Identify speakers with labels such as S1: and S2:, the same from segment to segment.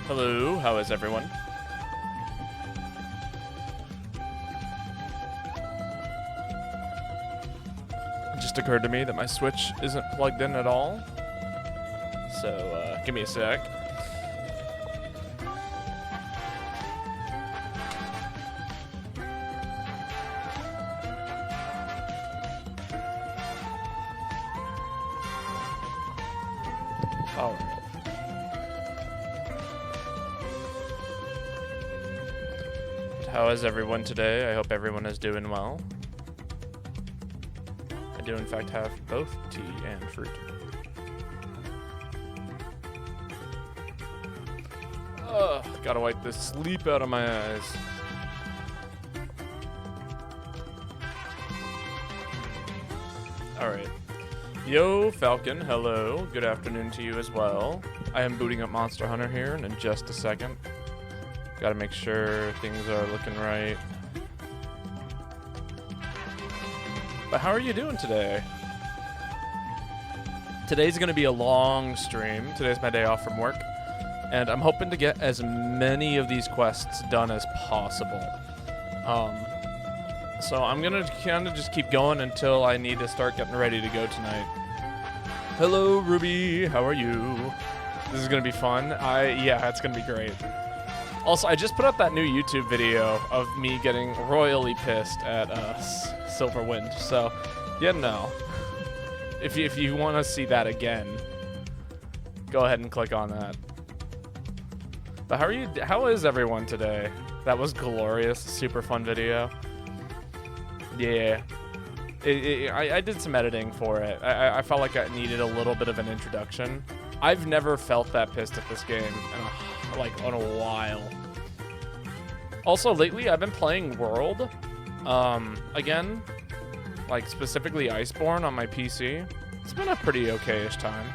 S1: Hello, how is everyone? It just occurred to me that my Switch isn't plugged in at all. So, give me a sec. All right. How is everyone today? I hope everyone is doing well. I do in fact have both tea and fruit. Ugh, gotta wipe the sleep out of my eyes. Alright. Yo, Falcon, hello. Good afternoon to you as well. I am booting up Monster Hunter here in just a second. Gotta make sure things are looking right. But how are you doing today? Today's gonna be a long stream. Today's my day off from work. And I'm hoping to get as many of these quests done as possible. So I'm gonna kind of just keep going until I need to start getting ready to go tonight. Hello, Ruby. How are you? This is gonna be fun. Yeah, it's gonna be great. Also, I just put up that new YouTube video of me getting royally pissed at Silverwind. So, yeah, no. If you want to see that again, go ahead and click on that. But how is everyone today? That was glorious. Super fun video. Yeah. I did some editing for it. I felt like I needed a little bit of an introduction. I've never felt that pissed at this game in a while. Also, lately I've been playing World again, like specifically Iceborne on my PC. It's been a pretty okay-ish time.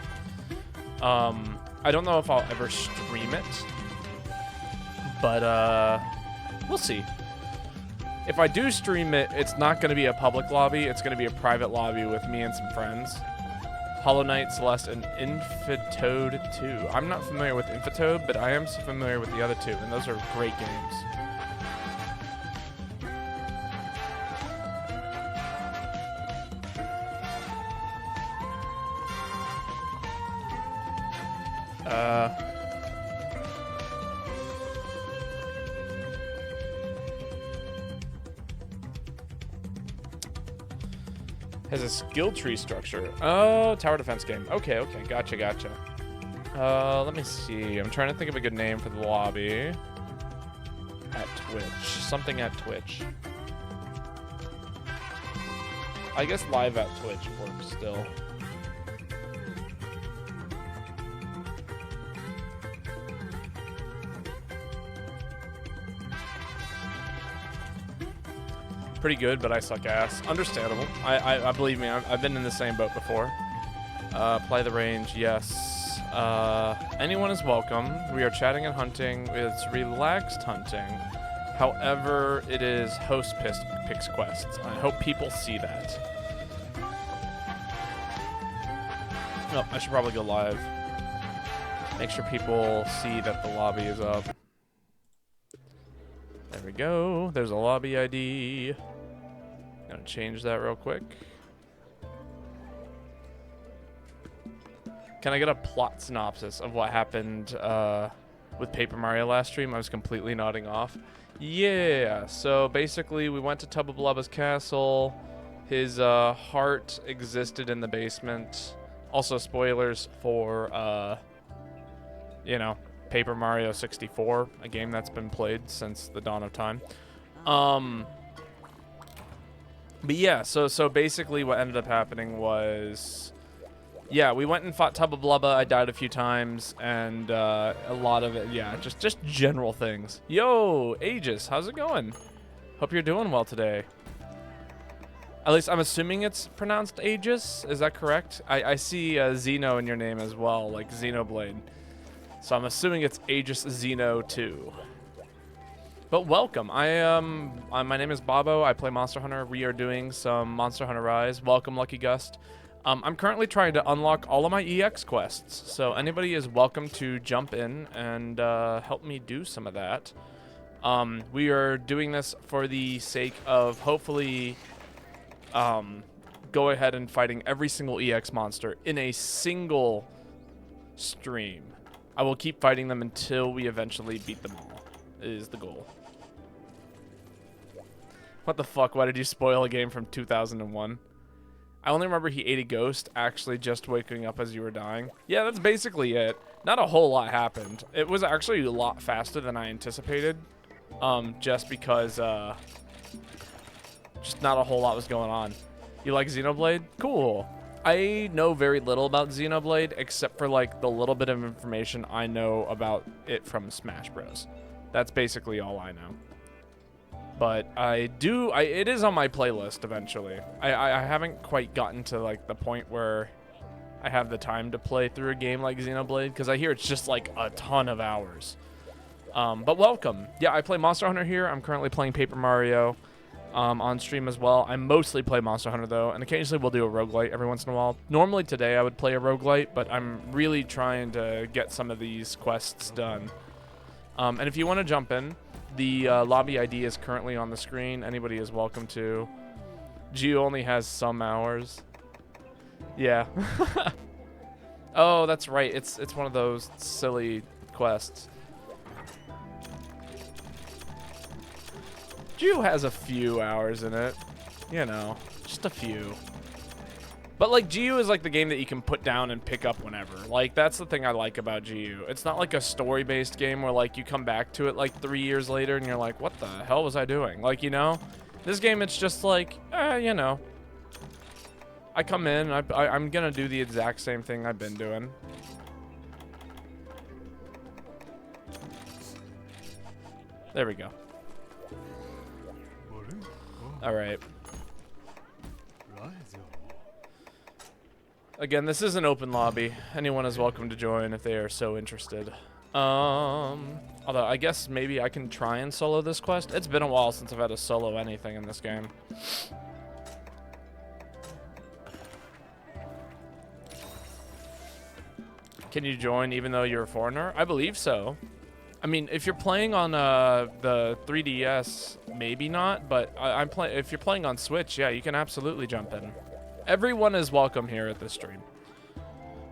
S1: I don't know if I'll ever stream it, but we'll see. If I do stream it, it's not going to be a public lobby. It's going to be a private lobby with me and some friends. Hollow Knight, Celeste, and Infitoad 2. I'm not familiar with Infitoad, but I am familiar with the other two, and those are great games. Has a skill tree structure. Oh, tower defense game. Okay, gotcha. Let me see. I'm trying to think of a good name for the lobby. At Twitch. Something at Twitch. I guess live at Twitch works still. Pretty good, but I suck ass. Understandable. I believe me, I've been in the same boat before. Play the range, yes. Anyone is welcome. We are chatting and hunting. It's relaxed hunting. However, it is host picks quests. I hope people see that. Oh, I should probably go live. Make sure people see that the lobby is up. There we go. There's a lobby ID. Gonna change that real quick. Can I get a plot synopsis of what happened with Paper Mario last stream? I was completely nodding off. Yeah, so basically we went to Tubba Blubba's castle. His heart existed in the basement. Also spoilers for, you know, Paper Mario 64, a game that's been played since the dawn of time. But yeah, so basically what ended up happening was, yeah, we went and fought Tubba Blubba. I died a few times, and a lot of it, yeah, just general things. Yo, Aegis, how's it going? Hope you're doing well today. At least I'm assuming it's pronounced Aegis. Is that correct? I see Xeno in your name as well, like Xenoblade. So I'm assuming it's Aegis Xeno 2. But welcome. My name is Babo. I play Monster Hunter. We are doing some Monster Hunter Rise. Welcome, Lucky Gust. I'm currently trying to unlock all of my EX quests, so anybody is welcome to jump in and help me do some of that. We are doing this for the sake of hopefully go ahead and fighting every single EX monster in a single stream. I will keep fighting them until we eventually beat them all, is the goal. What the fuck? Why did you spoil a game from 2001? I only remember he ate a ghost, actually just waking up as you were dying. Yeah, that's basically it. Not a whole lot happened. It was actually a lot faster than I anticipated. Just because, just not a whole lot was going on. You like Xenoblade? Cool. I know very little about Xenoblade, except for, like, the little bit of information I know about it from Smash Bros. That's basically all I know. But it is on my playlist eventually. I haven't quite gotten to, like, the point where I have the time to play through a game like Xenoblade, because I hear it's just, like, a ton of hours. But welcome. Yeah, I play Monster Hunter here. I'm currently playing Paper Mario on stream as well. I mostly play Monster Hunter, though, and occasionally we'll do a roguelite every once in a while. Normally today I would play a roguelite, but I'm really trying to get some of these quests done. And if you want to jump in, the lobby ID is currently on the screen. Anybody is welcome to. Geo only has some hours. Yeah. Oh, that's right. It's one of those silly quests. Geo has a few hours in it. You know, just a few. But, like, GU is, like, the game that you can put down and pick up whenever. Like, that's the thing I like about GU. It's not like a story-based game where, like, you come back to it, like, 3 years later and you're like, what the hell was I doing? Like, you know? This game, it's just like, you know. I come in, I'm gonna do the exact same thing I've been doing. There we go. Alright. Again, this is an open lobby. Anyone is welcome to join if they are so interested. Although I guess maybe I can try and solo this quest. It's been a while since I've had to solo anything in this game. Can you join even though you're a foreigner? I believe so. I mean, if you're playing on the 3DS, maybe not, but if you're playing on Switch, yeah, you can absolutely jump in. Everyone is welcome here at this stream,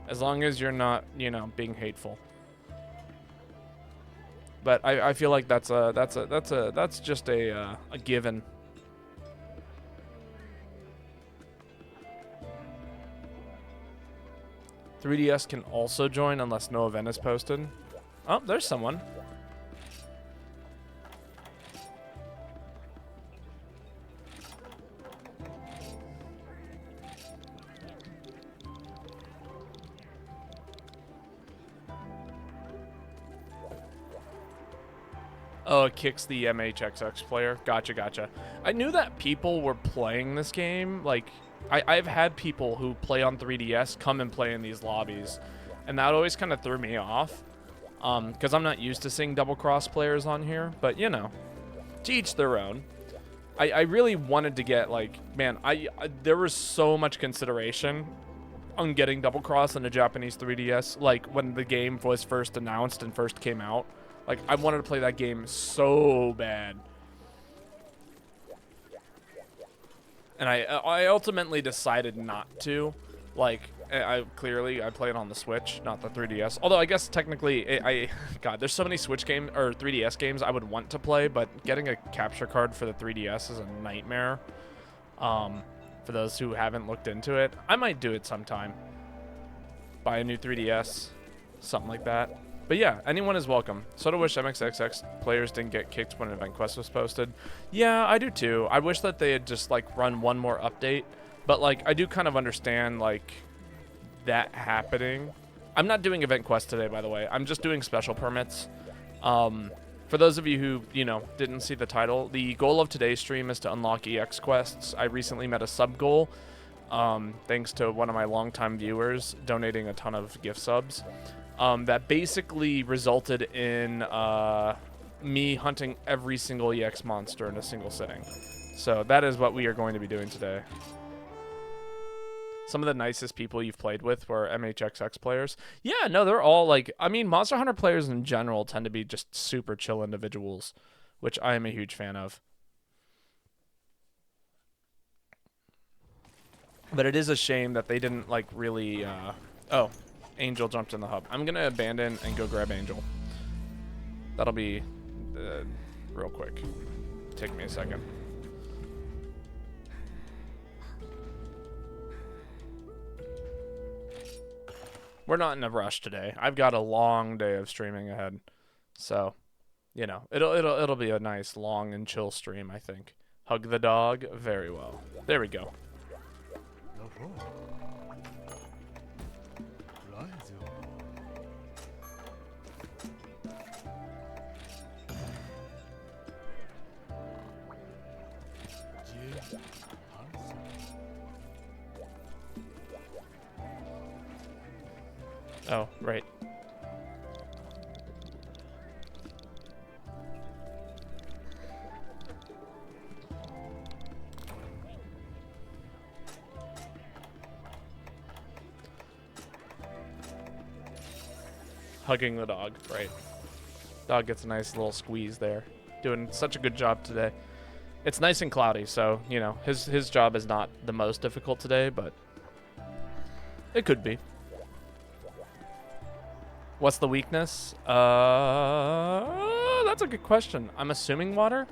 S1: as long as you're not, you know, being hateful. But I feel like that's just a given. .3DS can also join unless no event is posted. Oh, there's someone. Oh, it kicks the MHXX player. Gotcha, gotcha. I knew that people were playing this game. Like, I've had people who play on 3DS come and play in these lobbies. And that always kind of threw me off. Because I'm not used to seeing double cross players on here. But, you know, to each their own. I really wanted to get, like, man, there was so much consideration on getting double cross in a Japanese 3DS. Like, when the game was first announced and first came out. Like, I wanted to play that game so bad. And I ultimately decided not to. Like, I play it on the Switch, not the 3DS. Although, I guess technically, God, there's so many Switch games, or 3DS games I would want to play, but getting a capture card for the 3DS is a nightmare. For those who haven't looked into it. I might do it sometime. Buy a new 3DS, something like that. But yeah, anyone is welcome. So do wish MXXX players didn't get kicked when an event quest was posted. Yeah, I do too. I wish that they had just, like, run one more update. But, like, I do kind of understand, like, that happening. I'm not doing event quests today, by the way. I'm just doing special permits. For those of you who, you know, didn't see the title, the goal of today's stream is to unlock EX quests. I recently met a sub-goal, thanks to one of my longtime viewers donating a ton of gift subs. That basically resulted in me hunting every single EX monster in a single sitting. So that is what we are going to be doing today. Some of the nicest people you've played with were MHXX players. Yeah, no, they're all like, I mean, Monster Hunter players in general tend to be just super chill individuals, which I am a huge fan of. But it is a shame that they didn't like really, oh, Angel jumped in the hub. I'm gonna abandon and go grab Angel. That'll be real quick. Take me a second. We're not in a rush today. I've got a long day of streaming ahead. So, you know, it'll be a nice long and chill stream, I think. Hug the dog very well. There we go. Oh, right. Hugging the dog, right. Dog gets a nice little squeeze there. Doing such a good job today. It's nice and cloudy, so, you know, his job is not the most difficult today, but it could be. What's the weakness? That's a good question. I'm assuming water.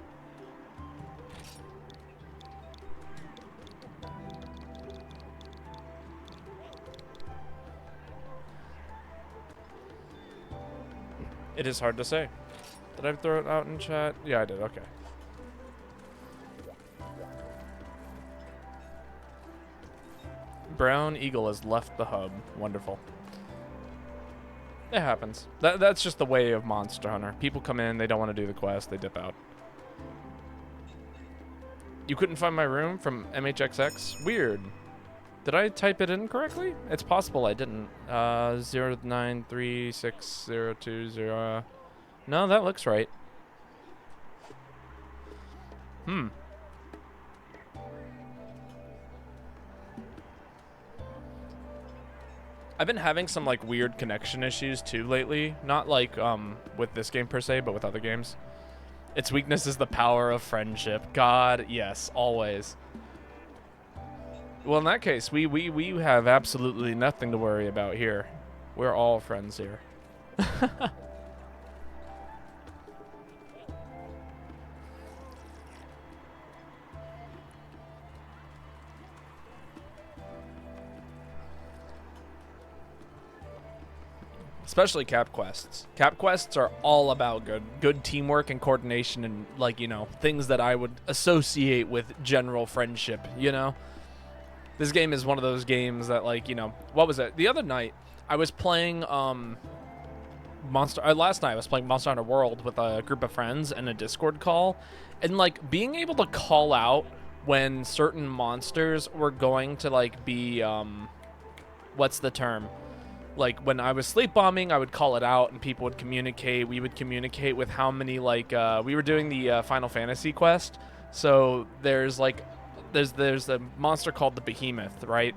S1: It is hard to say. Did I throw it out in chat? Yeah, I did. Okay. Brown Eagle has left the hub. Wonderful. It happens. That's just the way of Monster Hunter. People come in, they don't want to do the quest, they dip out. You couldn't find my room from MHXX? Weird. Did I type it in correctly? It's possible I didn't. 093602. No, that looks right. I've been having some like weird connection issues too lately. Not like with this game per se, but with other games. Its weakness is the power of friendship. God, yes, always. Well, in that case, we have absolutely nothing to worry about here. We're all friends here. Especially cap quests. Cap quests are all about good teamwork and coordination and, like, you know, things that I would associate with general friendship, you know? This game is one of those games that, like, you know, what was it? The other night, I was playing, last night I was playing Monster Hunter World with a group of friends and a Discord call, and, like, being able to call out when certain monsters were going to, like, be, what's the term? Like, when I was sleep bombing, I would call it out and people would communicate. We would communicate with how many, like, we were doing the Final Fantasy quest. So there's, like, there's a monster called the Behemoth, right?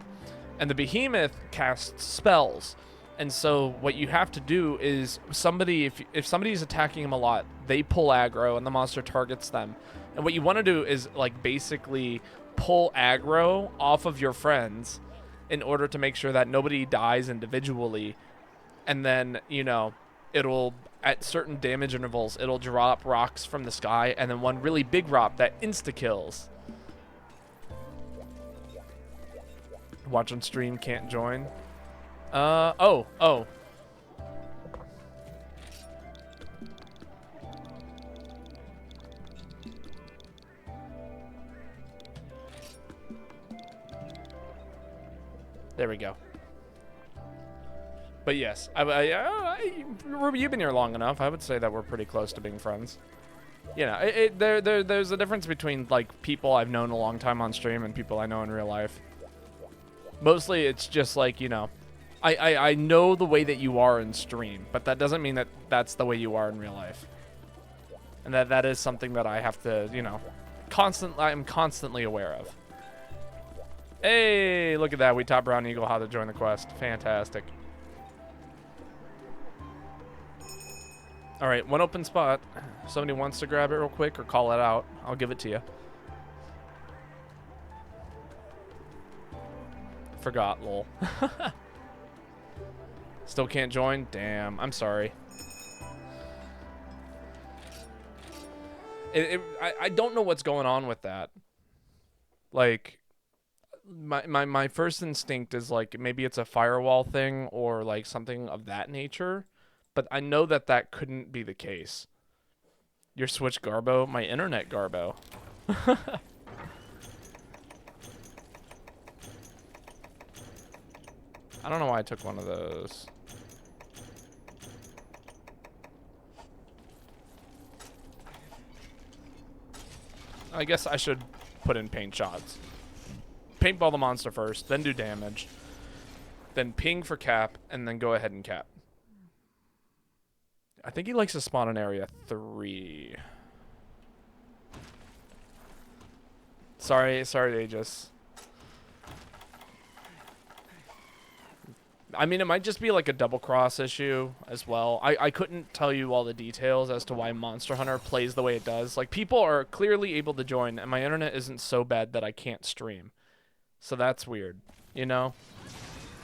S1: And the Behemoth casts spells. And so what you have to do is somebody, if somebody is attacking him a lot, they pull aggro and the monster targets them. And what you want to do is, like, basically pull aggro off of your friends in order to make sure that nobody dies individually. And then, you know, it'll, at certain damage intervals, it'll drop rocks from the sky, and then one really big rock that insta-kills. Watch on stream, can't join. Oh. There we go. But yes, Ruby, you've been here long enough. I would say that we're pretty close to being friends. You know, there's a difference between, like, people I've known a long time on stream and people I know in real life. Mostly it's just like, you know, I know the way that you are in stream, but that doesn't mean that that's the way you are in real life. And that is something that I have to, you know, I'm constantly aware of. Hey, look at that. We taught Brown Eagle how to join the quest. Fantastic. All right, one open spot. If somebody wants to grab it real quick or call it out, I'll give it to you. Forgot, lol. Still can't join? Damn, I'm sorry. I don't know what's going on with that. Like, my first instinct is like maybe it's a firewall thing or like something of that nature, but I know that that couldn't be the case. Your Switch Garbo? My internet Garbo. I don't know why I took one of those. I guess I should put in paint shots. Paintball the monster first, then do damage. Then ping for cap, and then go ahead and cap. I think he likes to spawn in area 3. Sorry, Aegis. I mean, it might just be like a double cross issue as well. I couldn't tell you all the details as to why Monster Hunter plays the way it does. Like, people are clearly able to join, and my internet isn't so bad that I can't stream. So that's weird, you know?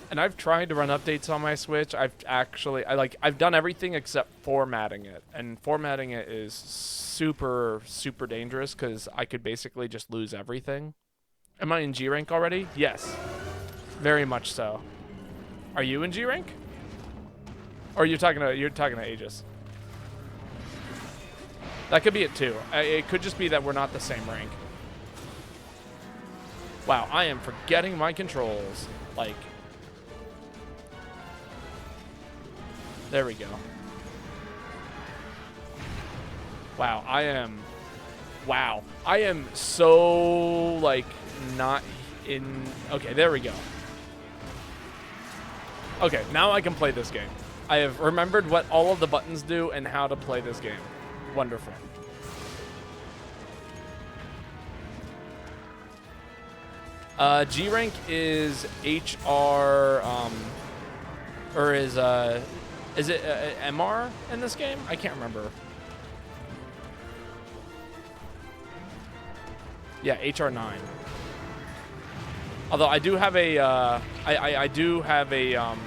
S1: And I've tried to run updates on my Switch. I've done everything except formatting it. And formatting it is super, super dangerous because I could basically just lose everything. Am I in G rank already? Yes. Very much so. Are you in G rank? Or you're talking to Aegis? That could be it too. It could just be that we're not the same rank. Wow, I am forgetting my controls. Like, there we go. Wow, I am so, like, not in... Okay, there we go. Okay, now I can play this game. I have remembered what all of the buttons do and how to play this game. Wonderful. G rank is HR, or is it MR in this game? I can't remember. Yeah, HR 9. Although I do have a, I do have a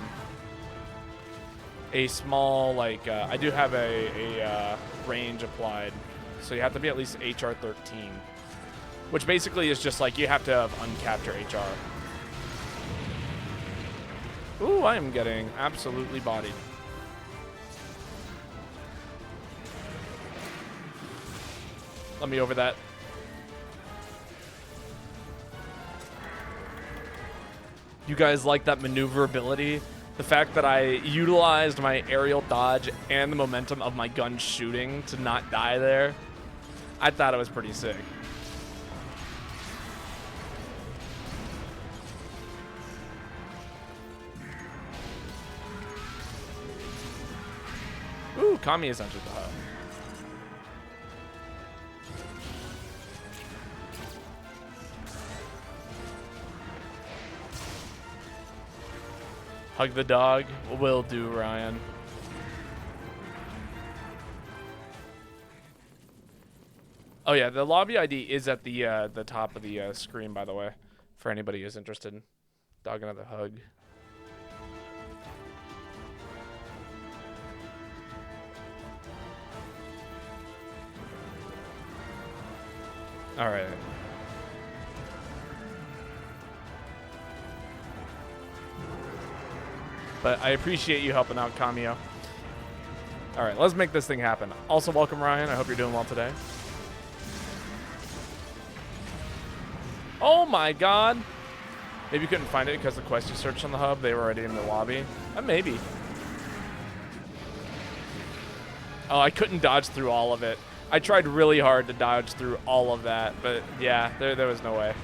S1: small, like, I do have a range applied. So you have to be at least HR 13. Which basically is just like you have to have uncapped your HR. Ooh, I am getting absolutely bodied. Let me over that. You guys like that maneuverability? The fact that I utilized my aerial dodge and the momentum of my gun shooting to not die there? I thought it was pretty sick. Ooh, Kami has entered the hub. Hug the dog. Will do, Ryan. Oh yeah, the lobby ID is at the top of the screen, by the way, for anybody who's interested. Dog another hug. All right. But I appreciate you helping out, Cameo. All right, let's make this thing happen. Also, welcome, Ryan. I hope you're doing well today. Oh my God. Maybe you couldn't find it because the quest you searched on the hub, they were already in the lobby. Maybe. Oh, I couldn't dodge through all of it. I tried really hard to dodge through all of that, but yeah, there was no way.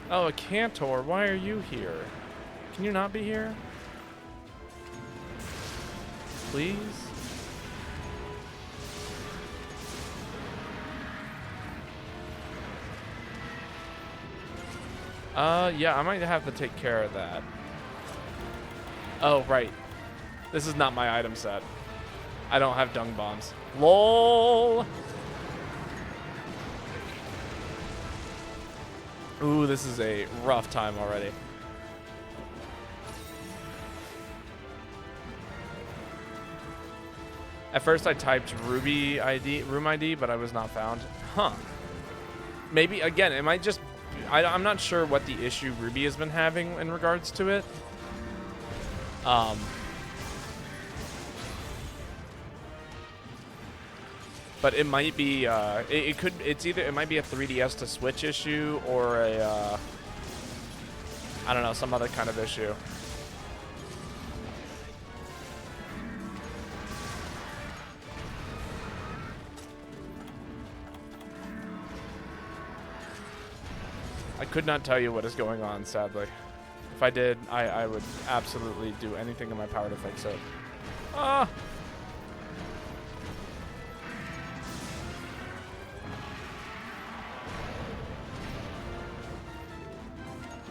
S1: Oh, Cantor, why are you here? Can you not be here? Please? Yeah, I might have to take care of that. Oh, right. This is not my item set. I don't have dung bombs. LOL! Ooh, this is a rough time already. At first I typed room ID, but I was not found. Huh. Maybe, again, it might just... I'm not sure what the issue Ruby has been having in regards to it. But it might be, it might be a 3DS to Switch issue or a, I don't know, some other kind of issue. I could not tell you what is going on, sadly. If I did, I would absolutely do anything in my power to fix it. Ah!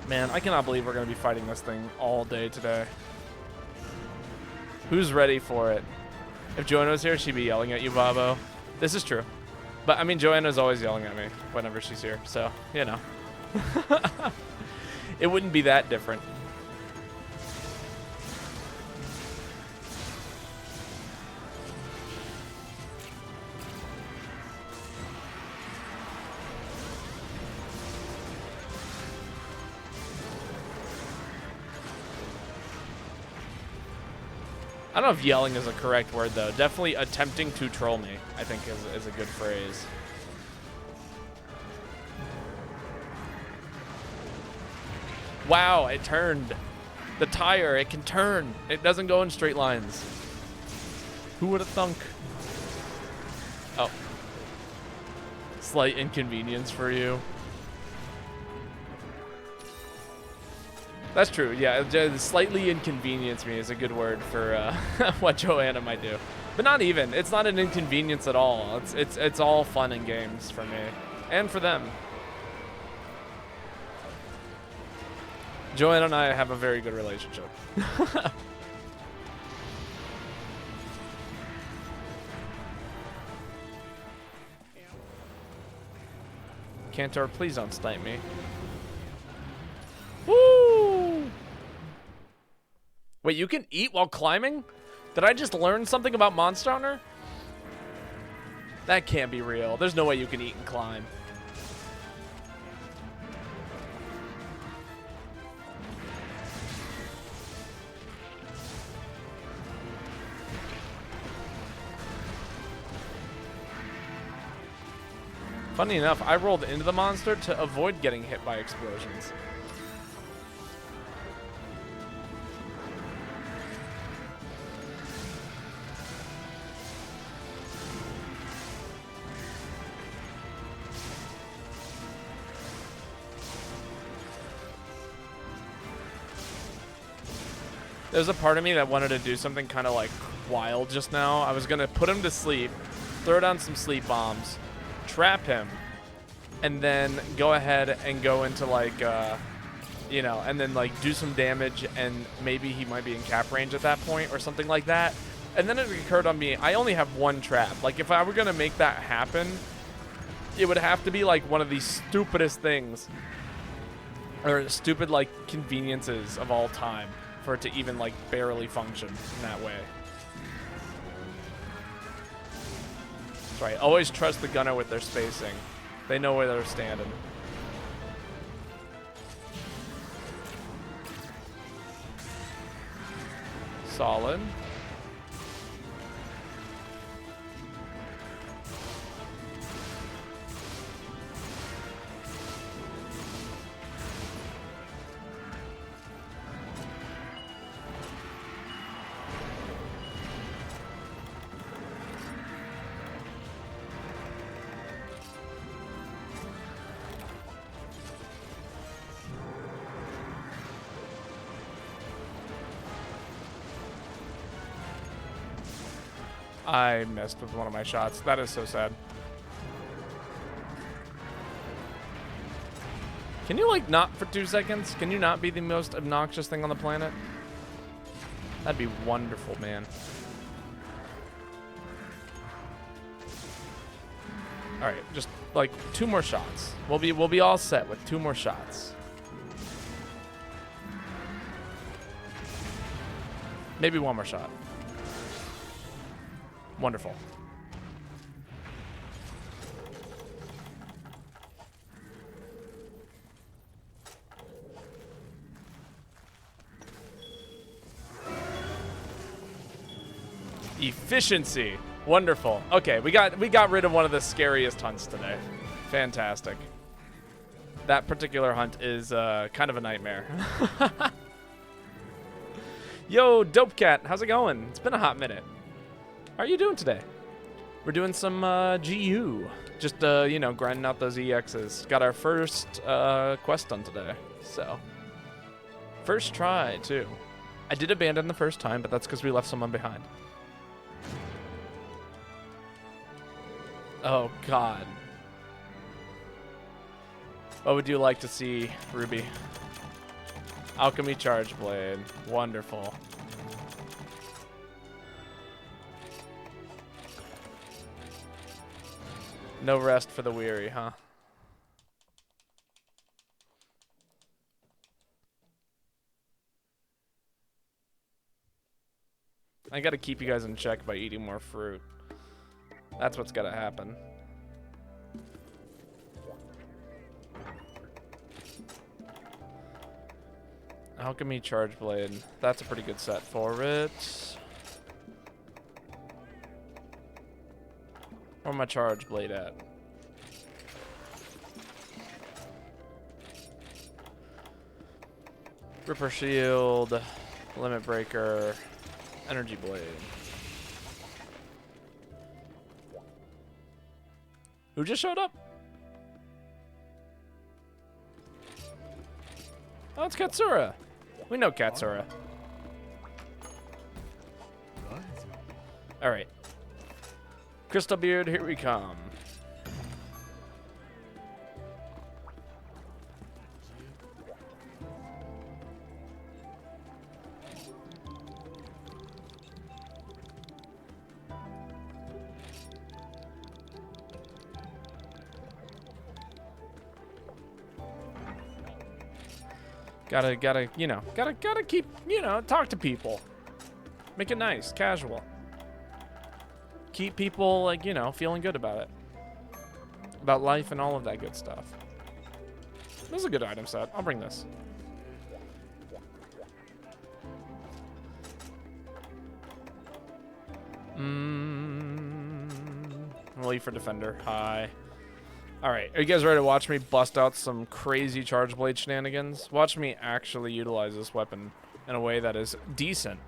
S1: Man, I cannot believe we're going to be fighting this thing all day today. Who's ready for it? If Joanna was here, she'd be yelling at you, Babo. This is true. But, I mean, Joanna's always yelling at me whenever she's here, so, you know. It wouldn't be that different. I don't know if yelling is a correct word, though. Definitely attempting to troll me, I think, is a good phrase. Wow, it turned. The tire, it can turn. It doesn't go in straight lines. Who would have thunk? Oh. Slight inconvenience for you. That's true, yeah. Slightly inconvenience me is a good word for what Joanna might do. But not even. It's not an inconvenience at all. It's all fun and games for me. And for them. Joanna and I have a very good relationship. Cantor, please don't snipe me. Woo! Wait, you can eat while climbing? Did I just learn something about Monster Hunter? That can't be real. There's no way you can eat and climb. Funny enough, I rolled into the monster to avoid getting hit by explosions. There's a part of me that wanted to do something kind of like wild just now. I was going to put him to sleep, throw down some sleep bombs, trap him, and then go ahead and go into like, you know, and then like do some damage, and maybe he might be in cap range at that point or something like that. And then it occurred on me, I only have one trap. Like if I were going to make that happen, it would have to be like one of the stupidest things or stupid like conveniences of all time for it to even like barely function in that way. That's right. Always trust the gunner with their spacing. They know where they're standing. Solid. I missed with one of my shots. That is so sad. Can you, like, not for 2 seconds? Can you not be the most obnoxious thing on the planet? That'd be wonderful, man. All right, just, like, 2 more shots. We'll be all set with 2 more shots. Maybe 1 more shot. Wonderful. Efficiency. Wonderful. Okay, we got rid of one of the scariest hunts today. Fantastic. That particular hunt is kind of a nightmare. Yo, Dope Cat, how's it going? It's been a hot minute. How are you doing today? We're doing some GU. Just, you know, grinding out those EXs. Got our first quest done today, so. First try, too. I did abandon the first time, but that's because we left someone behind. Oh, God. What would you like to see, Ruby? Alchemy Charge Blade. Wonderful. No rest for the weary, huh? I gotta keep you guys in check by eating more fruit. That's what's gotta happen. Alchemy Charge Blade. That's a pretty good set for it. Where my Charge Blade at? Ripper Shield, Limit Breaker, Energy Blade. Who just showed up? Oh, it's Katsura. We know Katsura. All right. Crystal Beard, here we come. Gotta, you know, gotta keep, you know, talk to people. Make it nice, casual. Keep people, like, you know, feeling good about it. About life and all of that good stuff. This is a good item set. I'll bring this. I'll leave for Defender. Hi. Alright, are you guys ready to watch me bust out some crazy Charge Blade shenanigans? Watch me actually utilize this weapon in a way that is decent.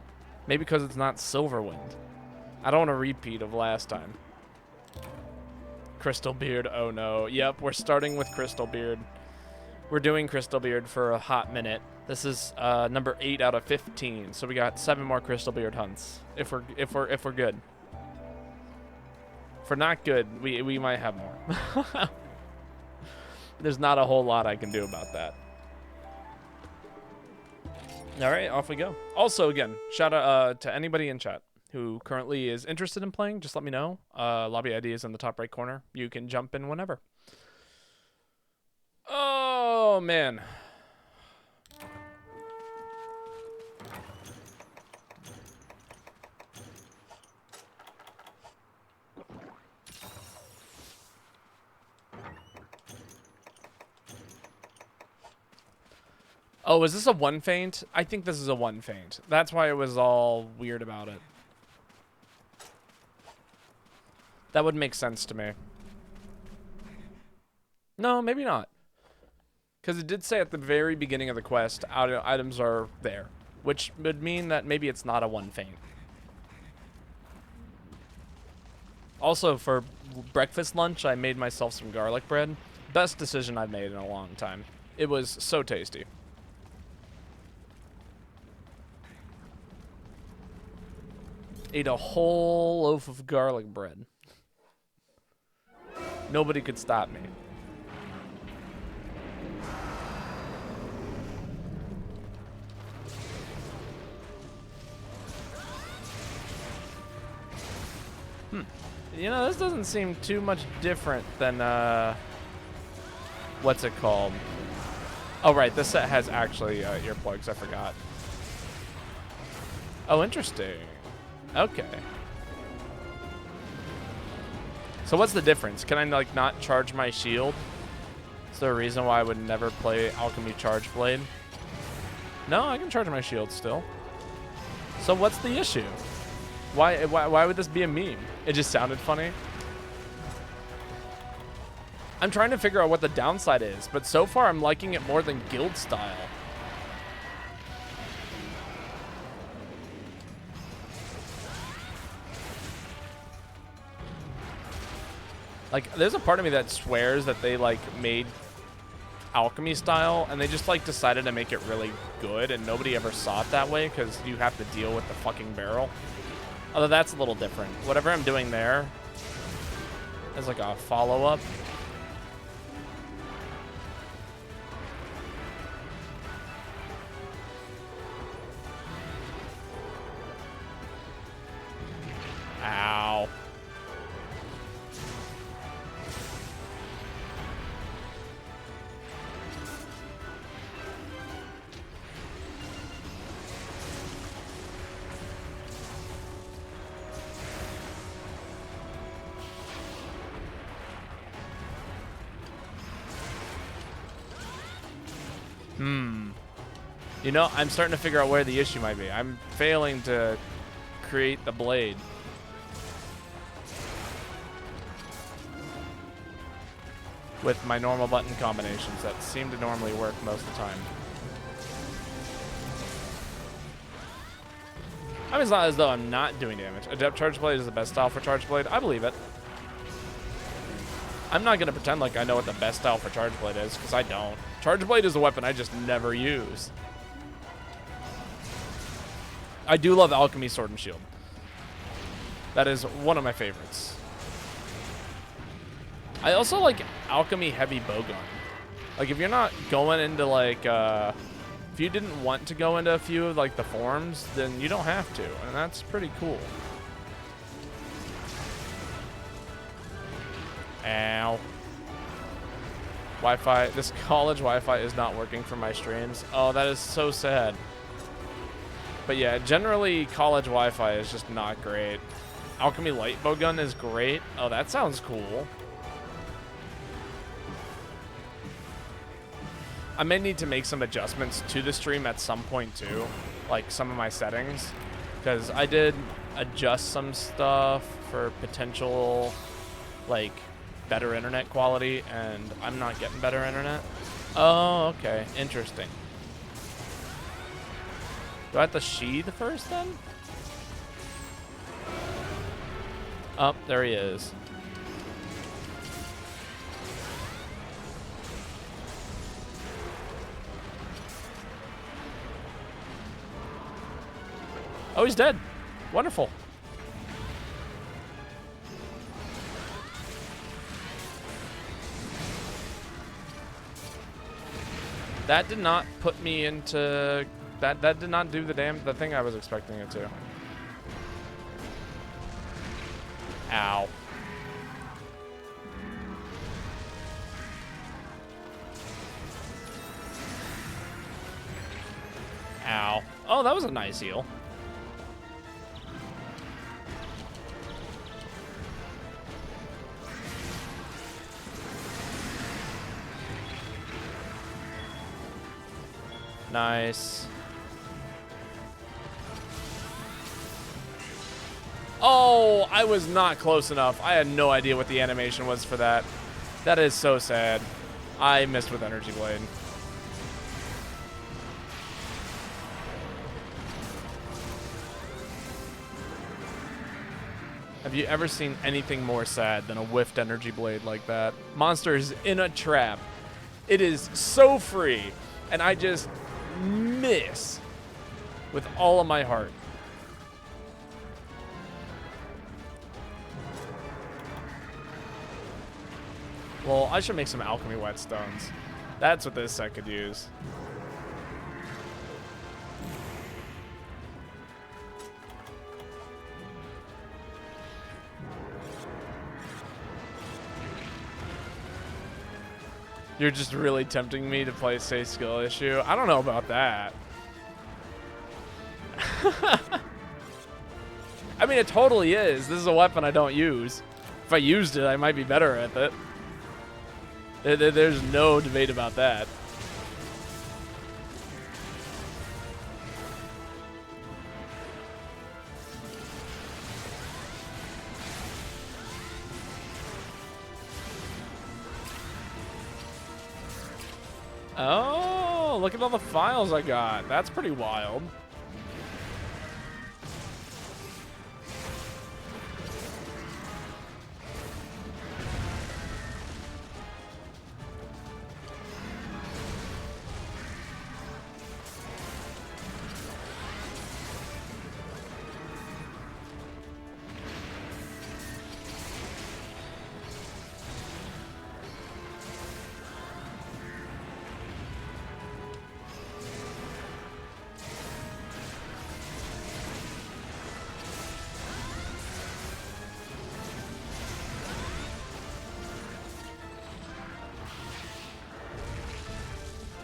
S1: Maybe because it's not Silverwind. I don't want a repeat of last time. Crystal Beard, oh no. Yep, we're starting with Crystal Beard. We're doing Crystal Beard for a hot minute. This is number 8 out of 15, so we got 7 more Crystal Beard hunts. If we're good. If we're not good, we might have more. There's not a whole lot I can do about that. All right, off we go. Also, again, shout out to anybody in chat who currently is interested in playing. Just let me know. Lobby ID is in the top right corner. You can jump in whenever. Oh, man. Oh, is this a 1 feint? I think this is a 1 feint. That's why it was all weird about it. That would make sense to me. No, maybe not. Because it did say at the very beginning of the quest, items are there. Which would mean that maybe it's not a 1 feint. Also, for breakfast lunch, I made myself some garlic bread. Best decision I've made in a long time. It was so tasty. Ate a whole loaf of garlic bread. Nobody could stop me. You know, this doesn't seem too much different than, what's it called? Oh, right, this set has actually earplugs, I forgot. Oh, interesting. Okay. So what's the difference? Can I, like, not charge my shield? Is there a reason why I would never play Alchemy Charge Blade? No, I can charge my shield still. So what's the issue? Why would this be a meme? It just sounded funny. I'm trying to figure out what the downside is, but so far I'm liking it more than guild style. Like, there's a part of me that swears that they, like, made alchemy style, and they just, like, decided to make it really good, and nobody ever saw it that way, because you have to deal with the fucking barrel. Although that's a little different. Whatever I'm doing there is, like, a follow-up. Ow. You know, I'm starting to figure out where the issue might be. I'm failing to create the blade. With my normal button combinations that seem to normally work most of the time. I mean, it's not as though I'm not doing damage. Adept Charge Blade is the best style for Charge Blade. I believe it. I'm not going to pretend like I know what the best style for Charge Blade is, because I don't. Charge Blade is a weapon I just never use. I do love Alchemy Sword and Shield. That is one of my favorites. I also like Alchemy Heavy Bowgun. Like, if you're not going into, like, if you didn't want to go into a few of, like, the forms, then you don't have to, and that's pretty cool. Ow. Wi-Fi. This college Wi-Fi is not working for my streams. Oh, that is so sad. But yeah, generally college Wi-Fi is just not great. Alchemy Light Bowgun is great. Oh, that sounds cool. I may need to make some adjustments to the stream at some point too, like some of my settings, because I did adjust some stuff for potential, like, better internet quality, and I'm not getting better internet. Oh, okay, interesting. Do I have to sheath first then? Oh, there he is. Oh, he's dead. Wonderful. That did not put me into... That did not do the thing I was expecting it to. Ow. Ow. Oh, that was a nice heal. Nice. Oh, I was not close enough. I had no idea what the animation was for that. That is so sad. I missed with Energy Blade. Have you ever seen anything more sad than a whiffed Energy Blade like that? Monster is in a trap. It is so free, and I just miss with all of my heart. Well, I should make some alchemy whetstones. That's what this set could use. You're just really tempting me to play Say Skill Issue. I don't know about that. I mean, it totally is. This is a weapon I don't use. If I used it, I might be better at it. There's no debate about that. Oh, look at all the files I got. That's pretty wild.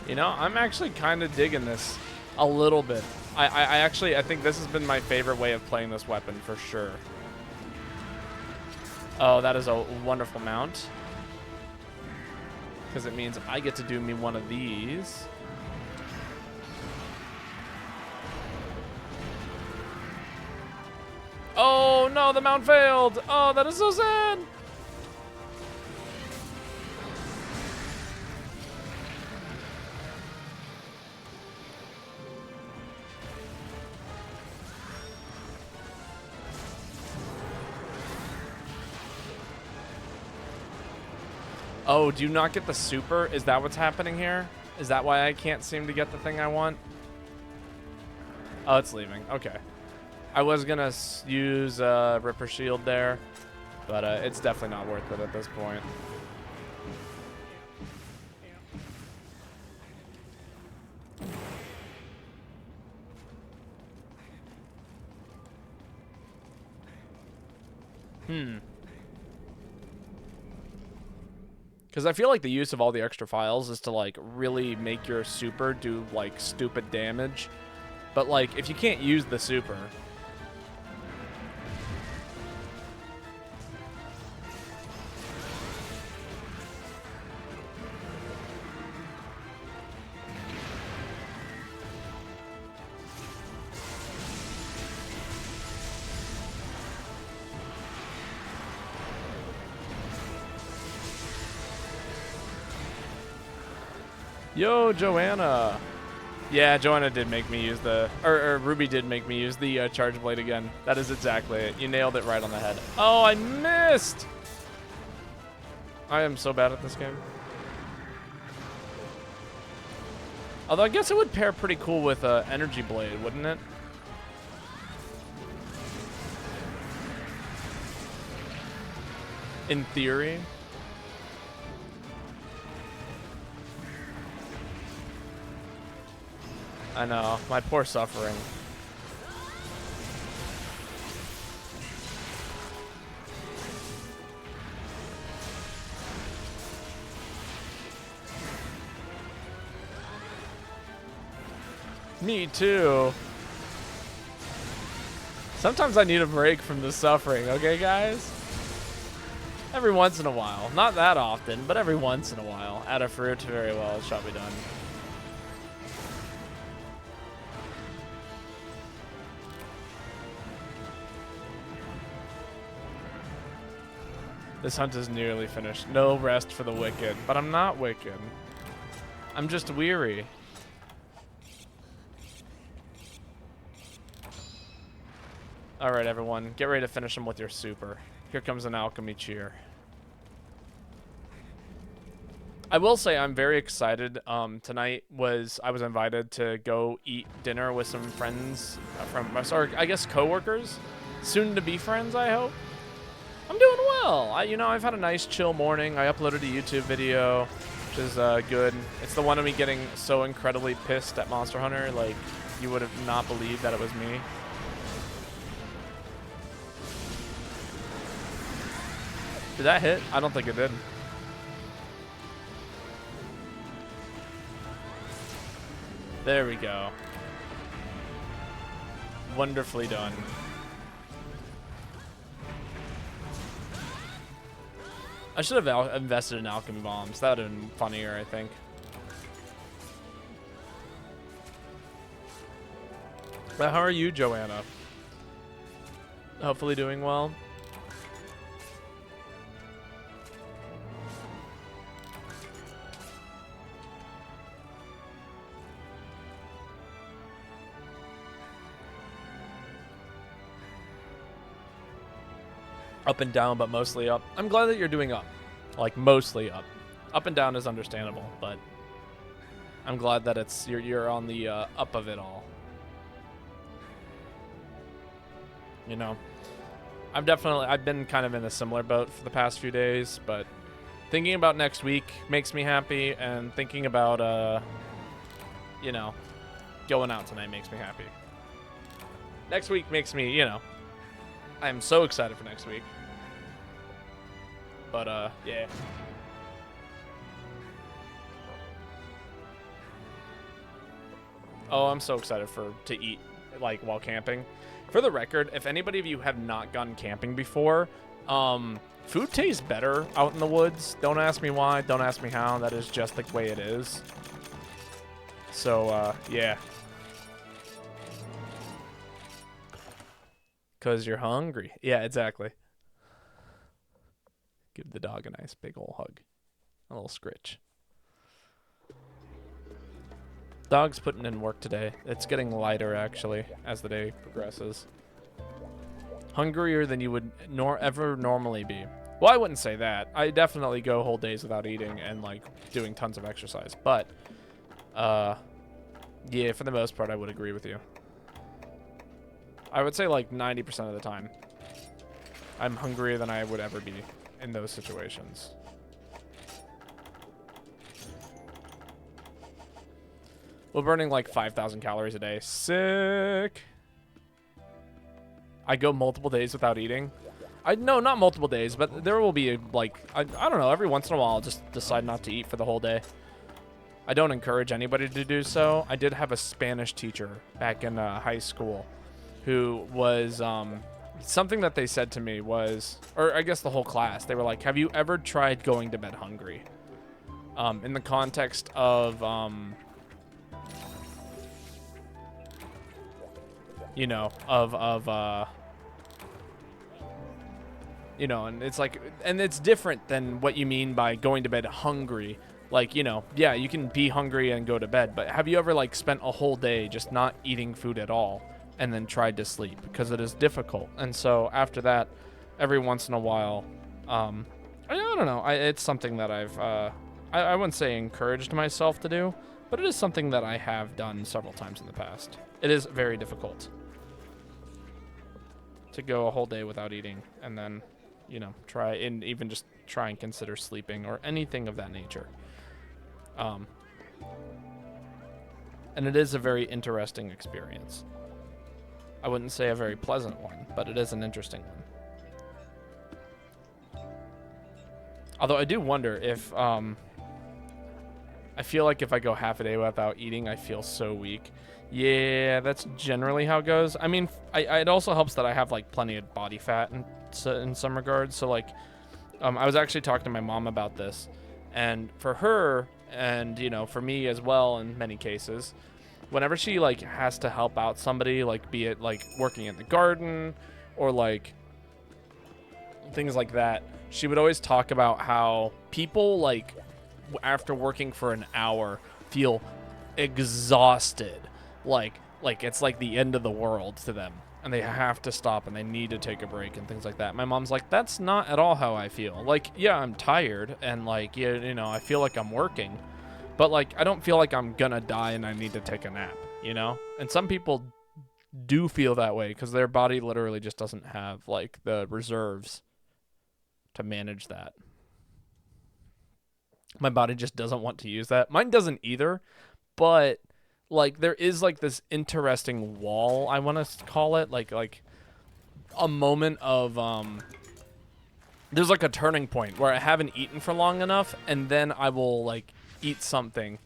S1: You know, I'm actually kind of digging this a little bit. I think this has been my favorite way of playing this weapon for sure. Oh, that is a wonderful mount. Because it means I get to do me one of these. Oh no, the mount failed. Oh, that is so sad. Oh, do you not get the super? Is that what's happening here? Is that why I can't seem to get the thing I want? Oh, it's leaving. Okay. I was going to use Ripper Shield there, but it's definitely not worth it at this point. Because I feel like the use of all the extra files is to, like, really make your super do, like, stupid damage. But, like, if you can't use the super... Yo, Joanna. Yeah, Joanna did make me use the... Or Ruby did make me use the Charge Blade again. That is exactly it. You nailed it right on the head. Oh, I missed! I am so bad at this game. Although I guess it would pair pretty cool with Energy Blade, wouldn't it? In theory. I know, my poor suffering. Me too. Sometimes I need a break from the suffering, okay, guys? Every once in a while. Not that often, but every once in a while. Add a fruit, very well, it shall be done. This hunt is nearly finished. No rest for the wicked. But I'm not wicked. I'm just weary. Alright, everyone. Get ready to finish them with your super. Here comes an alchemy cheer. I will say I'm very excited. Tonight I was invited to go eat dinner with some friends from, sorry, I guess coworkers? Soon to be friends, I hope. I'm doing well. You know, I've had a nice chill morning. I uploaded a YouTube video, which is good. It's the one of me getting so incredibly pissed at Monster Hunter. Like, you would have not believed that it was me. Did that hit? I don't think it did. There we go. Wonderfully done. I should have invested in alchemy bombs. That would have been funnier, I think. But how are you, Joanna? Hopefully doing well. Up and down, but mostly up. I'm glad that you're doing up. Like, mostly up. Up and down is understandable, but I'm glad that it's you're on the up of it all. You know? I've been kind of in a similar boat for the past few days, but thinking about next week makes me happy, and thinking about, you know, going out tonight makes me happy. Next week makes me, you know, I'm so excited for next week. But, yeah. Oh, I'm so excited to eat, like, while camping. For the record, if anybody of you have not gone camping before, food tastes better out in the woods. Don't ask me why. Don't ask me how. That is just the way it is. So, yeah. Because you're hungry. Yeah, exactly. Give the dog a nice big ol' hug. A little scritch. Dog's putting in work today. It's getting lighter, actually, as the day progresses. Hungrier than you would ever normally be. Well, I wouldn't say that. I definitely go whole days without eating and, like, doing tons of exercise. But, yeah, for the most part, I would agree with you. I would say, like, 90% of the time, I'm hungrier than I would ever be in those situations. We're burning like 5,000 calories a day. Sick. I go multiple days without eating. No, not multiple days, but there will be like, I don't know, every once in a while I'll just decide not to eat for the whole day. I don't encourage anybody to do so. I did have a Spanish teacher back in high school who was, something that they said to me was, or I guess the whole class, they were like, have you ever tried going to bed hungry? In the context of, you know, you know, and it's like, and it's different than what you mean by going to bed hungry. Like, you know, yeah, you can be hungry and go to bed, but have you ever like spent a whole day just not eating food at all and then tried to sleep? Because it is difficult. And so after that, every once in a while, I don't know, it's something that I wouldn't say encouraged myself to do, but it is something that I have done several times in the past. It is very difficult to go a whole day without eating and then, you know, try and even just try and consider sleeping or anything of that nature. And it is a very interesting experience. I wouldn't say a very pleasant one, but it is an interesting one. Although I do wonder if, I feel like if I go half a day without eating, I feel so weak. Yeah, that's generally how it goes. I mean, it also helps that I have, like, plenty of body fat in some regards. So, like, I was actually talking to my mom about this. And for her, and, you know, for me as well in many cases, whenever she, like, has to help out somebody, like, be it, like, working in the garden or, like, things like that, she would always talk about how people, like, after working for an hour feel exhausted. Like it's like the end of the world to them, and they have to stop and they need to take a break and things like that. My mom's like, that's not at all how I feel. Like, yeah, I'm tired and, like, yeah, you know, I feel like I'm working, but, like, I don't feel like I'm gonna die and I need to take a nap, you know? And some people do feel that way because their body literally just doesn't have, like, the reserves to manage that. My body just doesn't want to use that. Mine doesn't either, but, like, there is, like, this interesting wall, I want to call it, like a moment of, there's, like, a turning point where I haven't eaten for long enough, and then I will, like, eat something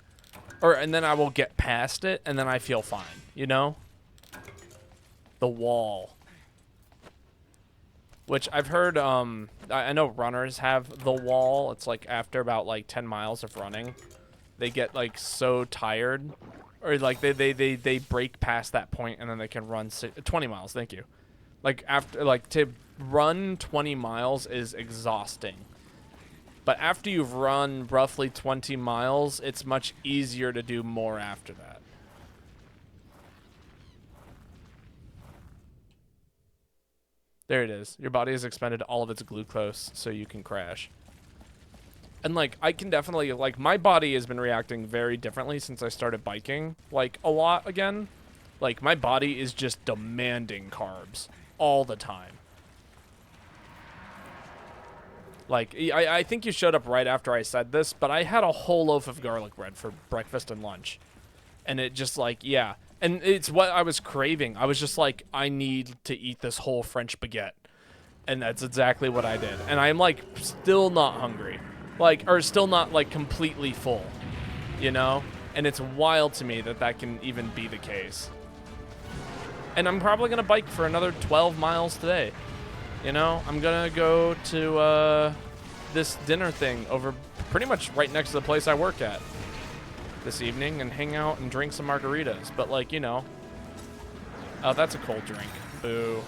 S1: and then I will get past it, and then I feel fine, you know? The wall. Which I've heard, I know runners have the wall. It's like after about like 10 miles of running, they get like so tired, or like they break past that point, and then they can run 20 miles. Thank you. Like after, like to run 20 miles is exhausting. But after you've run roughly 20 miles, it's much easier to do more after that. There it is. Your body has expended all of its glucose, so you can crash. And, like, I can definitely, like, my body has been reacting very differently since I started biking, like, a lot again. Like, my body is just demanding carbs all the time. Like, I think you showed up right after I said this, but I had a whole loaf of garlic bread for breakfast and lunch. And it just, like, yeah. And it's what I was craving. I was just like, I need to eat this whole French baguette. And that's exactly what I did. And I'm, like, still not hungry. Like, or still not, like, completely full. You know? And it's wild to me that that can even be the case. And I'm probably going to bike for another 12 miles today. You know? I'm going to go to this dinner thing over pretty much right next to the place I work at this evening and hang out and drink some margaritas. But, like, you know. Oh, that's a cold drink. Boo.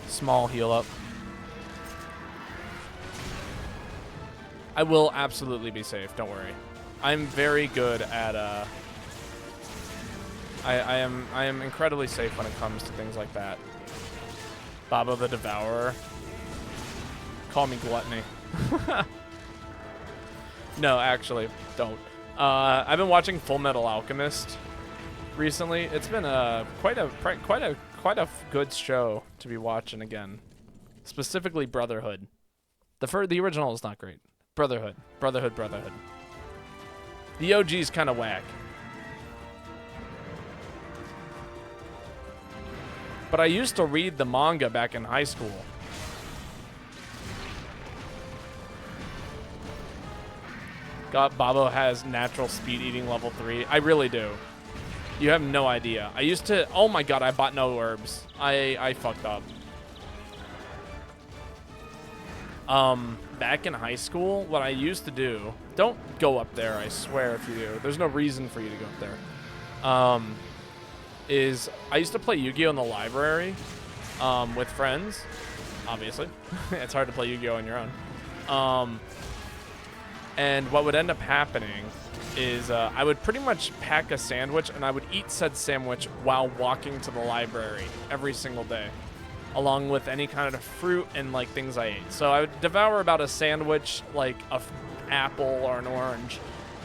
S1: Small heal up. I will absolutely be safe, don't worry. I'm very good at I am incredibly safe when it comes to things like that. Babo the Devourer. Call me Gluttony. No, actually, don't. I've been watching Full Metal Alchemist recently. It's been quite a good show to be watching again. Specifically Brotherhood. The original is not great. Brotherhood. The OG's kind of whack. But I used to read the manga back in high school. Babo has natural speed eating level 3. I really do. You have no idea. I used to... Oh my god, I bought no herbs. I fucked up. Back in high school, what I used to do... Don't go up there, I swear, if you do. There's no reason for you to go up there. Is I used to play Yu-Gi-Oh! In the library with friends. Obviously. It's hard to play Yu-Gi-Oh! On your own. And what would end up happening is I would pretty much pack a sandwich, and I would eat said sandwich while walking to the library every single day, along with any kind of fruit and, like, things I ate. So I would devour about a sandwich, like a apple or an orange,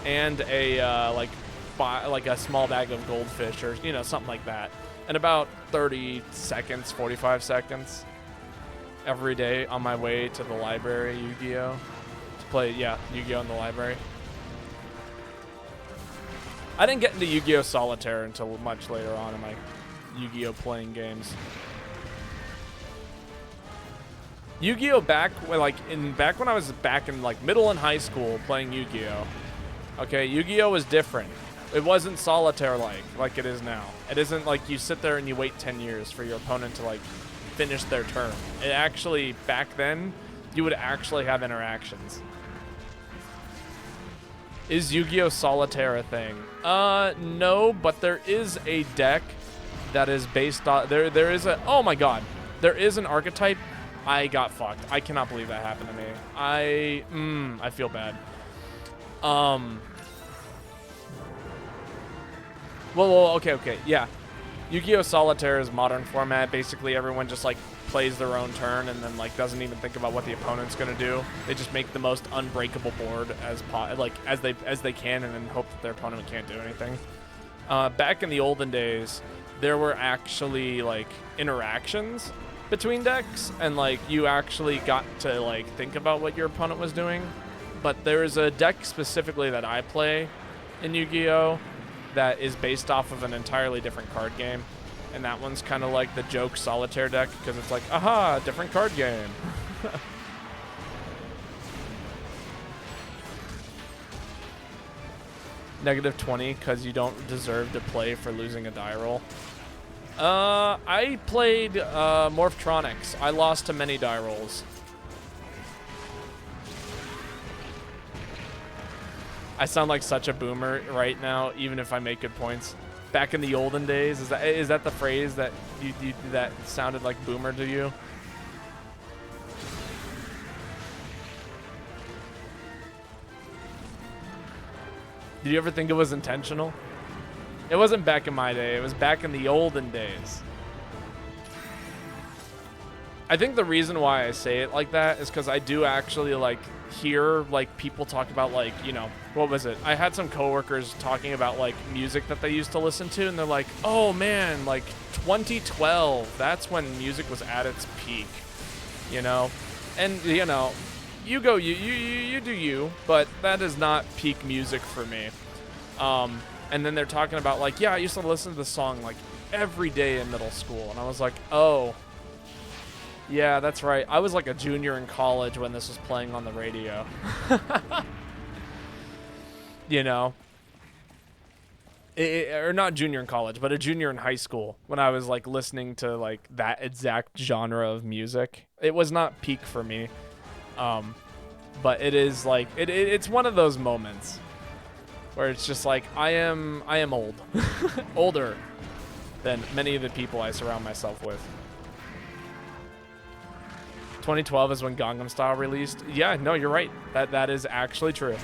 S1: and a like a small bag of goldfish, or, you know, something like that, in about 30 seconds, 45 seconds every day on my way to the library, Yu-Gi-Oh! Play, yeah, Yu-Gi-Oh! In the library. I didn't get into Yu-Gi-Oh! Solitaire until much later on in my Yu-Gi-Oh! Playing games. Yu-Gi-Oh! Back when I was back in like middle and high school playing Yu-Gi-Oh! Okay, Yu-Gi-Oh! Was different. It wasn't solitaire like it is now. It isn't like you sit there and you wait 10 years for your opponent to, like, finish their turn. It actually, back then, you would actually have interactions. Is Yu-Gi-Oh! Solitaire a thing? No, but there is a deck that is based on... There is a... Oh my god. There is an archetype. I got fucked. I cannot believe that happened to me. I feel bad. Well, okay, yeah. Yu-Gi-Oh! Solitaire is modern format. Basically, everyone just, like, plays their own turn and then, like, doesn't even think about what the opponent's gonna do. They just make the most unbreakable board as they can, and then hope that their opponent can't do anything. Back in the olden days, there were actually, like, interactions between decks, and, like, you actually got to, like, think about what your opponent was doing. But there's a deck specifically that I play in Yu-Gi-Oh! That is based off of an entirely different card game. And that one's kind of like the joke solitaire deck, because it's like, aha, different card game. -20 because you don't deserve to play for losing a die roll. I played Morphtronics. I lost to many die rolls. I sound like such a boomer right now, even if I make good points. Back in the olden days, is that the phrase that that sounded like boomer to you? Did you ever think it was intentional? It wasn't back in my day. It was back in the olden days. I think the reason why I say it like that is because I do actually like hear like people talk about like, you know, what was it? I had some coworkers talking about like music that they used to listen to, and they're like, oh man, like 2012, that's when music was at its peak, you know? And, you know, you do you, but that is not peak music for me. And then they're talking about like, yeah, I used to listen to the song like every day in middle school. And I was like, oh, yeah, that's right. I was like a junior in college when this was playing on the radio. You know, or not junior in college, but a junior in high school when I was like listening to like that exact genre of music. It was not peak for me. But it is like, it's one of those moments where it's just like, I am old, older than many of the people I surround myself with. 2012 is when Gangnam Style released. Yeah, no, you're right. That is actually true.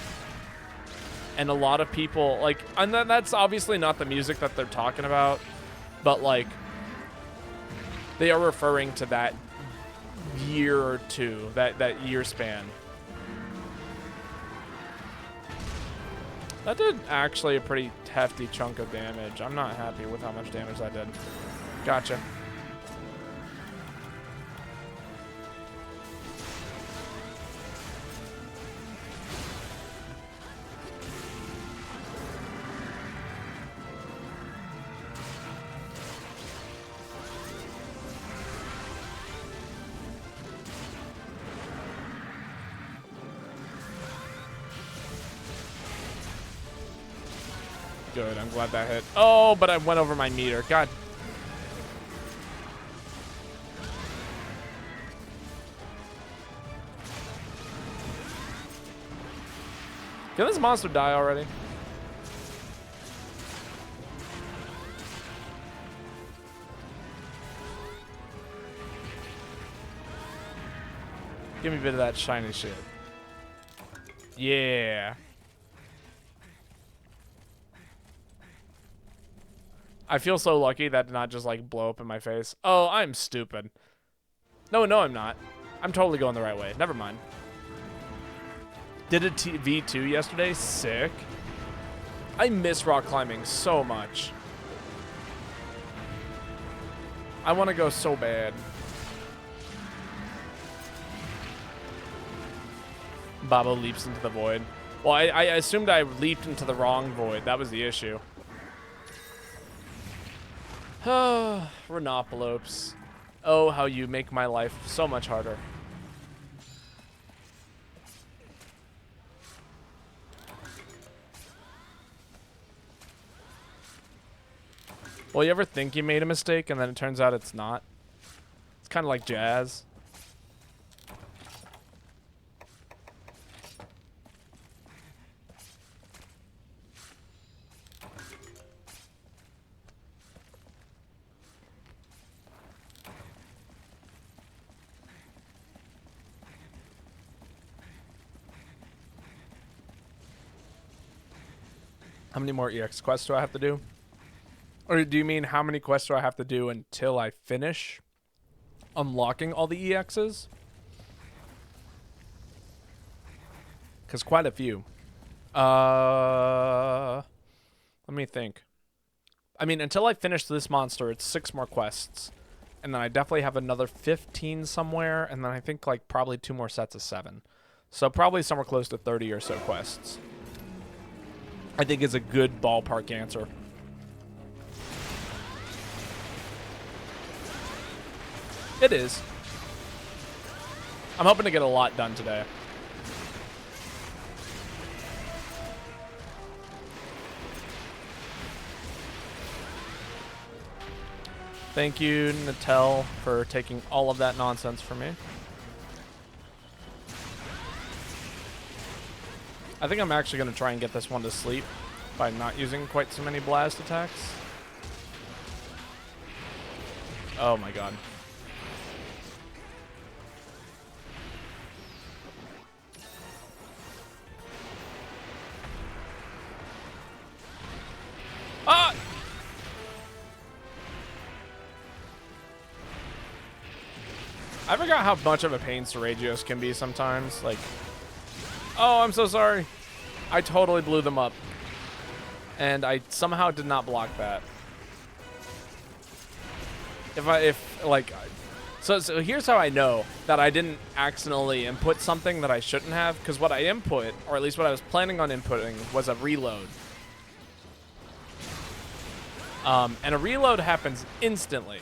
S1: And a lot of people like, and that's obviously not the music that they're talking about, but like they are referring to that year or two, that year span. That did actually a pretty hefty chunk of damage. I'm not happy with how much damage that did. Gotcha. Good, I'm glad that hit. Oh, but I went over my meter. God. Can this monster die already? Give me a bit of that shiny shit. Yeah. I feel so lucky that did not just like blow up in my face. Oh, I'm stupid. No, I'm not. I'm totally going the right way. Never mind. Did a V2 yesterday. Sick. I miss rock climbing so much. I want to go so bad. Babo leaps into the void. Well, I assumed I leaped into the wrong void. That was the issue. Renopolopes. Oh, how you make my life so much harder. Well, you ever think you made a mistake and then it turns out it's not? It's kind of like jazz. How many more EX quests do I have to do? Or do you mean how many quests do I have to do until I finish unlocking all the EXs? Because quite a few. Let me think. I mean, until I finish this monster, it's 6 more quests. And then I definitely have another 15 somewhere. And then I think like probably 2 more sets of 7. So probably somewhere close to 30 or so quests. I think is a good ballpark answer. It is. I'm hoping to get a lot done today. Thank you, Natel, for taking all of that nonsense from me. I think I'm actually going to try and get this one to sleep by not using quite so many blast attacks. Oh my god. Ah! I forgot how much of a pain Seragios can be sometimes. Like, oh, I'm so sorry. I totally blew them up. And I somehow did not block that. So here's how I know that I didn't accidentally input something that I shouldn't have, because what I input, or at least what I was planning on inputting, was a reload. And a reload happens instantly.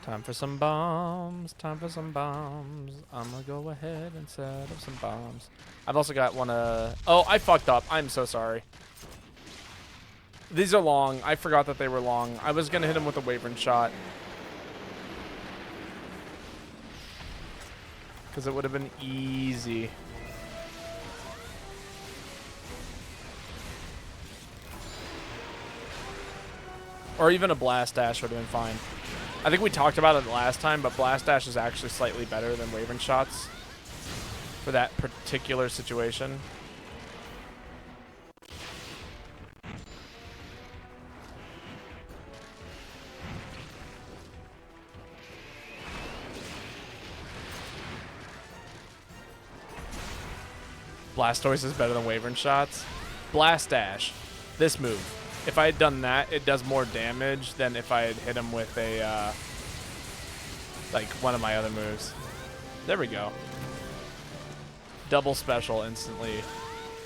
S1: Time for some bombs. Time for some bombs. I'm gonna go ahead and set up some bombs. I've also got one. Oh, I fucked up. I'm so sorry. These are long. I forgot that they were long. I was gonna hit him with a Wyvern shot, because it would have been easy. Or even a Blast Dash would have been fine. I think we talked about it last time, but Blast Dash is actually slightly better than Wyvern shots for that particular situation. Blastoise is better than Wyvern shots. Blast Dash, this move. If I had done that, it does more damage than if I had hit him with a, like one of my other moves. There we go. Double special instantly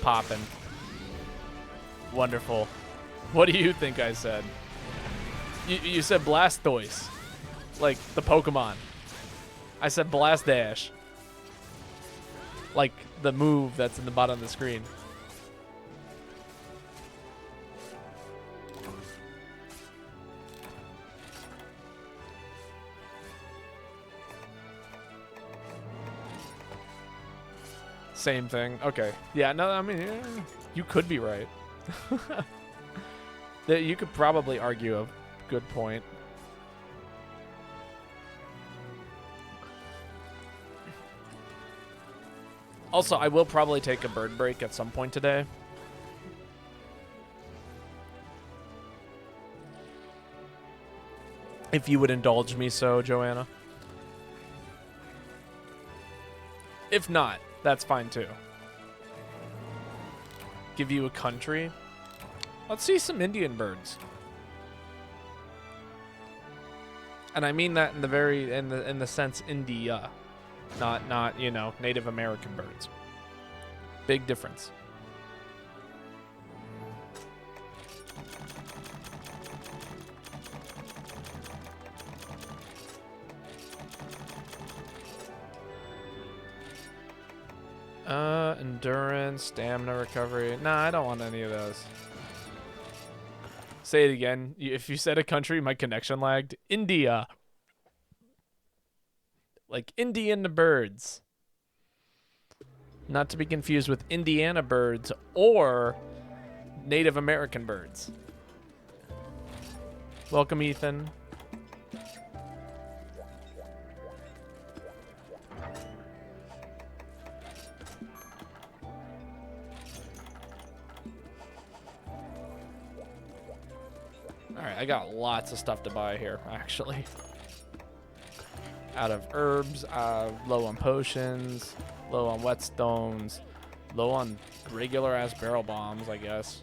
S1: popping. Wonderful. What do you think I said? You said Blastoise, like the Pokemon. I said Blast Dash, like the move that's in the bottom of the screen. Same thing. Okay. Yeah, no, I mean, yeah, you could be right. You could probably argue a good point. Also, I will probably take a bird break at some point today. If you would indulge me so, Joanna. If not, that's fine too. Give you a country. Let's see some Indian birds. And I mean that in the sense India, not you know, Native American birds. Big difference. Endurance, stamina recovery. Nah, I don't want any of those. Say it again. If you said a country, my connection lagged. India. Like Indian birds. Not to be confused with Indiana birds or Native American birds. Welcome, Ethan. Alright, I got lots of stuff to buy here, actually. Out of herbs, low on potions, low on whetstones, low on regular-ass barrel bombs, I guess.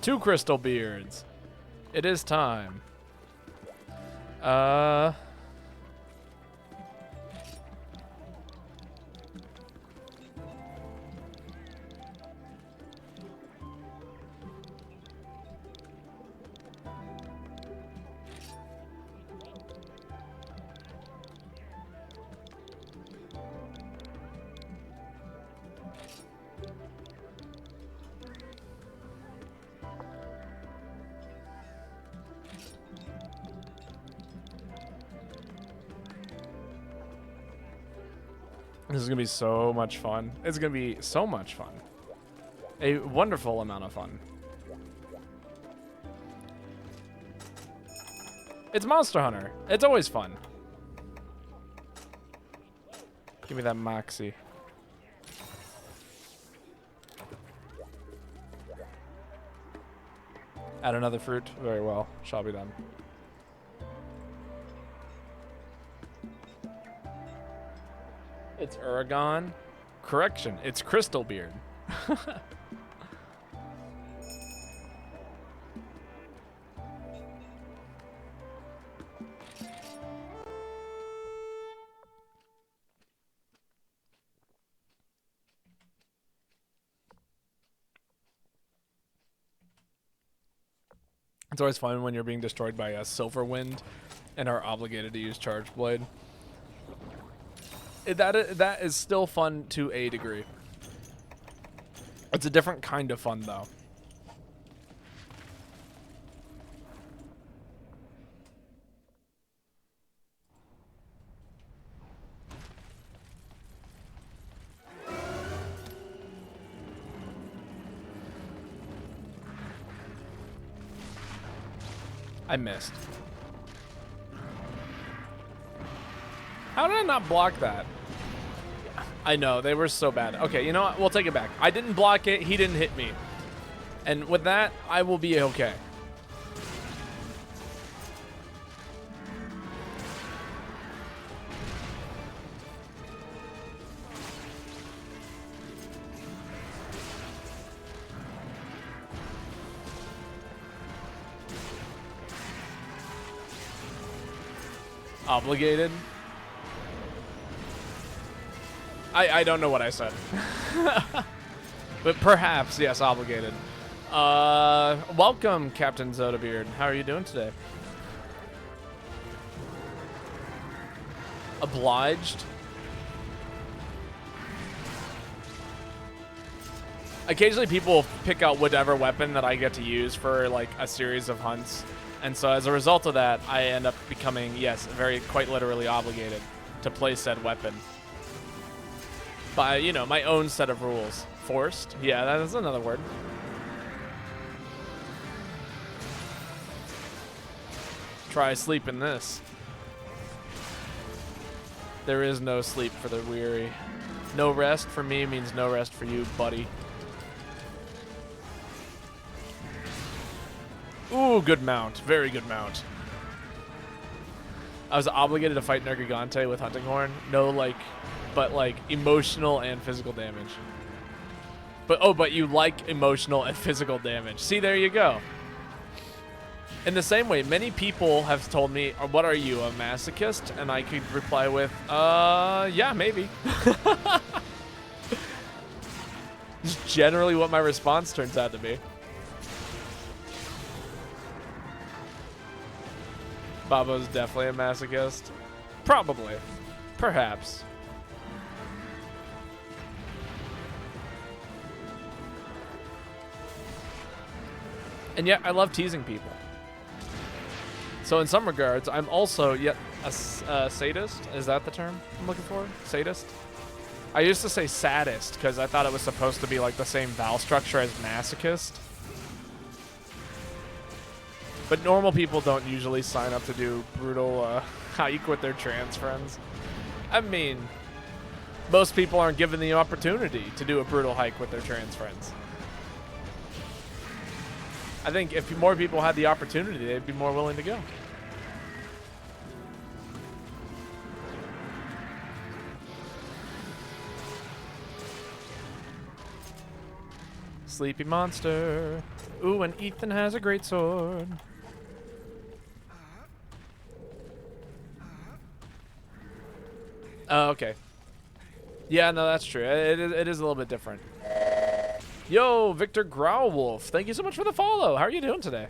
S1: Two crystal beards. It is time. This is gonna be so much fun. It's gonna be so much fun. A wonderful amount of fun. It's Monster Hunter. It's always fun. Give me that Moxie. Add another fruit. Very well. Shall be done. It's Uragon. Correction. It's Crystal Beard. It's always fun when you're being destroyed by a Silver Wind and are obligated to use Charge Blade. That is still fun to a degree. It's a different kind of fun, though. I missed. How did I not block that? I know, they were so bad. Okay, you know what? We'll take it back. I didn't block it. He didn't hit me. And with that, I will be okay. Obligated? I don't know what I said. But perhaps, yes, obligated. Welcome, Captain Zodabeard. How are you doing today? Obliged? Occasionally people will pick out whatever weapon that I get to use for like a series of hunts. And so as a result of that, I end up becoming, yes, quite literally obligated to play said weapon. By, you know, my own set of rules. Forced? Yeah, that's another word. Try sleep in this. There is no sleep for the weary. No rest for me means no rest for you, buddy. Ooh, good mount. Very good mount. I was obligated to fight Nergigante with Hunting Horn. No, but emotional and physical damage. But you like emotional and physical damage. See, there you go. In the same way, many people have told me, what are you, a masochist? And I could reply with, yeah, maybe. Just generally what my response turns out to be. Babo's definitely a masochist. Probably. Perhaps. And yet, I love teasing people. So in some regards, I'm also yet a sadist. Is that the term I'm looking for? Sadist? I used to say sadist because I thought it was supposed to be like the same vowel structure as masochist. But normal people don't usually sign up to do brutal hike with their trans friends. I mean, most people aren't given the opportunity to do a brutal hike with their trans friends. I think if more people had the opportunity, they'd be more willing to go. Sleepy monster. Ooh, and Ethan has a great sword. Oh, okay. Yeah, no, that's true. It is a little bit different. Yo, Victor Growlwolf. Thank you so much for the follow. How are you doing today?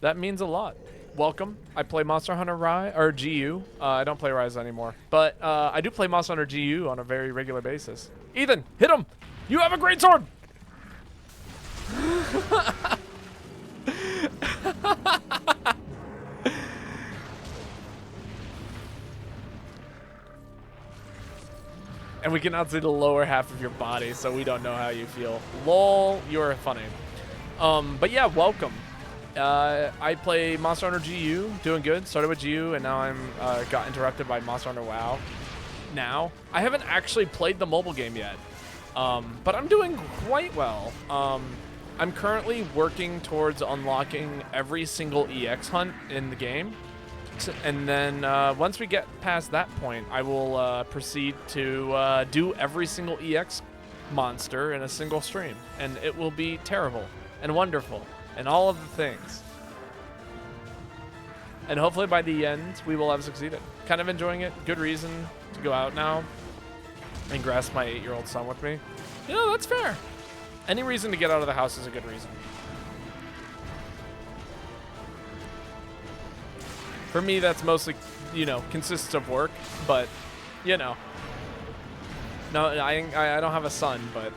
S1: That means a lot. Welcome. I play Monster Hunter Rise, or GU. I don't play Rise anymore. But I do play Monster Hunter GU on a very regular basis. Ethan, hit him! You have a great sword! And we cannot see the lower half of your body, so we don't know how you feel. Lol, you're funny. But yeah, welcome. I play Monster Hunter GU, doing good. Started with GU, and now I'm got interrupted by Monster Hunter WoW. Now, I haven't actually played the mobile game yet, but I'm doing quite well. I'm currently working towards unlocking every single EX hunt in the game. And then once we get past that point, I will proceed to do every single EX monster in a single stream. And it will be terrible and wonderful and all of the things. And hopefully by the end, we will have succeeded. Kind of enjoying it. Good reason to go out now and grasp my 8-year-old son with me. You know, that's fair. Any reason to get out of the house is a good reason. For me, that's mostly, you know, consists of work, but, you know. No, I don't have a son, but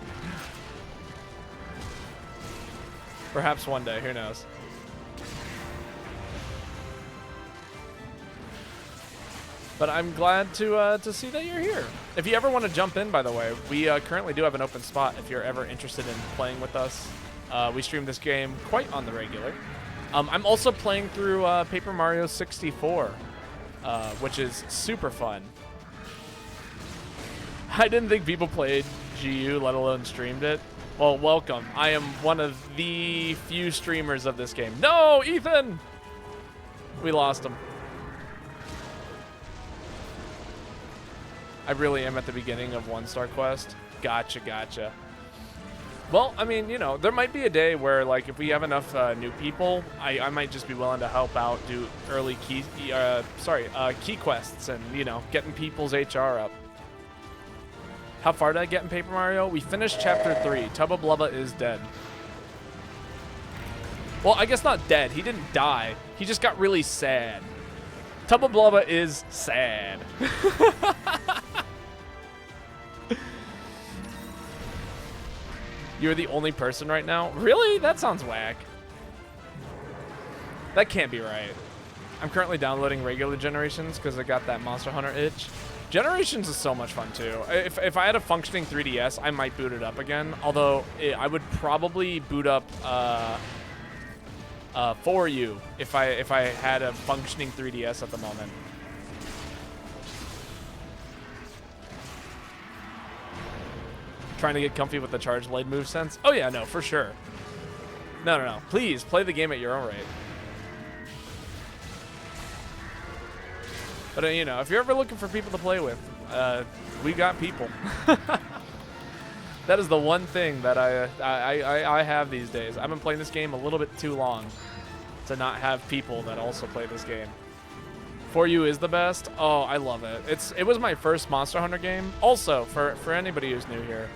S1: perhaps one day, who knows. But I'm glad to see that you're here. If you ever want to jump in, by the way, we currently do have an open spot if you're ever interested in playing with us. We stream this game quite on the regular. I'm also playing through Paper Mario 64, which is super fun. I didn't think people played GU, let alone streamed it. Well, welcome. I am one of the few streamers of this game. No, Ethan! We lost him. I really am at the beginning of One Star Quest. Gotcha, gotcha. Well, I mean, you know, there might be a day where, like, if we have enough new people, I might just be willing to help out, do early key quests and, you know, getting people's HR up. How far did I get in Paper Mario? We finished Chapter 3. Tubba Blubba is dead. Well, I guess not dead. He didn't die. He just got really sad. Tubba Blubba is sad. You're the only person right now? Really? That sounds whack. That can't be right. I'm currently downloading regular Generations because I got that Monster Hunter itch. Generations is so much fun too. If I had a functioning 3DS, I might boot it up again. Although I would probably boot up For You if I had a functioning 3DS at the moment. Trying to get comfy with the charge blade movesense? Oh yeah, no, for sure. No. Please, play the game at your own rate. But, you know, if you're ever looking for people to play with, we got people. That is the one thing that I have these days. I've been playing this game a little bit too long to not have people that also play this game. For You is the best. Oh, I love it. It was my first Monster Hunter game. Also, for anybody who's new here,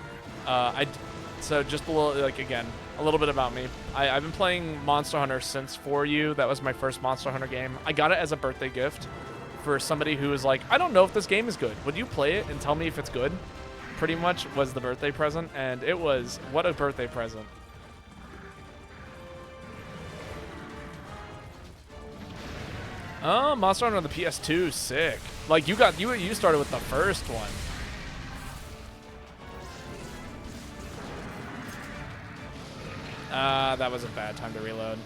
S1: so just a little, like, again, a little bit about me. I've been playing Monster Hunter since For You. That was my first Monster Hunter game. I got it as a birthday gift for somebody who was like, I don't know if this game is good. Would you play it and tell me if it's good? Pretty much was the birthday present, and it was, what a birthday present. Oh, Monster Hunter on the PS2, sick. Like, you started with the first one. That was a bad time to reload.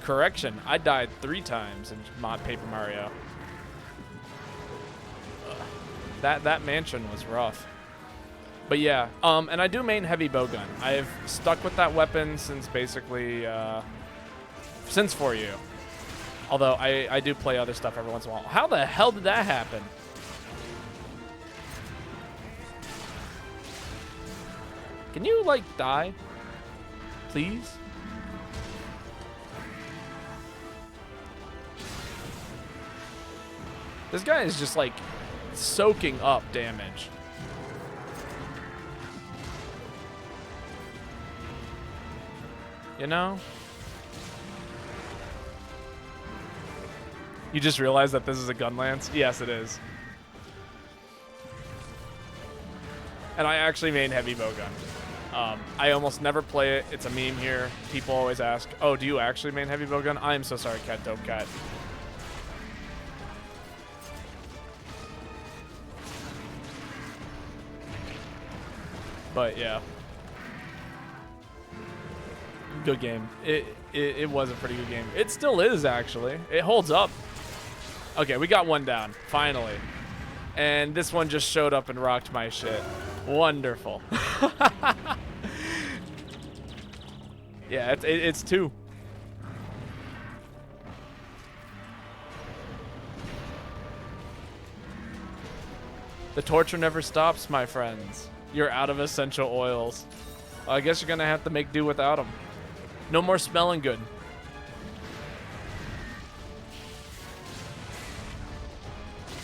S1: Correction, I died 3 times in Paper Mario. That mansion was rough. But yeah, and I do main heavy bowgun. I've stuck with that weapon since basically, since For You. Although I do play other stuff every once in a while. How the hell did that happen? Can you, like, die? Please? This guy is just, like, soaking up damage. You know? You just realized that this is a gun lance? Yes, it is. And I actually main heavy bowgun. I almost never play it. It's a meme here. People always ask, oh, do you actually main heavy bowgun? I am so sorry, Cat Dope Cat. But yeah. Good game. It was a pretty good game. It still is, actually. It holds up. Okay, we got one down, finally. And this one just showed up and rocked my shit. Wonderful. Yeah, it's 2. The torture never stops, my friends. You're out of essential oils. Well, I guess you're gonna have to make do without them. No more smelling good.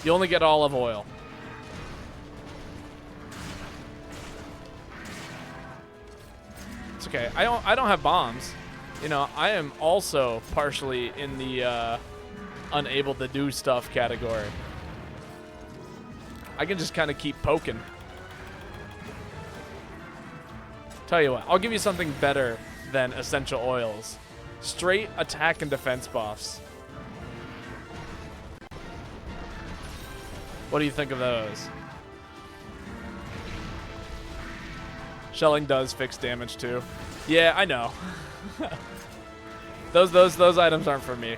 S1: You only get olive oil. It's okay. I don't have bombs. You know, I am also partially in the unable to do stuff category. I can just kind of keep poking. Tell you what, I'll give you something better than essential oils. Straight attack and defense buffs. What do you think of those? Shelling does fix damage too. Yeah, I know. those items aren't for me.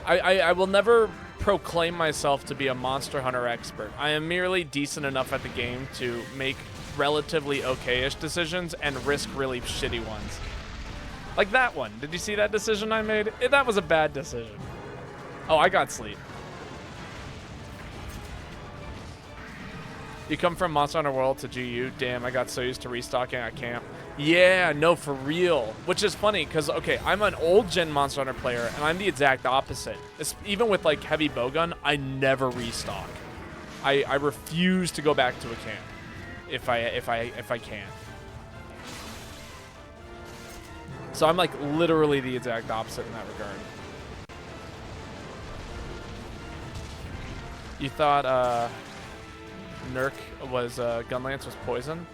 S1: I will never proclaim myself to be a Monster Hunter expert. I am merely decent enough at the game to make relatively okay-ish decisions and risk really shitty ones. Like that one. Did you see that decision I made? That was a bad decision. Oh, I got sleep. You come from Monster Hunter World to GU. Damn, I got so used to restocking at camp. Yeah, no, for real. Which is funny, because, okay, I'm an old-gen Monster Hunter player, and I'm the exact opposite. Even with, like, heavy bowgun, I never restock. I refuse to go back to a camp if I can. So I'm, like, literally the exact opposite in that regard. You thought, Nurk was, Gunlance was poison?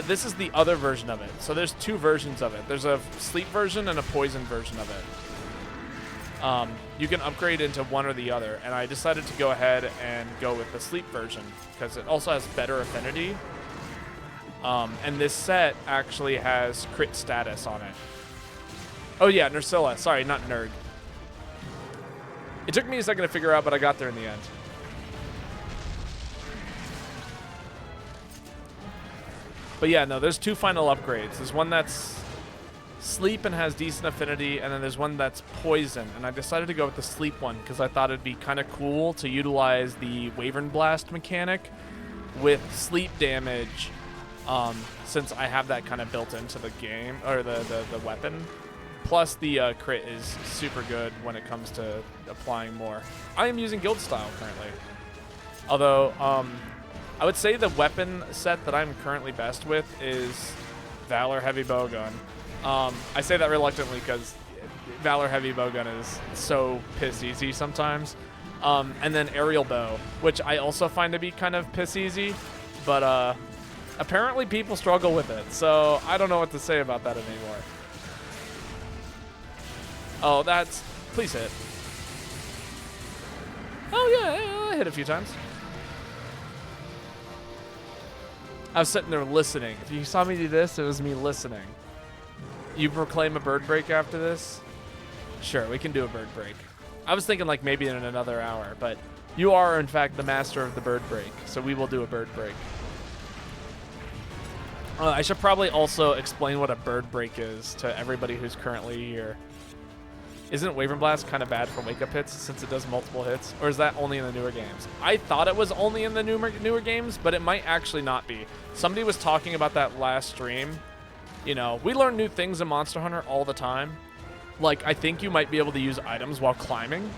S1: This is the other version of it. So there's 2 versions of it. There's a sleep version and a poison version of it. You can upgrade into one or the other, and I decided to go ahead and go with the sleep version because it also has better affinity. And this set actually has crit status on it. Oh yeah, Nursilla. Sorry, not Nurg. It took me a second to figure out, but I got there in the end. But yeah, no, there's 2 final upgrades. There's one that's sleep and has decent affinity, and then there's one that's poison. And I decided to go with the sleep one because I thought it'd be kind of cool to utilize the Wyvern Blast mechanic with sleep damage, since I have that kind of built into the game, or the weapon. Plus, the crit is super good when it comes to applying more. I am using Guild Style currently. Although, I would say the weapon set that I'm currently best with is Valor Heavy Bowgun. I say that reluctantly because Valor Heavy Bowgun is so piss easy sometimes. And then Aerial Bow, which I also find to be kind of piss easy, but apparently people struggle with it, so I don't know what to say about that anymore. Oh, that's... Please hit. Oh, yeah, I hit a few times. I was sitting there listening. If you saw me do this, it was me listening. You proclaim a bird break after this? Sure, we can do a bird break. I was thinking like maybe in another hour, but you are, in fact, the master of the bird break, so we will do a bird break. I should probably also explain what a bird break is to everybody who's currently here. Isn't Wyvern Blast kind of bad for wake-up hits since it does multiple hits? Or is that only in the newer games? I thought it was only in the newer games, but it might actually not be. Somebody was talking about that last stream. You know, we learn new things in Monster Hunter all the time. Like, I think you might be able to use items while climbing.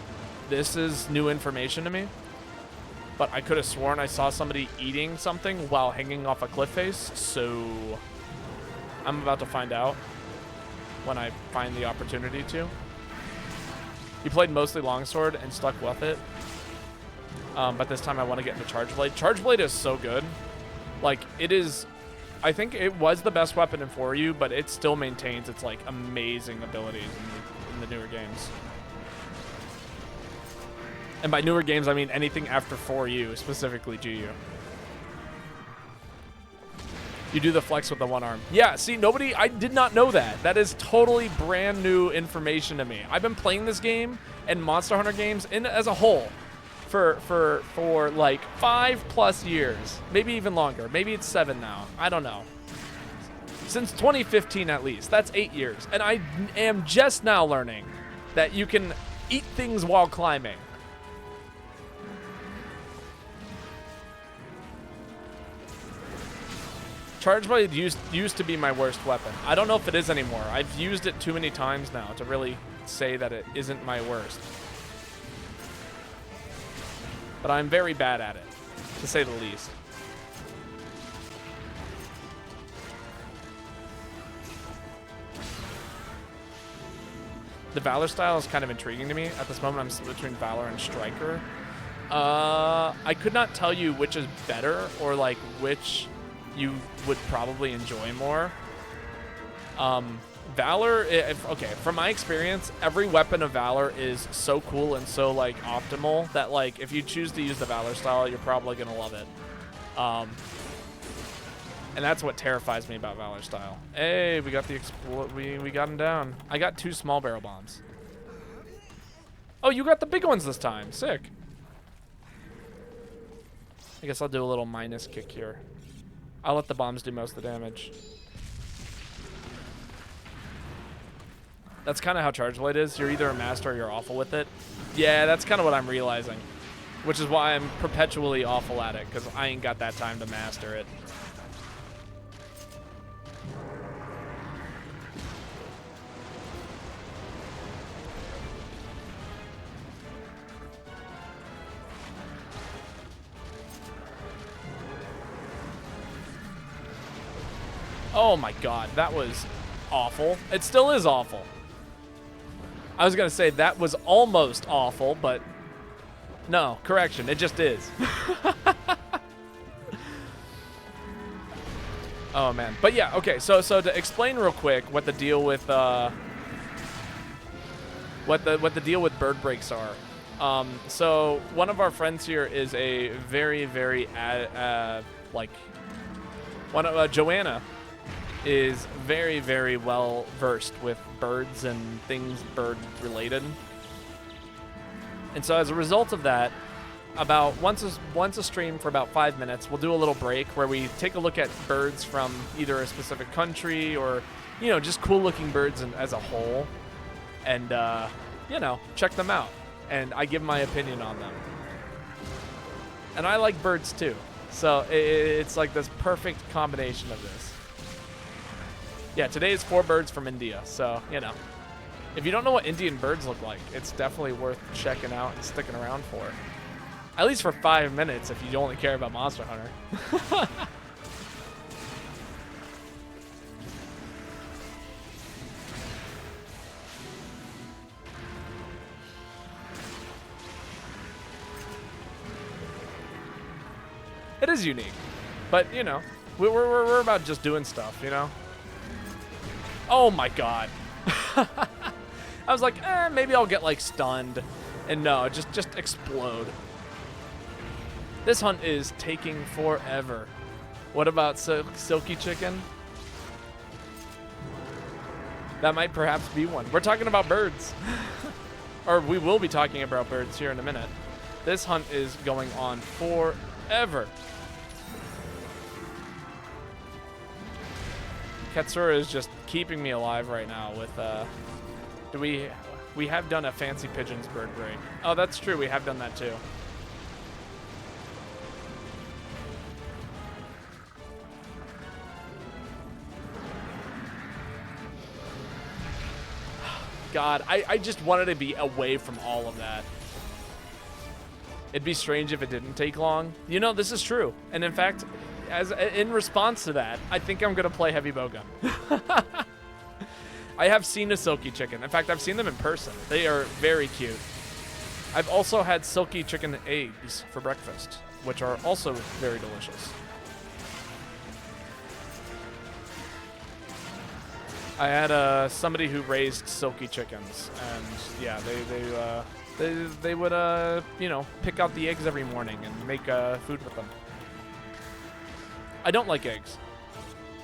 S1: This is new information to me. But I could have sworn I saw somebody eating something while hanging off a cliff face, so I'm about to find out when I find the opportunity to. You played mostly Longsword and stuck with it, but this time I want to get into Charge Blade. Charge Blade is so good. Like, it is... I think it was the best weapon in 4U, but it still maintains its, like, amazing abilities in the newer games. And by newer games, I mean anything after 4U, specifically GU. You do the flex with the one arm. Yeah, see, I did not know that. That is totally brand new information to me. I've been playing this game and Monster Hunter games as a whole for like 5+ years, maybe even longer. Maybe it's 7 now. I don't know. Since 2015 at least. That's 8 years. And I am just now learning that you can eat things while climbing. Charge blade used to be my worst weapon. I don't know if it is anymore. I've used it too many times now to really say that it isn't my worst. But I'm very bad at it, to say the least. The Valor style is kind of intriguing to me. At this moment, I'm split between Valor and Striker. I could not tell you which is better or like which you would probably enjoy more. Valor, okay, from my experience, every weapon of Valor is so cool and so like optimal that like if you choose to use the Valor style, you're probably gonna love it. And that's what terrifies me about Valor style. Hey, we got the we got him down. I got 2 small barrel bombs. Oh, you got the big ones this time. Sick. I guess I'll do a little minus kick here. I'll let the bombs do most of the damage. That's kind of how Charge Blade is. You're either a master or you're awful with it. Yeah, that's kind of what I'm realizing. Which is why I'm perpetually awful at it, because I ain't got that time to master it. Oh my god, that was awful. It still is awful. I was going to say that was almost awful, but no, correction, it just is. Oh man. But yeah, okay, so to explain real quick what the deal with what the deal with bird breaks are. So one of our friends here is a very like Joanna is very, very well versed with birds and things bird related. And so as a result of that, about once a stream for about 5 minutes, we'll do a little break where we take a look at birds from either a specific country or, you know, just cool looking birds as a whole, and you know, check them out. And I give my opinion on them. And I like birds too. So it's like this perfect combination of this. Yeah, today is 4 birds from India, so, you know. If you don't know what Indian birds look like, it's definitely worth checking out and sticking around for. At least for 5 minutes if you only care about Monster Hunter. It is unique, but, you know, we're about just doing stuff, you know? Oh my god. I was like, maybe I'll get like stunned. And no, just explode. This hunt is taking forever. What about Silky Chicken? That might perhaps be one. We're talking about birds. Or we will be talking about birds here in a minute. This hunt is going on forever. Katsura is just keeping me alive right now with, we have done a Fancy Pigeons bird break. Oh, that's true, we have done that too. God, I just wanted to be away from all of that. It'd be strange if it didn't take long. You know, this is true. And in fact, in response to that, I think I'm going to play Heavy Bowgun. I have seen a Silky Chicken. In fact, I've seen them in person. They are very cute. I've also had Silky Chicken eggs for breakfast, which are also very delicious. I had somebody who raised silky chickens, and yeah, they would you know, pick out the eggs every morning and make food with them. I don't like eggs,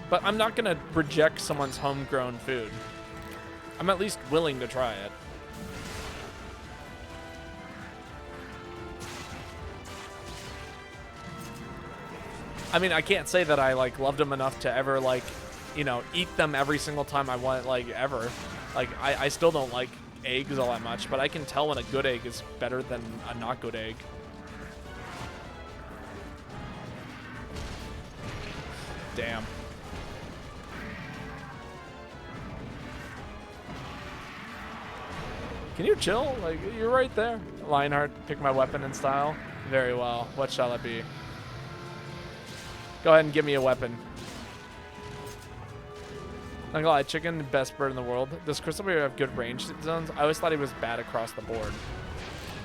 S1: but I'm not gonna reject someone's homegrown food. I'm at least willing to try it. I mean, I can't say that I like loved them enough to ever like, you know, eat them every single time I want, like ever. Like I still don't like eggs all that much, but I can tell when a good egg is better than a not good egg. Damn. Can you chill? Like, you're right there. Lionheart, pick my weapon in style. Very well. What shall it be? Go ahead and give me a weapon. Not gonna lie, chicken, the best bird in the world. Does Crystal Bear have good range zones? I always thought he was bad across the board.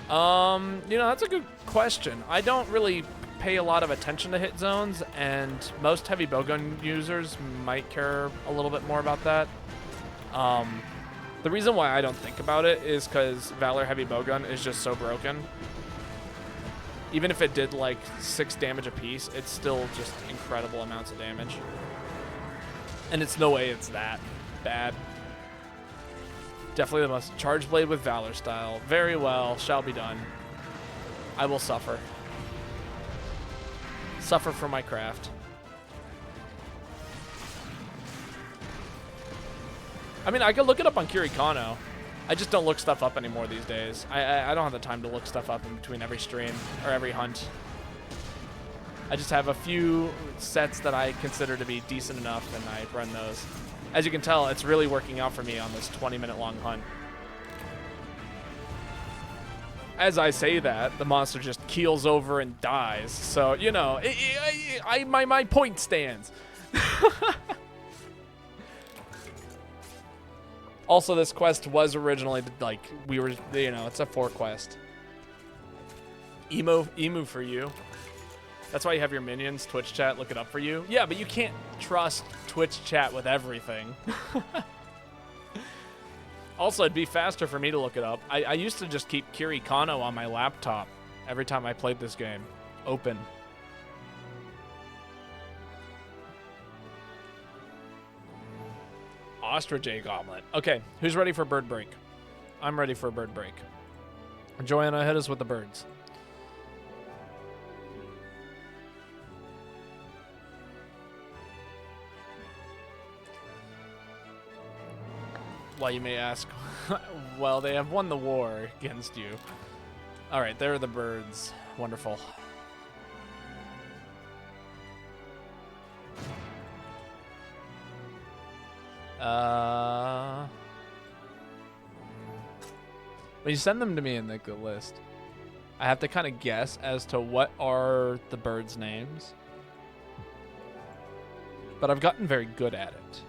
S1: You know, that's a good question. I don't really pay a lot of attention to hit zones, and most heavy bowgun users might care a little bit more about that. The reason why I don't think about it is because Valor heavy bowgun is just so broken. Even if it did like 6 damage a piece, it's still just incredible amounts of damage. And it's no way it's that bad. Definitely the most. Charge blade with Valor style. Very well. Shall be done. I will suffer. Suffer for my craft. I mean, I could look it up on Kirikano. I just don't look stuff up anymore these days. I don't have the time to look stuff up in between every stream or every hunt. I just have a few sets that I consider to be decent enough, and I run those. As you can tell, it's really working out for me on this 20-minute long hunt. As I say that, the monster just keels over and dies. So, you know, my point stands. Also, this quest was originally, like, we were, you know, it's a 4 quest. Emu for you. That's why you have your minions, Twitch chat, look it up for you. Yeah, but you can't trust Twitch chat with everything. Also, it'd be faster for me to look it up. I used to just keep Kirikano on my laptop every time I played this game. Open. Ostrich egg omelet. Okay, who's ready for bird break? I'm ready for a bird break. Joanna, hit us with the birds. Well, you may ask, well, they have won the war against you. All right, there are the birds. Wonderful. When you send them to me in like the list, I have to kind of guess as to what are the birds' names. But I've gotten very good at it.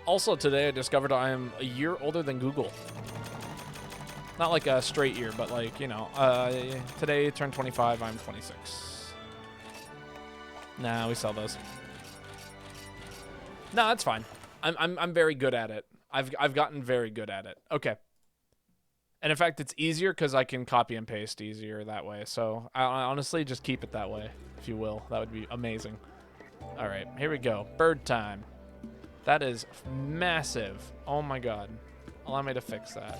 S1: Also, today I discovered I am a year older than Google. Not like a straight year, but like, you know, today turned 25, I'm 26. Nah, we sell those. No, that's fine. I'm very good at it. I've gotten very good at it. Okay. And in fact, it's easier because I can copy and paste easier that way. So I honestly just keep it that way, if you will. That would be amazing. All right, here we go. Bird time. That is massive. Oh my God. Allow me to fix that.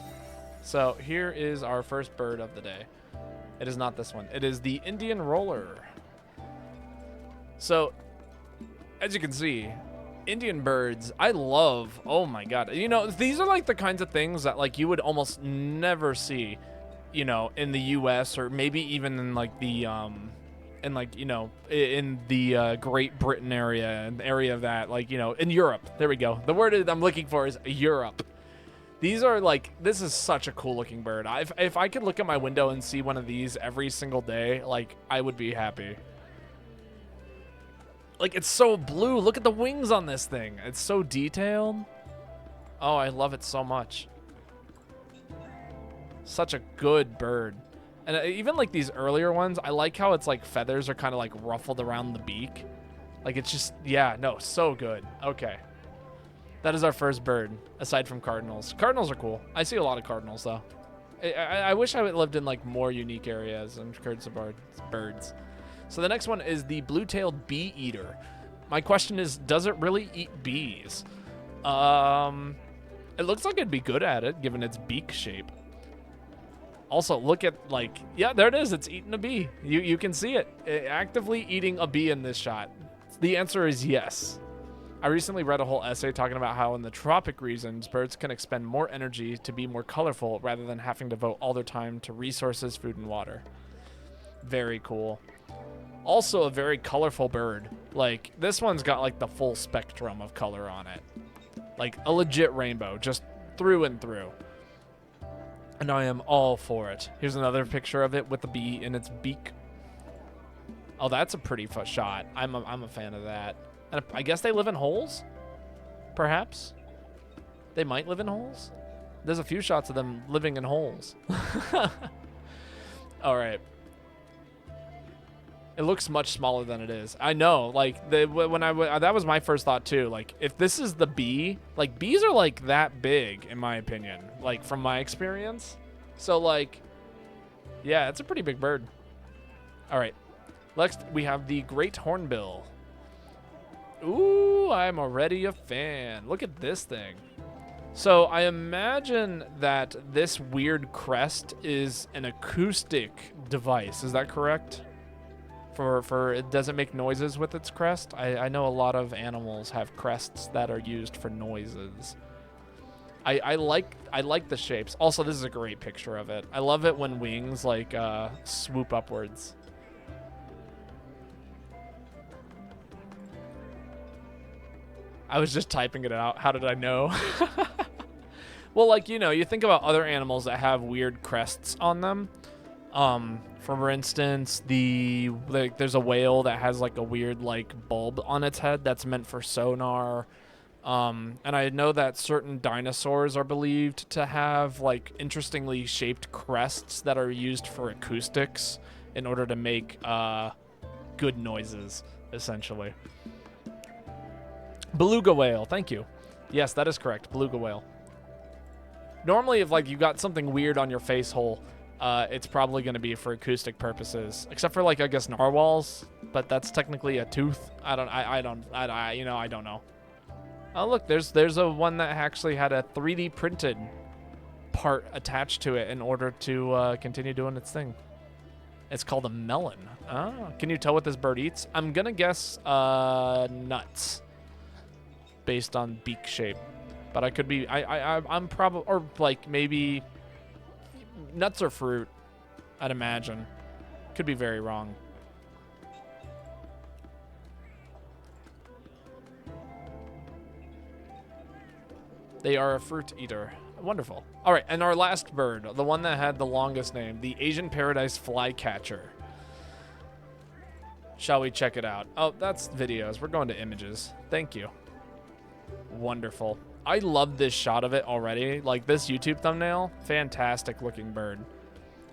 S1: So here is our first bird of the day. It is not this one. It is the Indian roller. So as you can see, Indian birds, I love, oh my God. You know, these are like the kinds of things that like you would almost never see, you know, in the US or maybe even in like the, in like, you know, in the Great Britain area, an area of that, like, you know, in Europe. There we go. The word I'm looking for is Europe. These are like, this is such a cool looking bird. If I could look at my window and see one of these every single day, like, I would be happy. Like, it's so blue. Look at the wings on this thing. It's so detailed. Oh, I love it so much. Such a good bird. And even like these earlier ones, I like how it's like feathers are kind of like ruffled around the beak. Like, it's just, yeah, no, so good. Okay. That is our first bird, aside from cardinals. Cardinals are cool. I see a lot of cardinals, though. I wish I lived in, like, more unique areas and heard of birds. So the next one is the blue-tailed bee eater. My question is, does it really eat bees? It looks like it'd be good at it, given its beak shape. Also, look at, like, yeah, there it is. It's eating a bee. You can see it. Actively eating a bee in this shot. The answer is yes. I recently read a whole essay talking about how in the tropic regions, birds can expend more energy to be more colorful rather than having to devote all their time to resources, food, and water. Very cool. Also a very colorful bird. Like, this one's got, like, the full spectrum of color on it. Like, a legit rainbow, just through and through. And I am all for it. Here's another picture of it with the bee in its beak. Oh, that's a pretty shot. I'm a fan of that. And I guess they live in holes? Perhaps? They might live in holes? There's a few shots of them living in holes. All right. It looks much smaller than it is. I know, like, that was my first thought too. Like, if this is the bee, like, bees are like that big, in my opinion, like, from my experience. So, like, yeah, it's a pretty big bird. All right, next we have the great hornbill. Ooh, I'm already a fan. Look at this thing. So I imagine that this weird crest is an acoustic device. Is that correct? For it doesn't make noises with its crest. I know a lot of animals have crests that are used for noises. I like the shapes. Also, this is a great picture of it. I love it when wings like swoop upwards. I was just typing it out. How did I know? Well, like, you know, you think about other animals that have weird crests on them. For instance, there's a whale that has like a weird like bulb on its head that's meant for sonar. And I know that certain dinosaurs are believed to have like interestingly shaped crests that are used for acoustics in order to make good noises, essentially. Beluga whale, thank you. Yes, that is correct, beluga whale. Normally, if like you got something weird on your face hole, it's probably going to be for acoustic purposes, except for like I guess narwhals, but that's technically a tooth. I don't know. Oh look, there's a one that actually had a 3D printed part attached to it in order to continue doing its thing. It's called a melon. Oh, can you tell what this bird eats? I'm gonna guess nuts, based on beak shape, but I could be I'm probably, or like maybe nuts or fruit, I'd imagine. Could be very wrong. They are a fruit eater. Wonderful. All right, and our last bird, the one that had the longest name, the Asian paradise flycatcher. Shall we check it out? Oh, that's videos. We're going to images. Thank you. Wonderful. I love this shot of it already. Like this YouTube thumbnail, fantastic looking bird.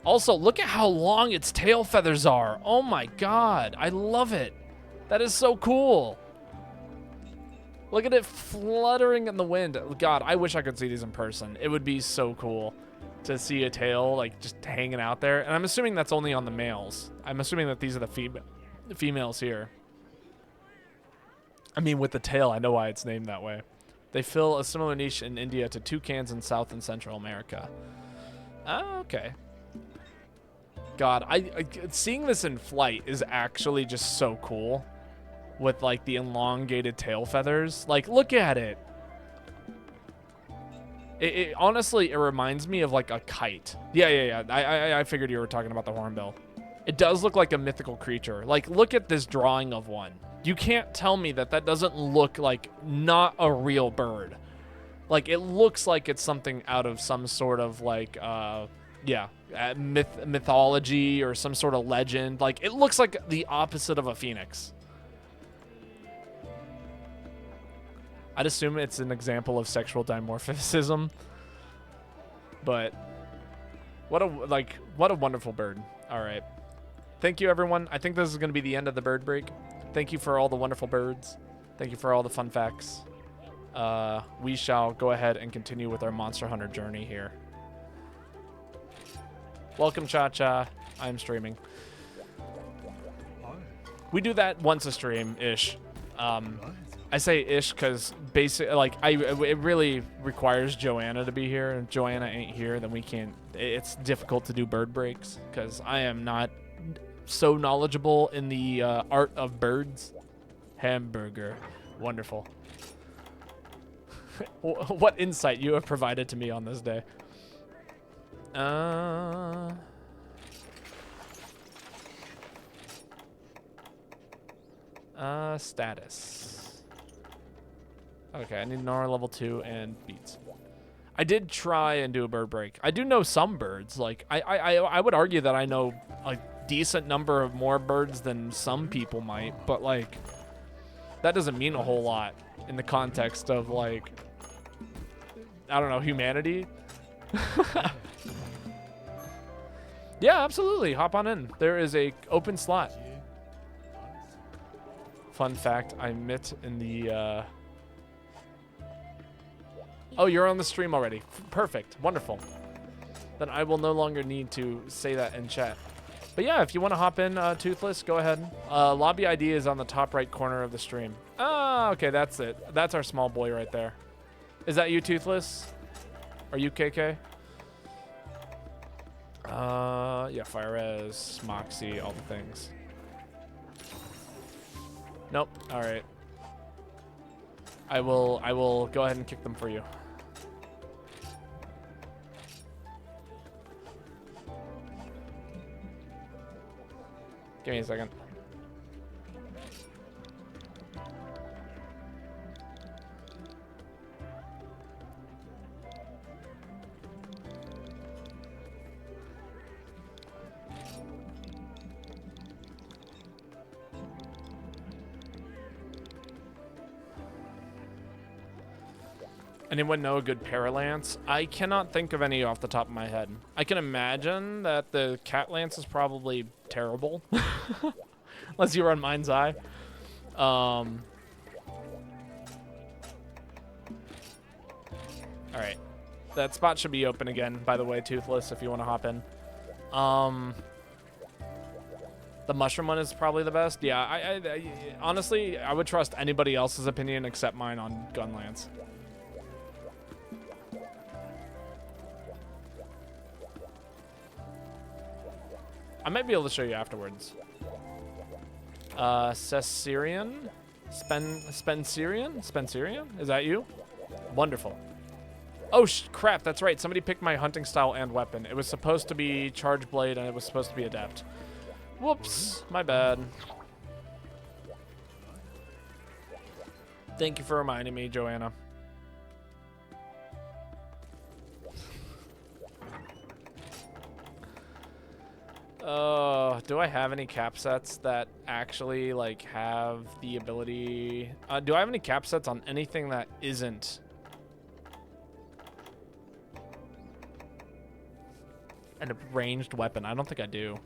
S1: Also, look at how long its tail feathers are. Oh my God, I love it. That is so cool. Look at it fluttering in the wind. God, I wish I could see these in person. It would be so cool to see a tail like just hanging out there. And I'm assuming that's only on the males. I'm assuming that these are the females here. I mean, with the tail, I know why it's named that way. They fill a similar niche in India to toucans in South and Central America. Oh, okay. God, seeing this in flight is actually just so cool. With like the elongated tail feathers. Like, look at it. It honestly, it reminds me of like a kite. Yeah. I figured you were talking about the hornbill. It does look like a mythical creature. Like, look at this drawing of one. You can't tell me that that doesn't look like not a real bird. Like, it looks like it's something out of some sort of like, mythology or some sort of legend. Like, it looks like the opposite of a phoenix. I'd assume it's an example of sexual dimorphism. But what a wonderful bird. All right. Thank you, everyone. I think this is going to be the end of the bird break. Thank you for all the wonderful birds. Thank you for all the fun facts. We shall go ahead and continue with our Monster Hunter journey here. Welcome, Cha-Cha. I'm streaming. We do that once a stream-ish. I say ish because basically, like, it really requires Joanna to be here. If Joanna ain't here, then we can't. It's difficult to do bird breaks because I am not so knowledgeable in the art of birds. Hamburger, wonderful. What insight you have provided to me on this day. Status. Okay, I need Nora level 2 and beats. I did try and do a bird break. I do know some birds. Like, I would argue that I know a decent number of more birds than some people might, but, like, that doesn't mean a whole lot in the context of, like, I don't know, humanity. Yeah, absolutely. Hop on in. There is a open slot. Fun fact, I mit in the, Oh, you're on the stream already. Perfect. Wonderful. Then I will no longer need to say that in chat. But yeah, if you want to hop in, Toothless, go ahead. Lobby ID is on the top right corner of the stream. Ah, okay, that's it. That's our small boy right there. Is that you, Toothless? Are you KK? Yeah, Fire Res, Moxie, all the things. Nope. All right. I will go ahead and kick them for you. Give me a second. Anyone know a good Paralance? I cannot think of any off the top of my head. I can imagine that the Cat Lance is probably terrible. Unless you run Mind's Eye. Alright. That spot should be open again, by the way, Toothless, if you want to hop in. The mushroom one is probably the best. Yeah, I honestly, I would trust anybody else's opinion except mine on Gun Lance. I might be able to show you afterwards. Cesarian? Spencerian? Is that you? Wonderful. Oh, crap, that's right. Somebody picked my hunting style and weapon. It was supposed to be Charge Blade, and it was supposed to be Adept. Whoops, my bad. Thank you for reminding me, Joanna. Do I have any cap sets that actually, like, have the ability... do I have any cap sets on anything that isn't... an ranged weapon? I don't think I do.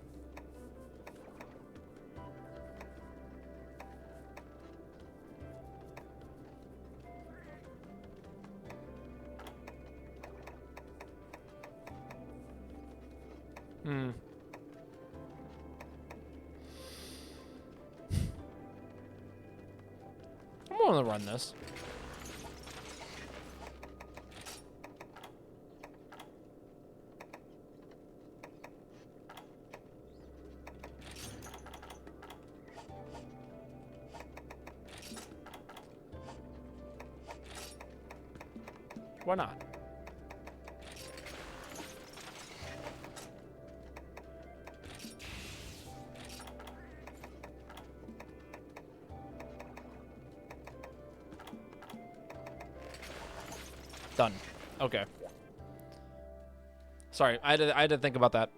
S1: I'm gonna run this. Why not? Done. Okay. Sorry, I had to think about that.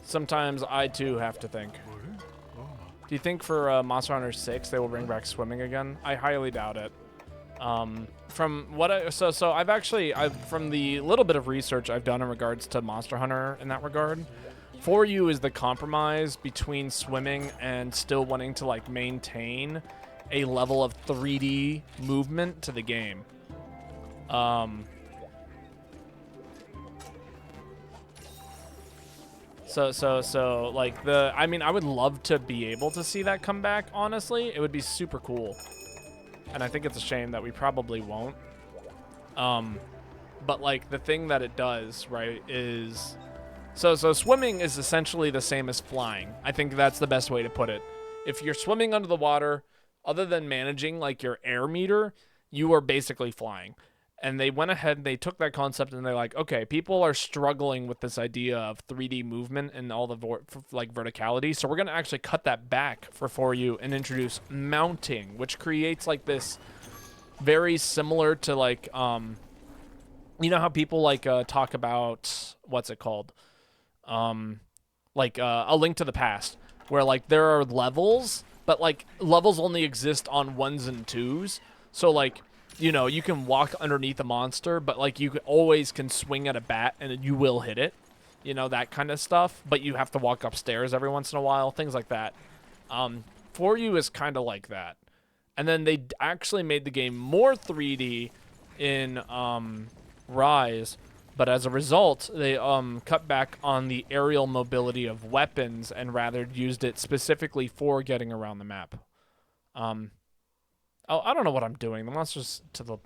S1: Sometimes I too have to think. Do you think for Monster Hunter 6 they will bring back swimming again? I highly doubt it. From what I've actually from the little bit of research I've done in regards to Monster Hunter in that regard, For You is the compromise between swimming and still wanting to like maintain a level of 3D movement to the game. So like I mean, I would love to be able to see that come back, honestly. It would be super cool. And I think it's a shame that we probably won't. But like the thing that it does, right, is so swimming is essentially the same as flying. I think that's the best way to put it. If you're swimming under the water, other than managing like your air meter, you are basically flying. And they went ahead and they took that concept and they're like, okay, people are struggling with this idea of 3D movement and all the like verticality. So we're going to actually cut that back for You and introduce mounting, which creates like this very similar to like, you know how people like talk about, what's it called? Like A Link to the Past, where like there are levels, but like levels only exist on 1s and 2s. So like, you know, you can walk underneath a monster, but like you always can swing at a bat and you will hit it, you know, that kind of stuff. But you have to walk upstairs every once in a while, things like that. For You is kind of like that. And then they actually made the game more 3D in Rise, but as a result, they cut back on the aerial mobility of weapons and rather used it specifically for getting around the map. Oh, I don't know what I'm doing. The monster's to the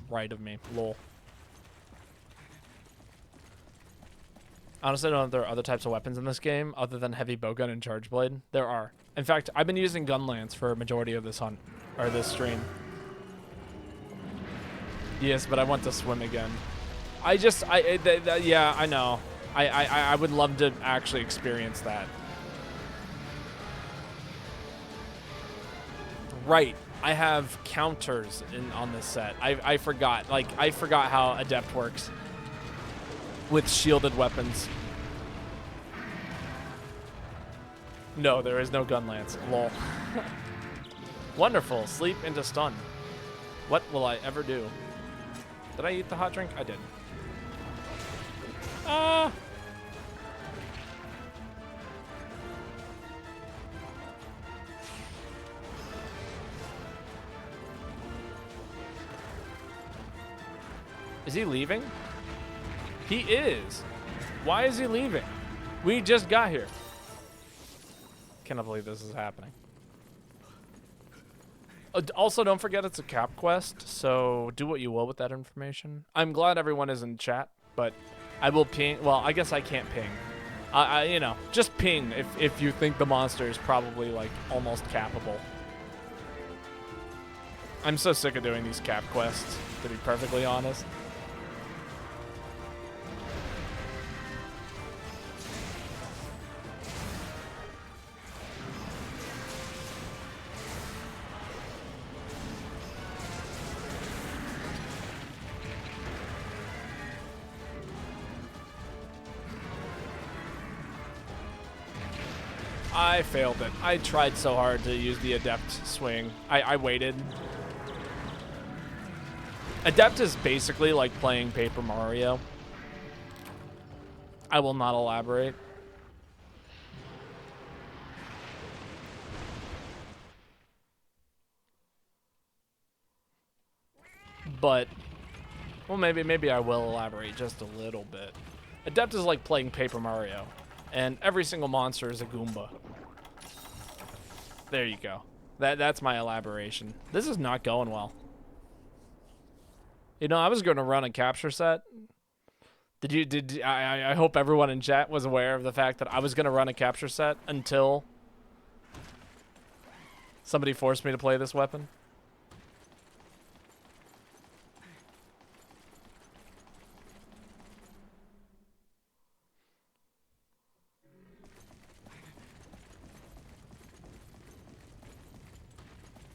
S1: right of me. Lol. Honestly, I don't know if there are other types of weapons in this game other than heavy bowgun and charge blade. There are. In fact, I've been using gun lance for a majority of this hunt, or this stream. Yes, but I want to swim again. Yeah, I know. I would love to actually experience that. Right. I have counters on this set. I forgot. Like, I forgot how Adept works with shielded weapons. No, there is no gun lance. Lol. Wonderful. Sleep into stun. What will I ever do? Did I eat the hot drink? I did. Is he leaving? He is. Why is he leaving? We just got here. Cannot believe this is happening. Also, don't forget it's a cap quest, so do what you will with that information. I'm glad everyone is in chat, but I will ping. Well, I guess I can't ping. You know, just ping if you think the monster is probably like almost cappable. I'm so sick of doing these cap quests, to be perfectly honest. I failed it. I tried so hard to use the Adept swing. I waited. Adept is basically like playing Paper Mario. I will not elaborate. But, well, maybe I will elaborate just a little bit. Adept is like playing Paper Mario, and every single monster is a Goomba. There you go. That's my elaboration. This is not going well. You know, I was going to run a capture set. I hope everyone in chat was aware of the fact that I was going to run a capture set until somebody forced me to play this weapon.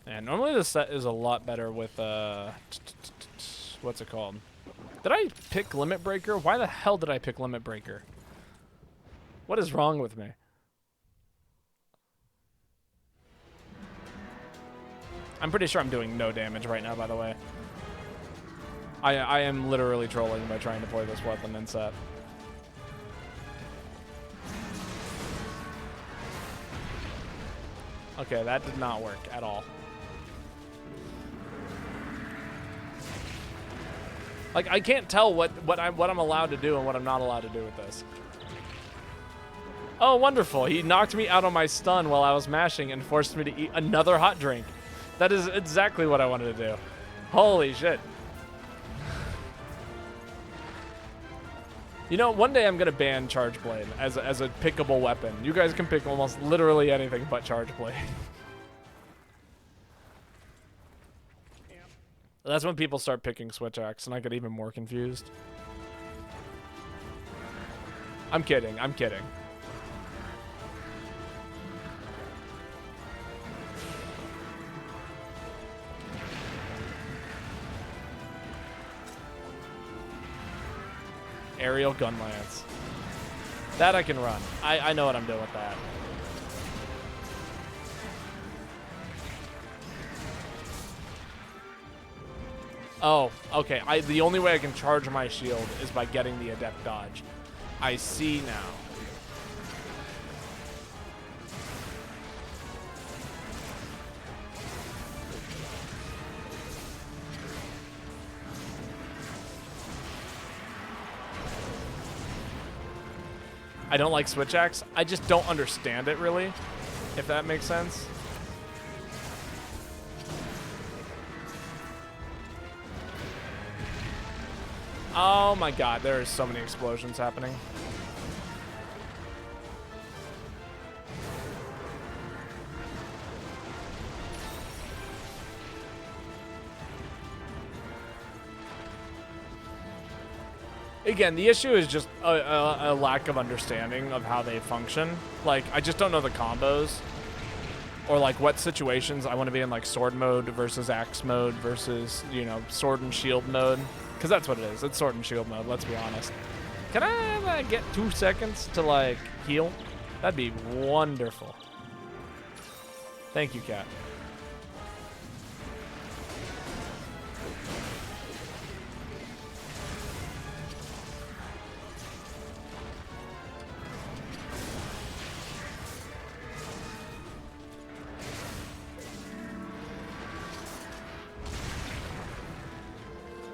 S1: And normally this set is a lot better with, what's it called? Did I pick Limit Breaker? Why the hell did I pick Limit Breaker? What is wrong with me? I'm pretty sure I'm doing no damage right now, by the way. I am literally trolling by trying to play this weapon in set. Okay, that did not work at all. Like, I can't tell what I'm allowed to do and what I'm not allowed to do with this. Oh, wonderful. He knocked me out on my stun while I was mashing and forced me to eat another hot drink. That is exactly what I wanted to do. Holy shit. You know, one day I'm going to ban Charge Blade as a pickable weapon. You guys can pick almost literally anything but Charge Blade. That's when people start picking Switch Axe and I get even more confused. I'm kidding. I'm kidding. Aerial gun lance. That I can run. I know what I'm doing with that. Oh, okay. The only way I can charge my shield is by getting the adept dodge. I see now. I don't like Switch Axe. I just don't understand it really, if that makes sense. Oh my god, there are so many explosions happening. Again, the issue is just a lack of understanding of how they function. Like, I just don't know the combos. Or, like, what situations I want to be in, like, sword mode versus axe mode versus, you know, sword and shield mode. Because that's what it is. It's sword and shield mode, let's be honest. Can I get 2 seconds to, like, heal? That'd be wonderful. Thank you, Cat.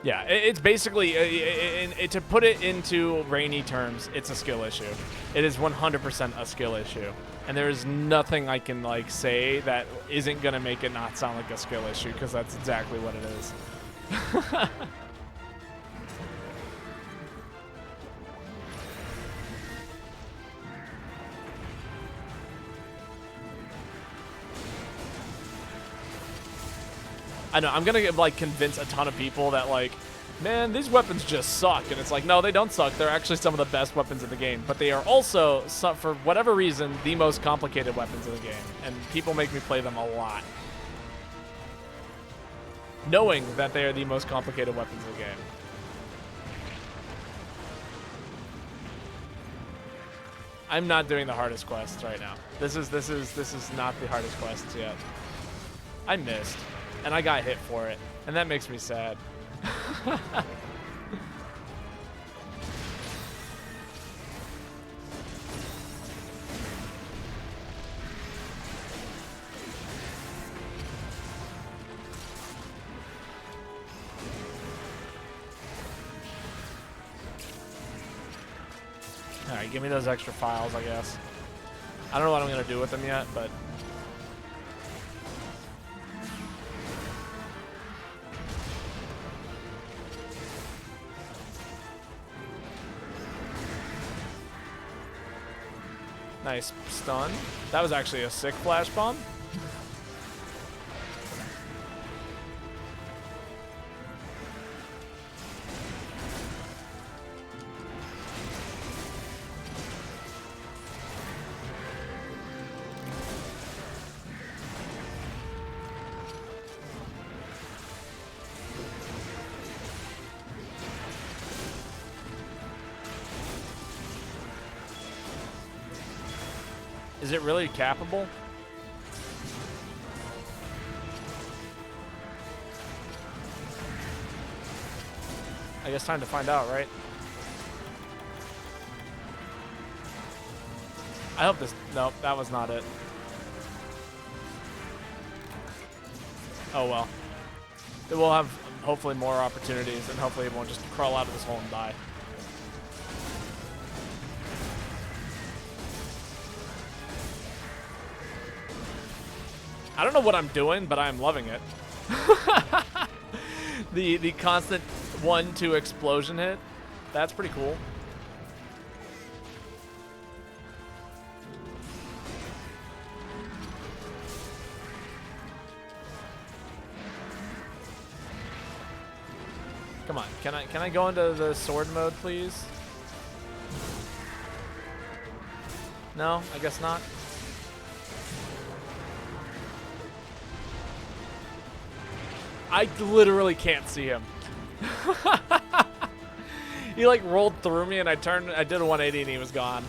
S1: Yeah, it's basically, to put it into rainy terms, it's a skill issue. It is 100% a skill issue. And there is nothing I can, like, say that isn't going to make it not sound like a skill issue, because that's exactly what it is. I know, I'm gonna like convince a ton of people that like, man, these weapons just suck. And it's like, no, they don't suck. They're actually some of the best weapons in the game. But they are also, for whatever reason, the most complicated weapons in the game. And people make me play them a lot, knowing that they are the most complicated weapons in the game. I'm not doing the hardest quests right now. This is not the hardest quests yet. I missed. And I got hit for it, and that makes me sad. All right, give me those extra files, I guess. I don't know what I'm gonna do with them yet, but nice stun. That was actually a sick flash bomb. Is it really cappable? I guess time to find out, right? I hope this... Nope, that was not it. Oh well. We'll have hopefully more opportunities, and hopefully it won't just crawl out of this hole and die. I don't know what I'm doing, but I'm loving it. The constant 1-2 explosion hit. That's pretty cool. Come on, can I go into the sword mode, please? No, I guess not. I literally can't see him. He like rolled through me and I did a 180 and he was gone.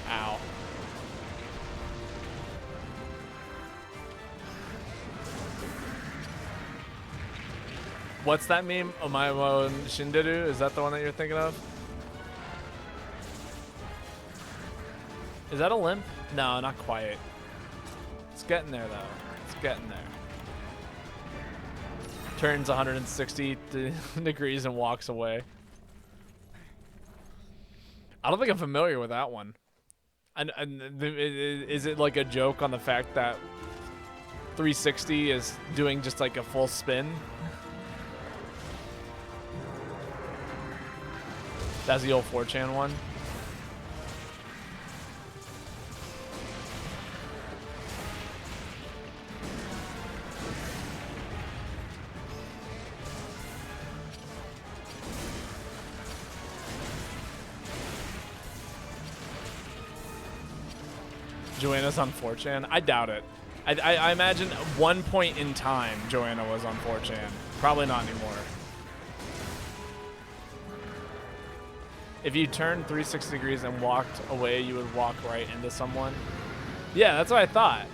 S1: Ow. What's that meme? Omaimo Shinderu? Is that the one that you're thinking of? Is that a limp? No, not quite. It's getting there, though. It's getting there. Turns 160 degrees and walks away. I don't think I'm familiar with that one. And is it like a joke on the fact that 360 is doing just like a full spin? That's the old 4chan one. Joanna's on 4chan? I doubt it. I imagine at one point in time Joanna was on 4chan. Probably not anymore. If you turned 360 degrees and walked away, you would walk right into someone. Yeah, that's what I thought.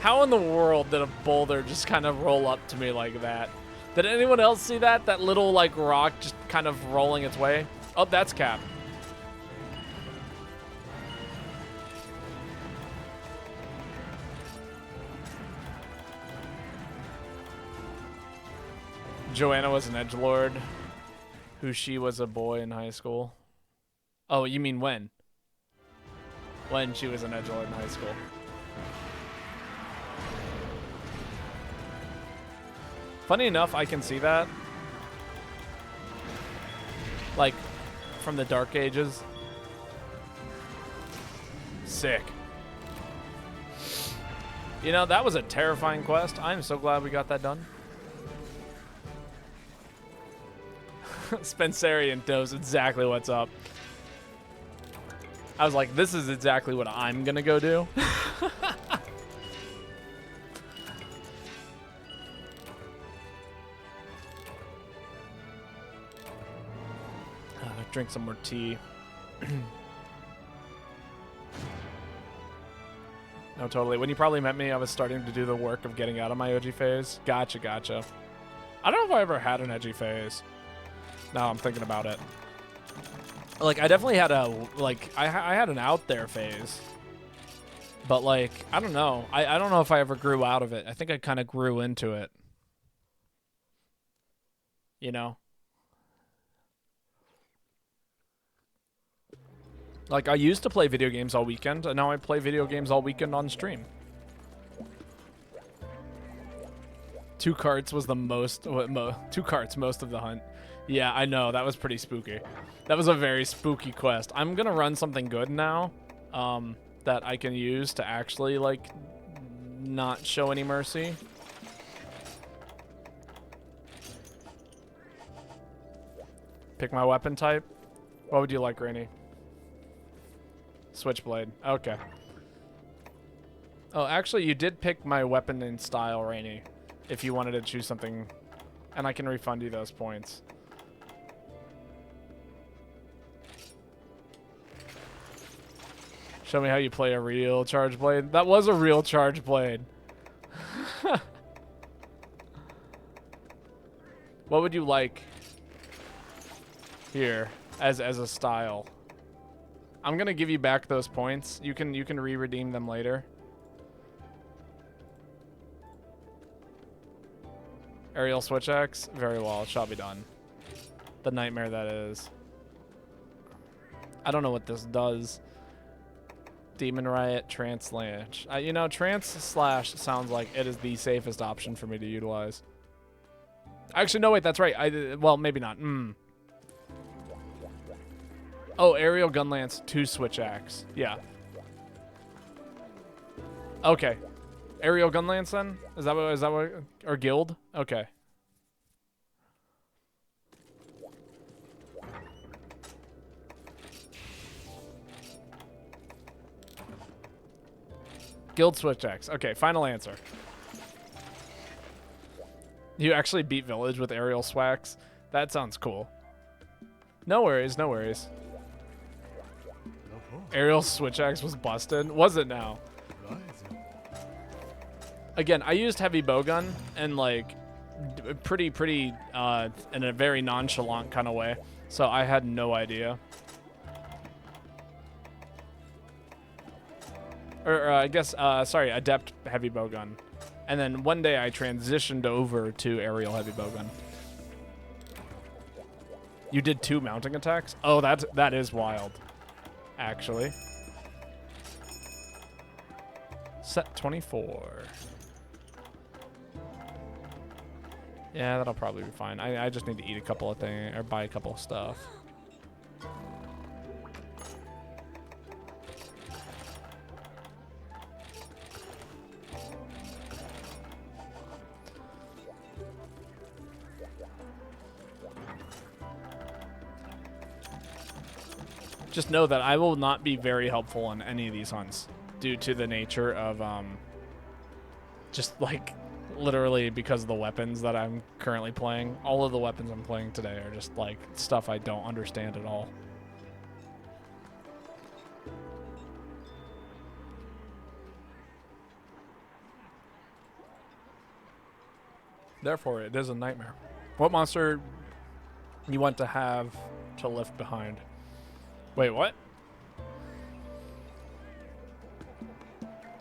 S1: How in the world did a boulder just kind of roll up to me like that? Did anyone else see that? That little like rock just kind of rolling its way? Oh, that's Cap. Joanna was an edgelord, who she was a boy in high school. Oh, you mean when? When she was an edgelord in high school. Funny enough, I can see that. Like, from the Dark Ages. Sick. You know, that was a terrifying quest. I'm so glad we got that done. Spencerian knows exactly what's up. I was like, this is exactly what I'm gonna go do. Drink some more tea. No, totally. When you probably met me, I was starting to do the work of getting out of my OG phase. Gotcha, gotcha. I don't know if I ever had an edgy phase. Now I'm thinking about it. Like, I definitely had a, like, I had an out there phase. But, like, I don't know. I don't know if I ever grew out of it. I think I kind of grew into it. You know? Like, I used to play video games all weekend, and now I play video games all weekend on stream. 2 carts was the most, 2 carts most of the hunt. Yeah, I know, that was pretty spooky. That was a very spooky quest. I'm gonna run something good now, that I can use to actually, like, not show any mercy. Pick my weapon type. What would you like, Rainy? Switchblade. Okay. Oh, actually, you did pick my weapon in style, Rainy, if you wanted to choose something, and I can refund you those points. Show me how you play a real charge blade. That was a real charge blade. What would you like here as a style? I'm gonna give you back those points. You can re-redeem them later. Aerial switch axe? Very well, it shall be done. The nightmare that is. I don't know what this does. Demon Riot, Trance Launch. You know, Trance Slash sounds like it is the safest option for me to utilize. Actually, no, wait, that's right. Well, maybe not. Oh, Aerial Gun Lance, 2 switch axe. Yeah. Okay. Aerial Gun Lance then? Is that what, or Guild? Okay. Guild switch axe. Okay, final answer. You actually beat Village with aerial swags? That sounds cool. No worries, no worries. Aerial switch axe was busted. Was it now? Again, I used heavy bowgun and like pretty in a very nonchalant kind of way. So I had no idea. Or I guess, sorry, adept heavy bowgun. And then one day I transitioned over to aerial heavy bowgun. You did 2 mounting attacks? Oh, that is wild, actually. Set 24. Yeah, that'll probably be fine. I just need to eat a couple of things, or buy a couple of stuff. Just know that I will not be very helpful on any of these hunts due to the nature of just like literally because of the weapons that I'm currently playing. All of the weapons I'm playing today are just like stuff I don't understand at all. Therefore, it is a nightmare. What monster you want to have to lift behind? Wait, what?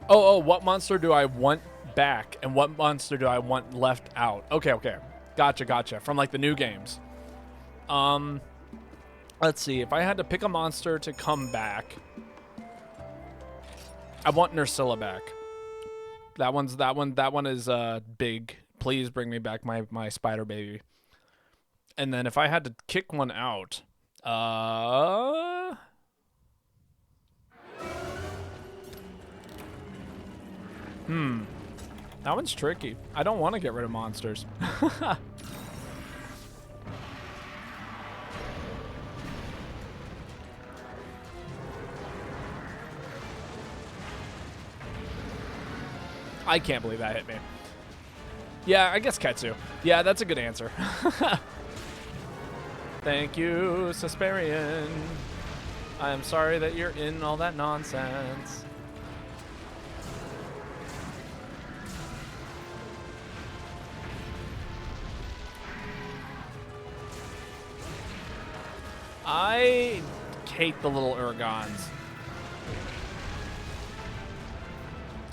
S1: Oh, what monster do I want back and what monster do I want left out? Okay. Gotcha. From like the new games. Let's see. If I had to pick a monster to come back, I want Nursilla back. That one is big. Please bring me back my spider baby. And then if I had to kick one out, that one's tricky. I don't want to get rid of monsters. I can't believe that hit me. Yeah, I guess Ketsu. Yeah, that's a good answer. Thank you, Susparian. I am sorry that you're in all that nonsense. I hate the little Urgons.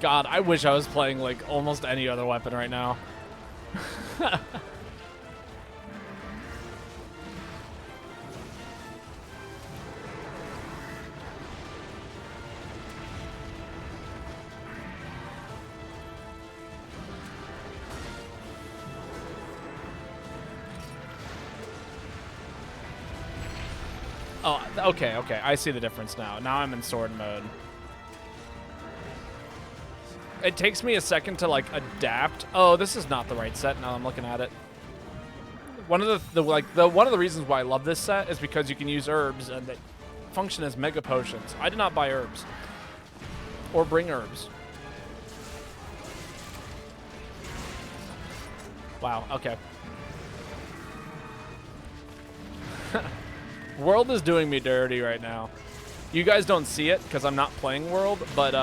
S1: God, I wish I was playing like almost any other weapon right now. Oh, okay. I see the difference now. Now I'm in sword mode. It takes me a second to like adapt. Oh, this is not the right set now I'm looking at it. One of one of the reasons why I love this set is because you can use herbs and they function as mega potions. I did not buy herbs or bring herbs. Wow, okay. World is doing me dirty right now. You guys don't see it because I'm not playing World, but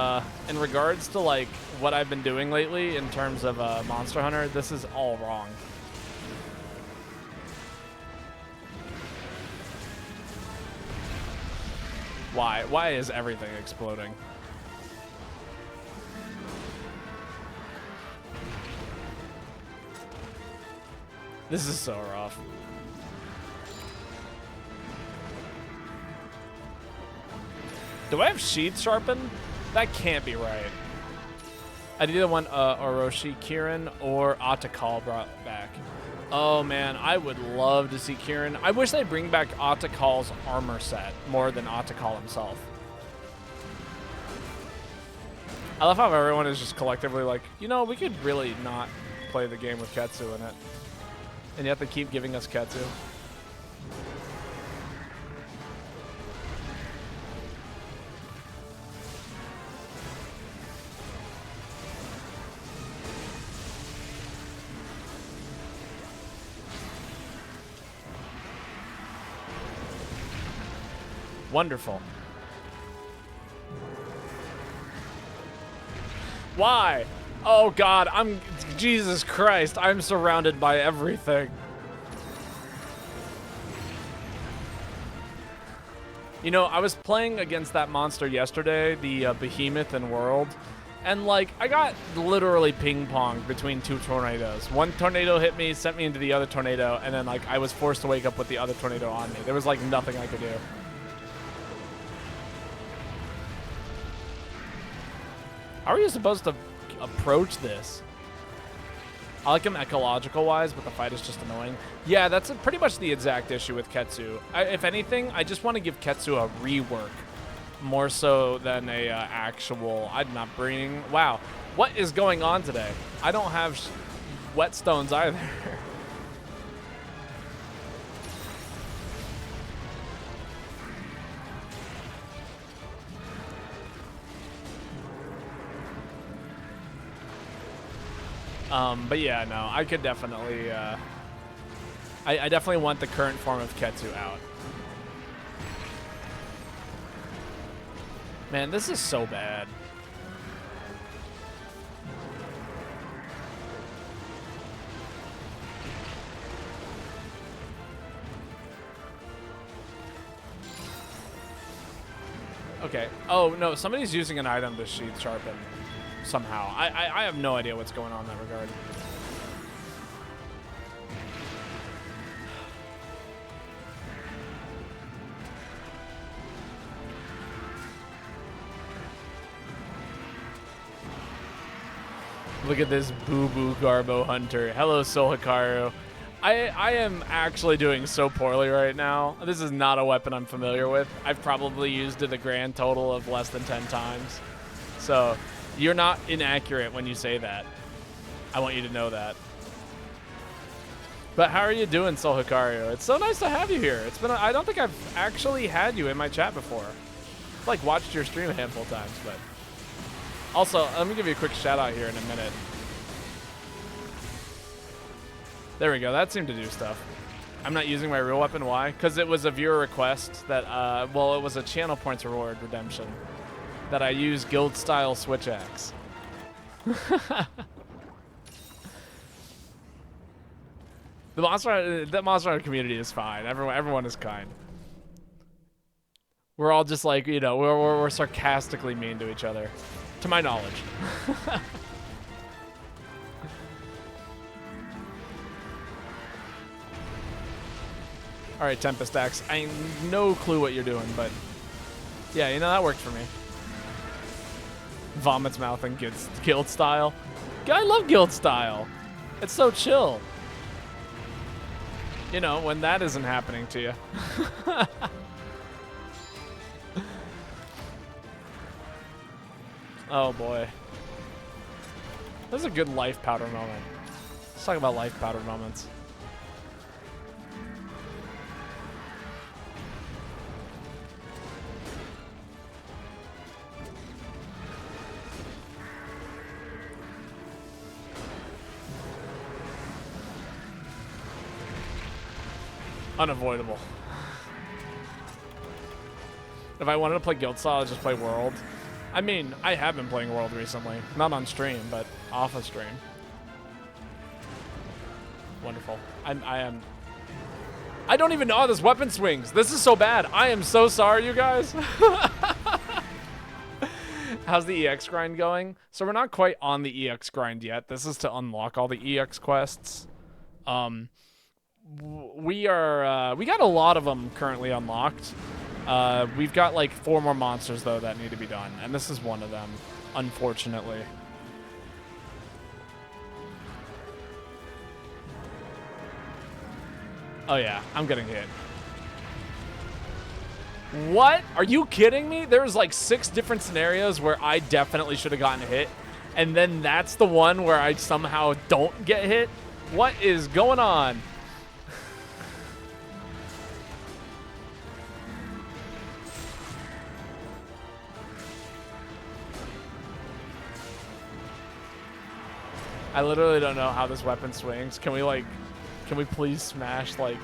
S1: in regards to like what I've been doing lately in terms of Monster Hunter, this is all wrong. Why? Why is everything exploding? This is so rough. Do I have Sheath Sharpen? That can't be right. I'd either want Orochi Kirin or Atakal brought back. Oh man, I would love to see Kirin. I wish they'd bring back Atakal's armor set more than Atakal himself. I love how everyone is just collectively like, you know, we could really not play the game with Ketsu in it. And yet they keep giving us Ketsu. Wonderful. Why? Oh God, Jesus Christ, I'm surrounded by everything. You know, I was playing against that monster yesterday, the Behemoth in World, and like, I got literally ping-ponged between two tornadoes. One tornado hit me, sent me into the other tornado, and then like, I was forced to wake up with the other tornado on me. There was like nothing I could do. How are you supposed to approach this? I like him ecological-wise, but the fight is just annoying. Yeah, that's pretty much the exact issue with Ketsu. If anything, I just want to give Ketsu a rework, more so than a actual... I'm not bringing... Wow, what is going on today? I don't have whetstones either. But yeah, no, I could definitely, I definitely want the current form of Ketsu out. Man, this is so bad. Okay. Oh, no, somebody's using an item to Sheath Sharpen. Somehow. I have no idea what's going on in that regard. Look at this boo-boo Garbo Hunter. Hello, Soul Hikaru. I am actually doing so poorly right now. This is not a weapon I'm familiar with. I've probably used it a grand total of less than 10 times. So... You're not inaccurate when you say that. I want you to know that. But how are you doing, Soul Hikaru? It's so nice to have you here. It's been I don't think I've actually had you in my chat before. I've like watched your stream a handful of times, but also let me give you a quick shout out here in a minute. There we go. That seemed to do stuff. I'm not using my real weapon. Why? Because it was a viewer request that well, it was a channel points reward redemption. That I use guild style switch axe. The Monster Hunter community is fine. Everyone is kind. We're all just like, you know, we're sarcastically mean to each other, to my knowledge. All right, Tempest Axe. I have no clue what you're doing, but yeah, you know, that worked for me. Vomits mouth and guild style. I love guild style. It's so chill. You know, when that isn't happening to you. Oh boy. This is a good life powder moment. Let's talk about life powder moments. Unavoidable. If I wanted to play Guild Style, I'd just play World. I mean, I have been playing World recently. Not on stream, but off of stream. Wonderful. I don't even know how this weapon swings. This is so bad. I am so sorry, you guys. How's the EX grind going? So we're not quite on the EX grind yet. This is to unlock all the EX quests. We got a lot of them currently unlocked. We've got like 4 more monsters though that need to be done, and this is one of them, unfortunately. Oh yeah, I'm getting hit. What? Are you kidding me? There's like 6 different scenarios where I definitely should have gotten hit, and then that's the one where I somehow don't get hit? What is going on? I literally don't know how this weapon swings. Can we please smash like?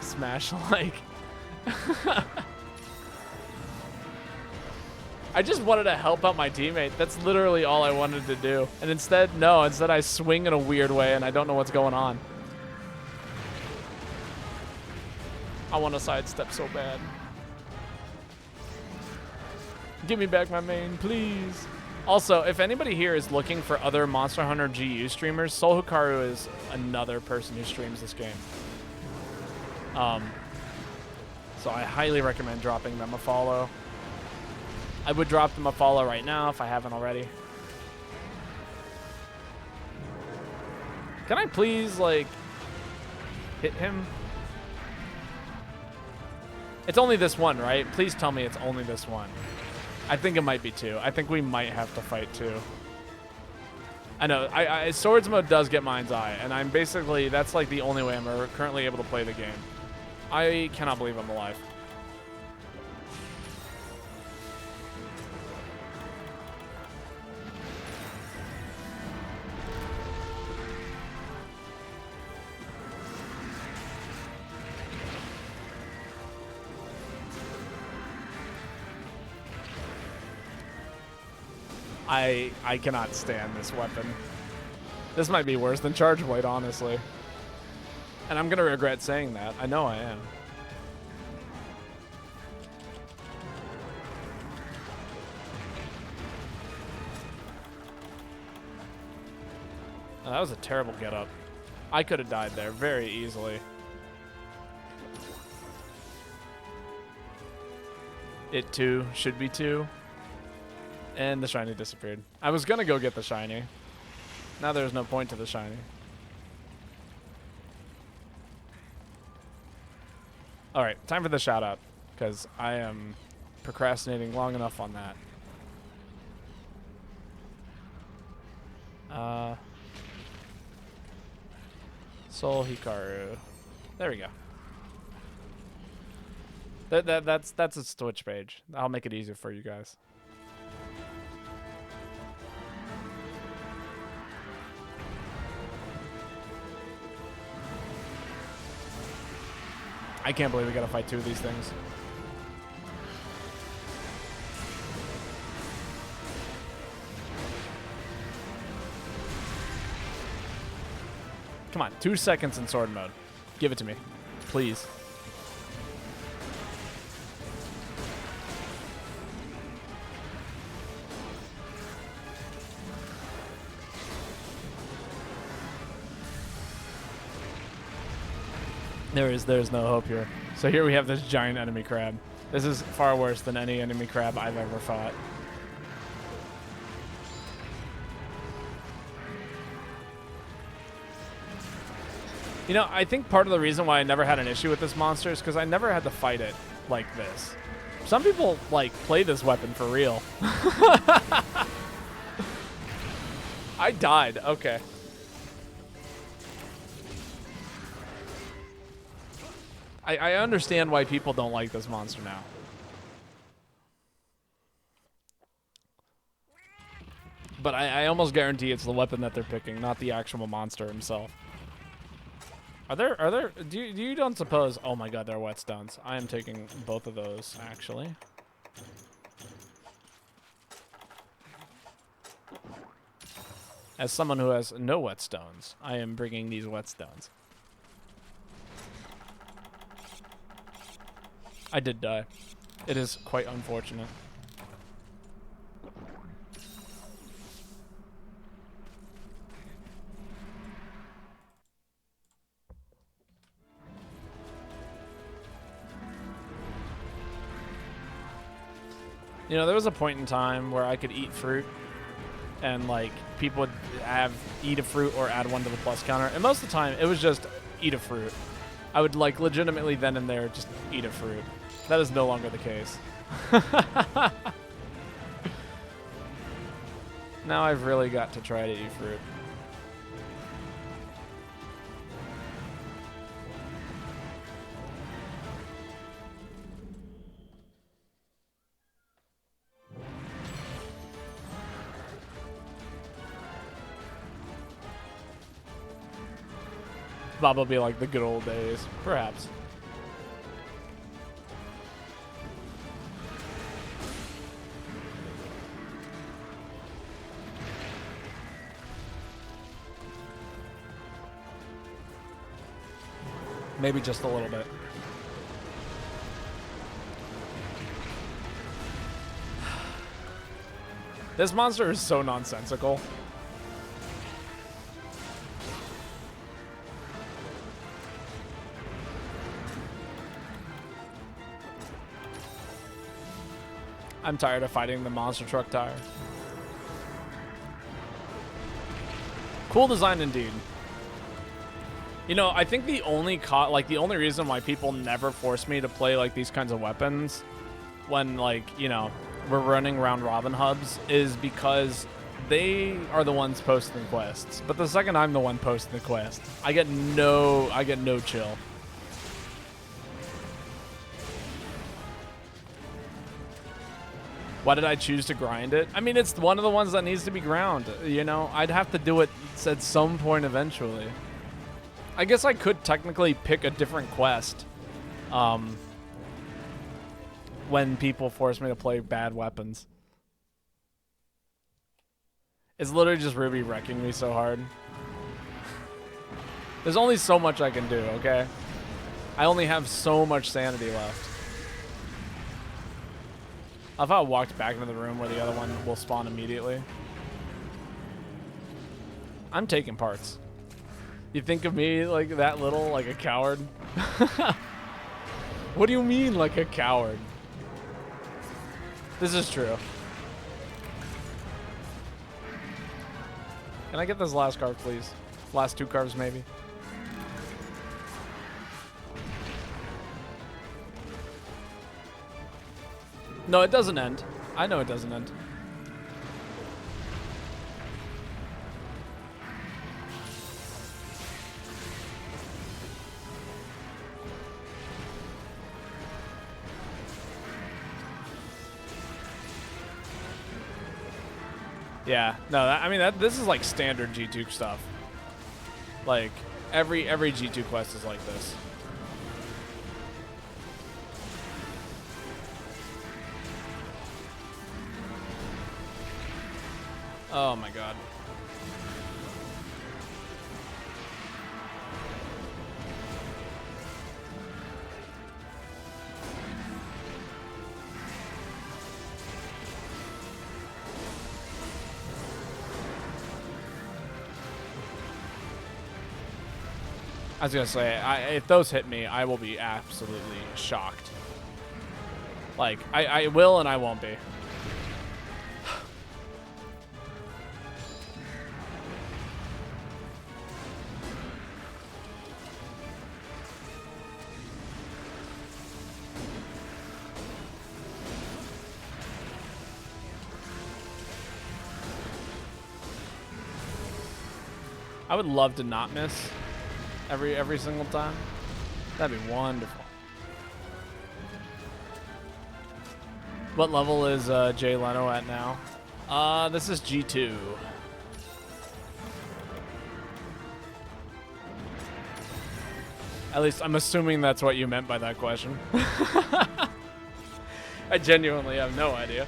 S1: I just wanted to help out my teammate. That's literally all I wanted to do. And instead, no, instead I swing in a weird way and I don't know what's going on. I want to sidestep so bad. Give me back my main, please. Also, if anybody here is looking for other Monster Hunter GU streamers, Soul Hikaru is another person who streams this game. So I highly recommend dropping them a follow. I would drop them a follow right now if I haven't already. Can I please, like, hit him? It's only this one, right? Please tell me it's only this one. I think it might be 2. I think we might have to fight 2. I know, Swords mode does get Mind's Eye, and I'm basically, that's like the only way I'm currently able to play the game. I cannot believe I'm alive. I cannot stand this weapon. This might be worse than Charge Blade, honestly. And I'm gonna regret saying that. I know I am. Oh, that was a terrible get-up. I could have died there very easily. It too should be 2. And the shiny disappeared. I was gonna go get the shiny. Now there's no point to the shiny. Alright, time for the shout out, because I am procrastinating long enough on that. Soul Hikaru. There we go. That's its Twitch page. I'll make it easier for you guys. I can't believe we gotta fight 2 of these things. Come on, 2 seconds in sword mode. Give it to me, please. There's no hope here. So here we have this giant enemy crab. This is far worse than any enemy crab I've ever fought. You know, I think part of the reason why I never had an issue with this monster is because I never had to fight it like this. Some people, like, play this weapon for real. I died. Okay. I understand why people don't like this monster now. But I almost guarantee it's the weapon that they're picking, not the actual monster himself. Do you don't suppose, oh my god, they're whetstones. I am taking both of those, actually. As someone who has no whetstones, I am bringing these whetstones. I did die. It is quite unfortunate. You know, there was a point in time where I could eat fruit and like people would eat a fruit or add one to the plus counter. And most of the time it was just eat a fruit. I would like legitimately then and there just eat a fruit. That is no longer the case. Now I've really got to try to eat fruit. Bob will be like the good old days, perhaps. Maybe just a little bit. This monster is so nonsensical. I'm tired of fighting the monster truck tire. Cool design indeed. You know, I think the only the only reason why people never force me to play like these kinds of weapons when like, you know, we're running round robin hubs is because they are the ones posting quests. But the second I'm the one posting the quest, I get no chill. Why did I choose to grind it? I mean, it's one of the ones that needs to be ground. You know, I'd have to do it at some point eventually. I guess I could technically pick a different quest when people force me to play bad weapons. It's literally just Ruby wrecking me so hard. There's only so much I can do, okay? I only have so much sanity left. I thought I walked back into the room where the other one will spawn immediately. I'm taking parts. You think of me like that little, like a coward? What do you mean, like a coward? This is true. Can I get this last carve, please? Last 2 carves, maybe? No, it doesn't end. I know it doesn't end. Yeah, no, I mean, this is like standard G2 stuff. Like, every G2 quest is like this. Oh my god. I was gonna say, if those hit me, I will be absolutely shocked. Like, I will and I won't be. I would love to not miss every single time. That'd be wonderful. What level is Jay Leno at now? This is G2. At least I'm assuming that's what you meant by that question. I genuinely have no idea.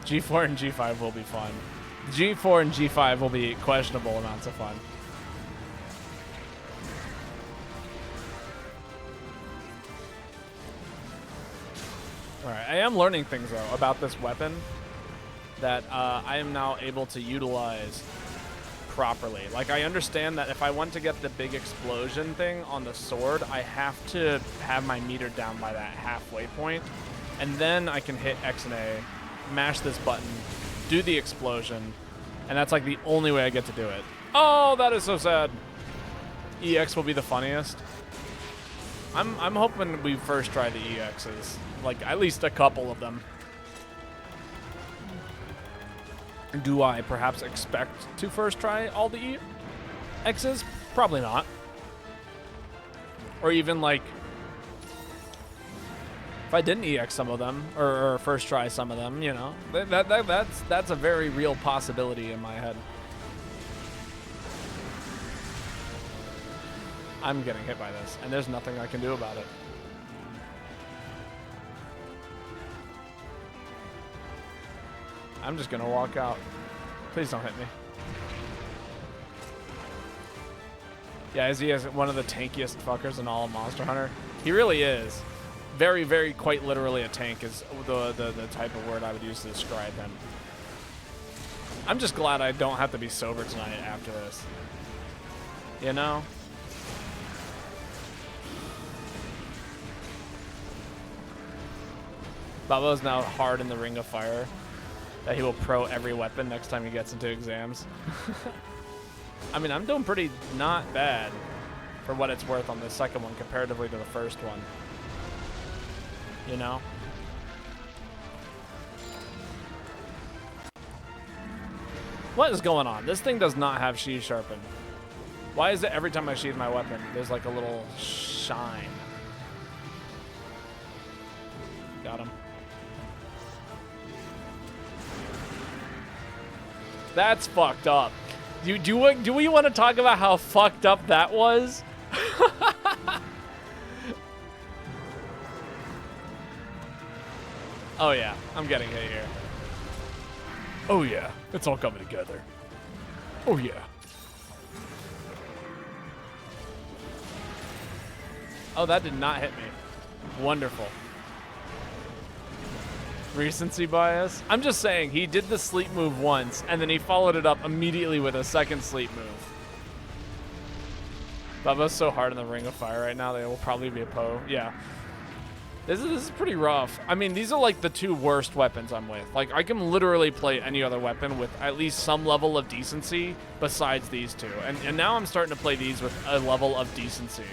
S1: G4 and G5 will be fun. G4 and G5 will be questionable amounts of fun. Alright, I am learning things, though, about this weapon that I am now able to utilize properly. Like, I understand that if I want to get the big explosion thing on the sword, I have to have my meter down by that halfway point, and then I can hit X and A, mash this button, do the explosion, and that's like the only way I get to do it. Oh, that is so sad. EX will be the funniest. I'm hoping we first try the EXs, like at least a couple of them. Do I perhaps expect to first try all the EXs? Probably not. Or even like, if I didn't EX some of them, or first try some of them, you know, that's a very real possibility in my head. I'm getting hit by this, and there's nothing I can do about it. I'm just gonna walk out. Please don't hit me. Yeah, he is one of the tankiest fuckers in all of Monster Hunter. He really is. Very, very, quite literally a tank is the type of word I would use to describe him. I'm just glad I don't have to be sober tonight after this. You know? Babo's now hard in the Ring of Fire. That he will pro every weapon next time he gets into exams. I mean, I'm doing pretty not bad for what it's worth on the second one comparatively to the first one. You know? What is going on? This thing does not have sheath sharpen. Why is it every time I sheath my weapon, there's like a little shine? Got him. That's fucked up. Do we want to talk about how fucked up that was? Oh yeah, I'm getting hit here. Oh yeah, it's all coming together. Oh yeah. Oh, that did not hit me. Wonderful. Recency bias? I'm just saying, he did the sleep move once, and then he followed it up immediately with a second sleep move. Bubba's so hard in the Ring of Fire right now, they will probably be a Poe. Yeah. This is pretty rough. I mean, these are like the two worst weapons I'm with. Like, I can literally play any other weapon with at least some level of decency besides these two. And now I'm starting to play these with a level of decency.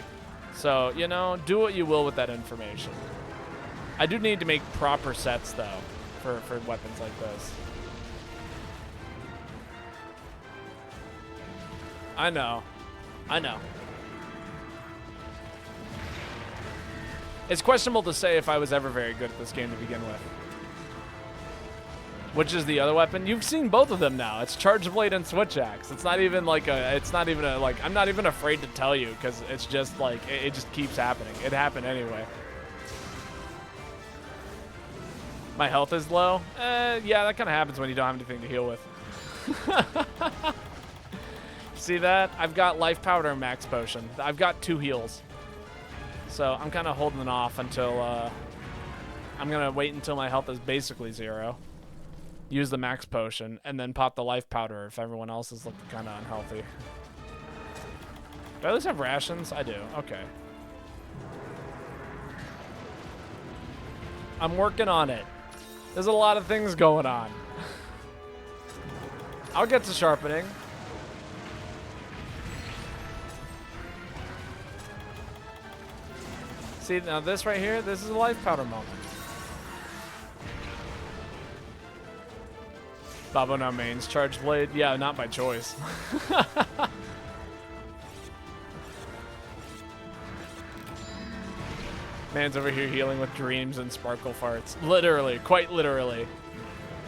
S1: So, you know, do what you will with that information. I do need to make proper sets, though, for weapons like this. I know. I know. It's questionable to say if I was ever very good at this game to begin with. Which is the other weapon? You've seen both of them now. It's Charge Blade and Switch Axe. It's not even like I'm not even afraid to tell you because it's just like, it just keeps happening. It happened anyway. My health is low? Yeah, that kind of happens when you don't have anything to heal with. See that? I've got Life Powder and Max Potion. I've got 2 heals. So I'm kind of holding it off until, I'm going to wait until my health is basically 0. Use the Max Potion, and then pop the Life Powder if everyone else is looking kind of unhealthy. Do I at least have rations? I do. Okay. I'm working on it. There's a lot of things going on. I'll get to sharpening. See, now this right here, this is a Life Powder moment. Babo now mains Charge Blade. Yeah, not by choice. Man's over here healing with dreams and sparkle farts. Literally, quite literally.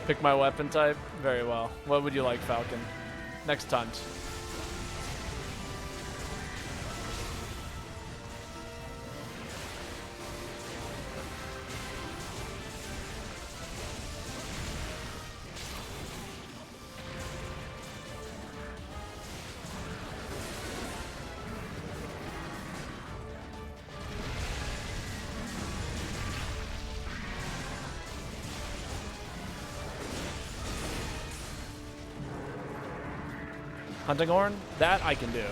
S1: Pick my weapon type. Very well. What would you like, Falcon? Next hunt. Hunting horn? That I can do.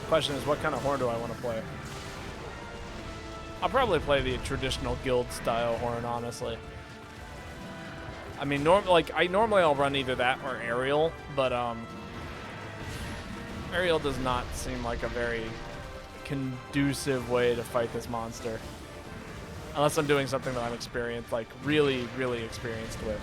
S1: Question is, what kind of horn do I want to play? I'll probably play the traditional guild style horn, honestly. I mean, normally I'll run either that or aerial, but aerial does not seem like a very conducive way to fight this monster, unless I'm doing something that I'm experienced, like really, really experienced with.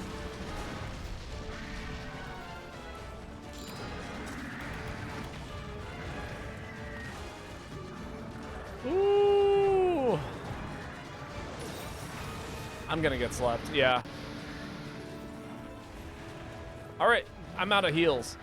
S1: Ooh. I'm gonna get slept, yeah. All right, I'm out of heals.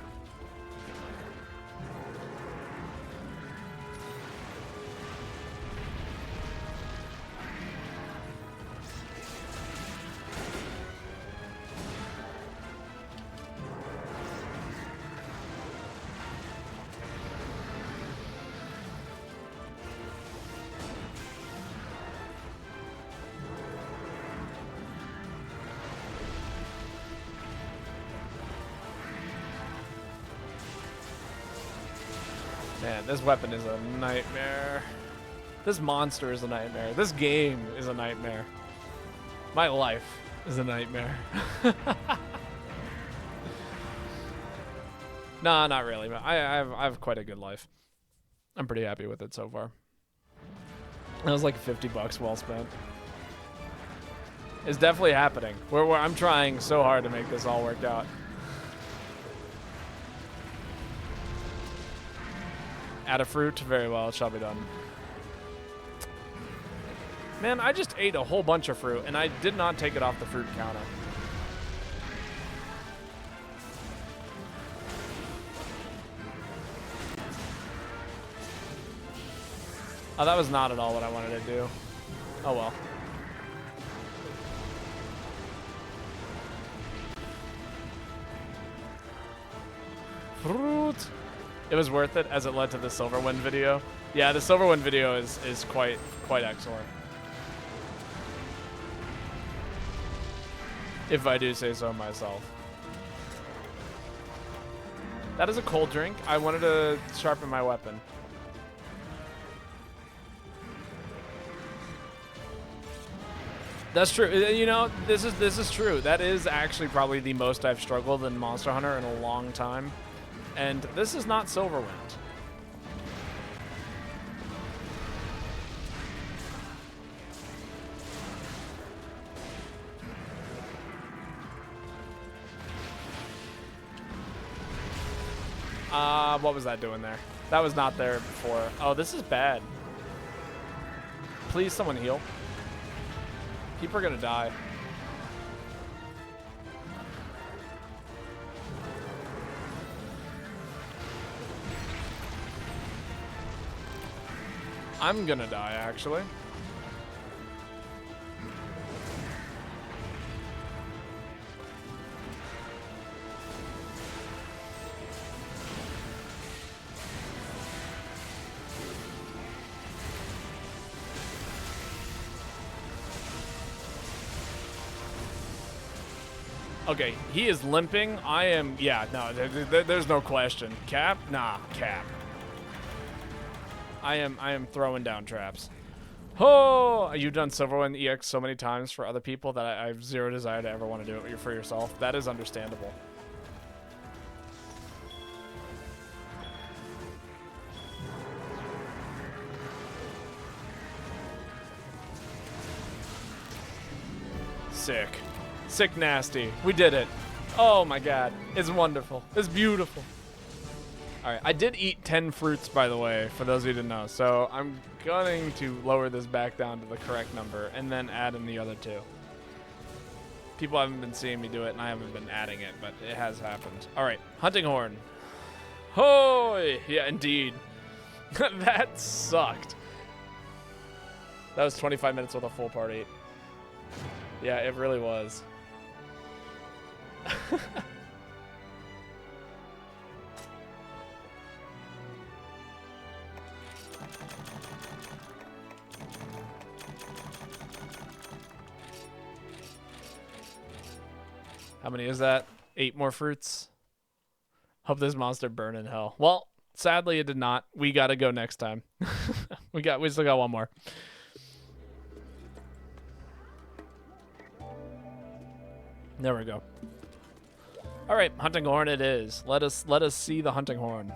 S1: Man, this weapon is a nightmare. This monster is a nightmare. This game is a nightmare. My life is a nightmare. Nah, not really. I have quite a good life. I'm pretty happy with it so far. That was like 50 bucks well spent. It's definitely happening. I'm trying so hard to make this all work out. Add a fruit. Very well, it shall be done. Man, I just ate a whole bunch of fruit, and I did not take it off the fruit counter. Oh, that was not at all what I wanted to do. Oh well. Fruit. It was worth it as it led to the Silverwind video. Yeah, the Silverwind video is quite excellent, if I do say so myself. That is a cold drink. I wanted to sharpen my weapon. That's true. You know, this is true. That is actually probably the most I've struggled in Monster Hunter in a long time. And this is not Silverwind. What was that doing there? That was not there before. Oh, this is bad. Please, someone heal. People are gonna die. I'm gonna die, actually. Okay, he is limping. I am, yeah, no, there's no question. Cap? Nah, Cap. I am throwing down traps. Oh, you've done Silverwind EX so many times for other people that I have zero desire to ever want to do it for yourself. That is understandable. Sick. Sick nasty. We did it. Oh my god. It's wonderful. It's beautiful. Alright, I did eat 10 fruits, by the way, for those of you who didn't know. So I'm going to lower this back down to the correct number and then add in the other 2. People haven't been seeing me do it, and I haven't been adding it, but it has happened. Alright, hunting horn. Hoy! Yeah, indeed. That sucked. That was 25 minutes with a full party. Yeah, it really was. How many is that? 8 more fruits. Hope this monster burn in hell. Well, sadly it did not. We gotta go next time. we still got one more. There we go. All right, hunting horn it is. Let us see the hunting horn.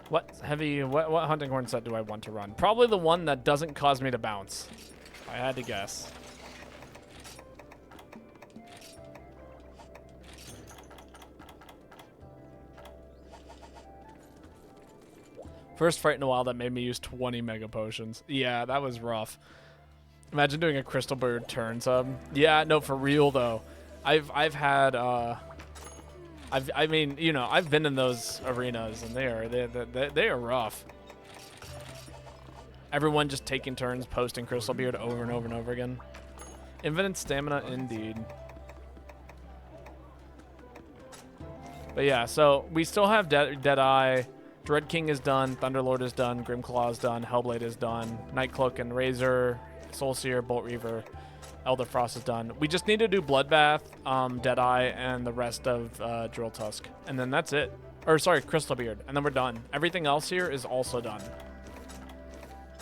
S1: What hunting horn set do I want to run? Probably the one that doesn't cause me to bounce. If I had to guess. First fight in a while that made me use 20 mega potions. Yeah, that was rough. Imagine doing a crystal bird turn sub. Yeah, no, for real though. I've had I mean, you know, I've been in those arenas and they are rough. Everyone just taking turns posting crystal beard over and over and over again. Infinite stamina indeed. But yeah, so we still have Deadeye. Dread King is done, Thunderlord is done, Grimclaw is done, Hellblade is done, Nightcloak and Razor, Soulseer, Bolt Reaver, Elder Frost is done. We just need to do Bloodbath, Deadeye, and the rest of Drill Tusk. And then that's it. Or sorry, Crystal Beard. And then we're done. Everything else here is also done.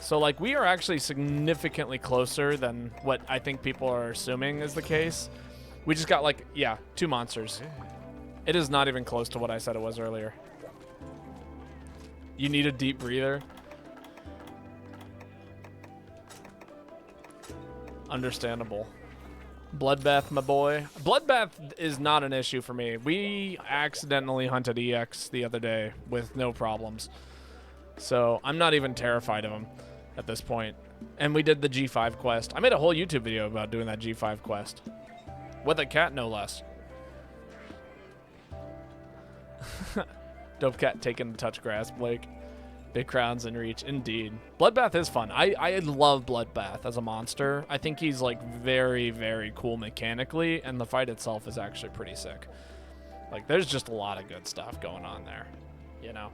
S1: So like we are actually significantly closer than what I think people are assuming is the case. We just got like, yeah, 2 monsters. It is not even close to what I said it was earlier. You need a deep breather. Understandable. Bloodbath, my boy. Bloodbath is not an issue for me. We accidentally hunted EX the other day with no problems. So I'm not even terrified of him at this point. And we did the G5 quest. I made a whole YouTube video about doing that G5 quest. With a cat, no less. Dope cat taking the touch grass, Blake. Big crowns in reach, indeed. Bloodbath is fun. I love Bloodbath as a monster. I think he's like very, very cool mechanically, and the fight itself is actually pretty sick. Like there's just a lot of good stuff going on there, you know?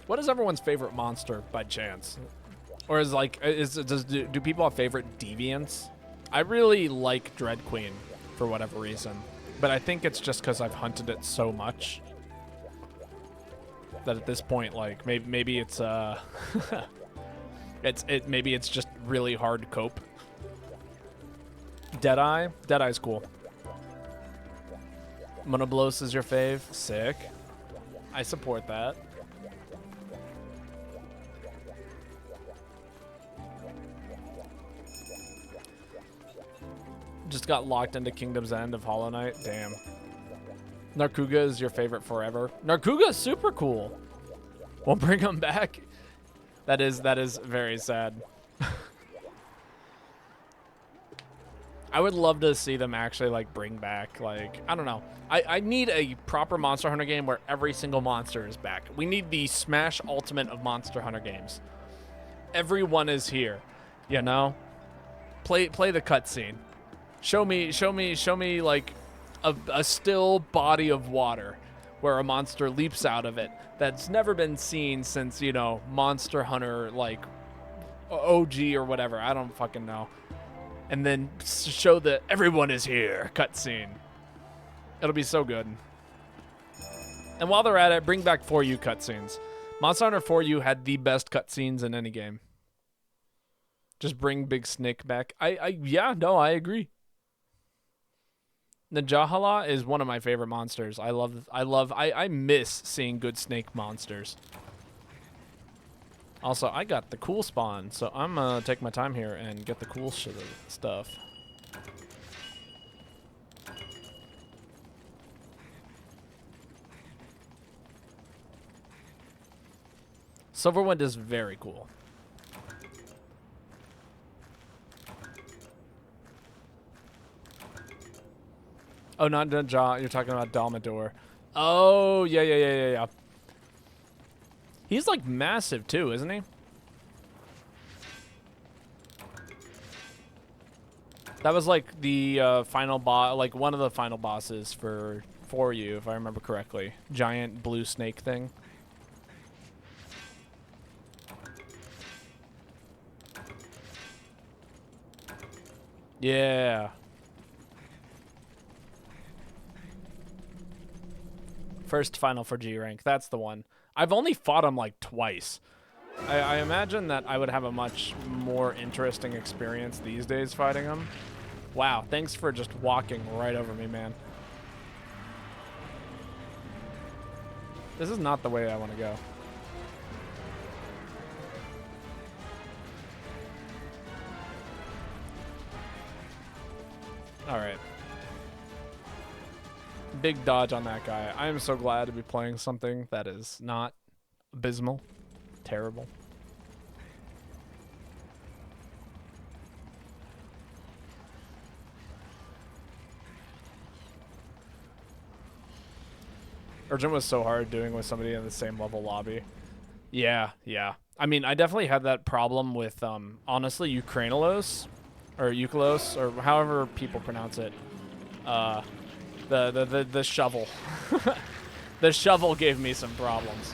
S1: What is everyone's favorite monster by chance? Or is like, do people have favorite deviants? I really like Dread Queen for whatever reason, but I think it's just because I've hunted it so much that at this point, like maybe it's maybe it's just really hard to cope. Deadeye's cool. Monoblos is your fave? Sick. I support that. Just got locked into Kingdom's End of Hollow Knight. Damn. Narkuga is your favorite forever. Narkuga is super cool. Won't bring him back. That is very sad. I would love to see them actually like bring back, like, I don't know. I need a proper Monster Hunter game where every single monster is back. We need the Smash Ultimate of Monster Hunter games. Everyone is here, you know? Play the cutscene. Show me like a still body of water where a monster leaps out of it that's never been seen since, you know, Monster Hunter, like OG or whatever. I don't fucking know. And then show that everyone is here cutscene. It'll be so good. And while they're at it, bring back 4U cutscenes. Monster Hunter 4U had the best cutscenes in any game. Just bring Big Snake back. Yeah, no, I agree. Najahala is one of my favorite monsters. I miss seeing good snake monsters. Also, I got the cool spawn, so I'm gonna take my time here and get the cool stuff. Silverwind is very cool. Oh, not Jaw. You're talking about Dalmador. Oh, yeah. He's like massive too, isn't he? That was like the final boss, like one of the final bosses for you, if I remember correctly. Giant blue snake thing. Yeah. First final for G rank. That's the one. I've only fought him like twice. I imagine that I would have a much more interesting experience these days fighting him. Wow, thanks for just walking right over me, man. This is not the way I want to go. All right. Big dodge on that guy. I am so glad to be playing something that is not abysmal, terrible. Urgent was so hard doing with somebody in the same level lobby. Yeah. I mean, I definitely had that problem with, honestly, Ukrainelos, or Eukalos, or however people pronounce it. The shovel. The shovel gave me some problems.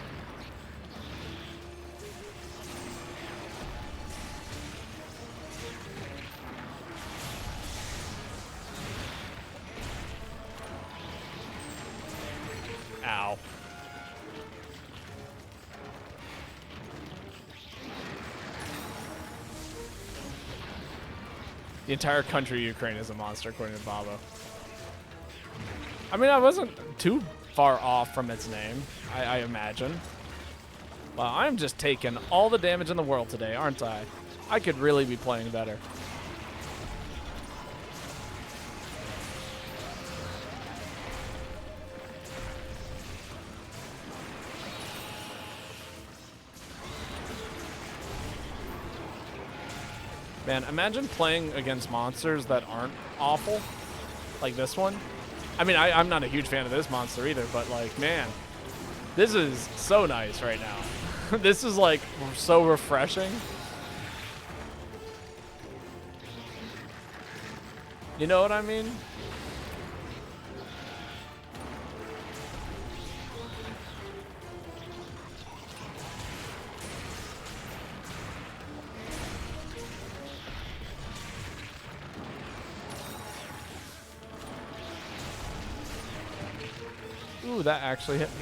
S1: Ow. The entire country of Ukraine is a monster, according to Babo. I mean, I wasn't too far off from its name, I imagine. Wow, I'm just taking all the damage in the world today, aren't I? I could really be playing better. Man, imagine playing against monsters that aren't awful, like this one. I mean, I'm not a huge fan of this monster either, but like, man, this is so nice right now. This is like so refreshing. You know what I mean? Ooh, that actually hit me.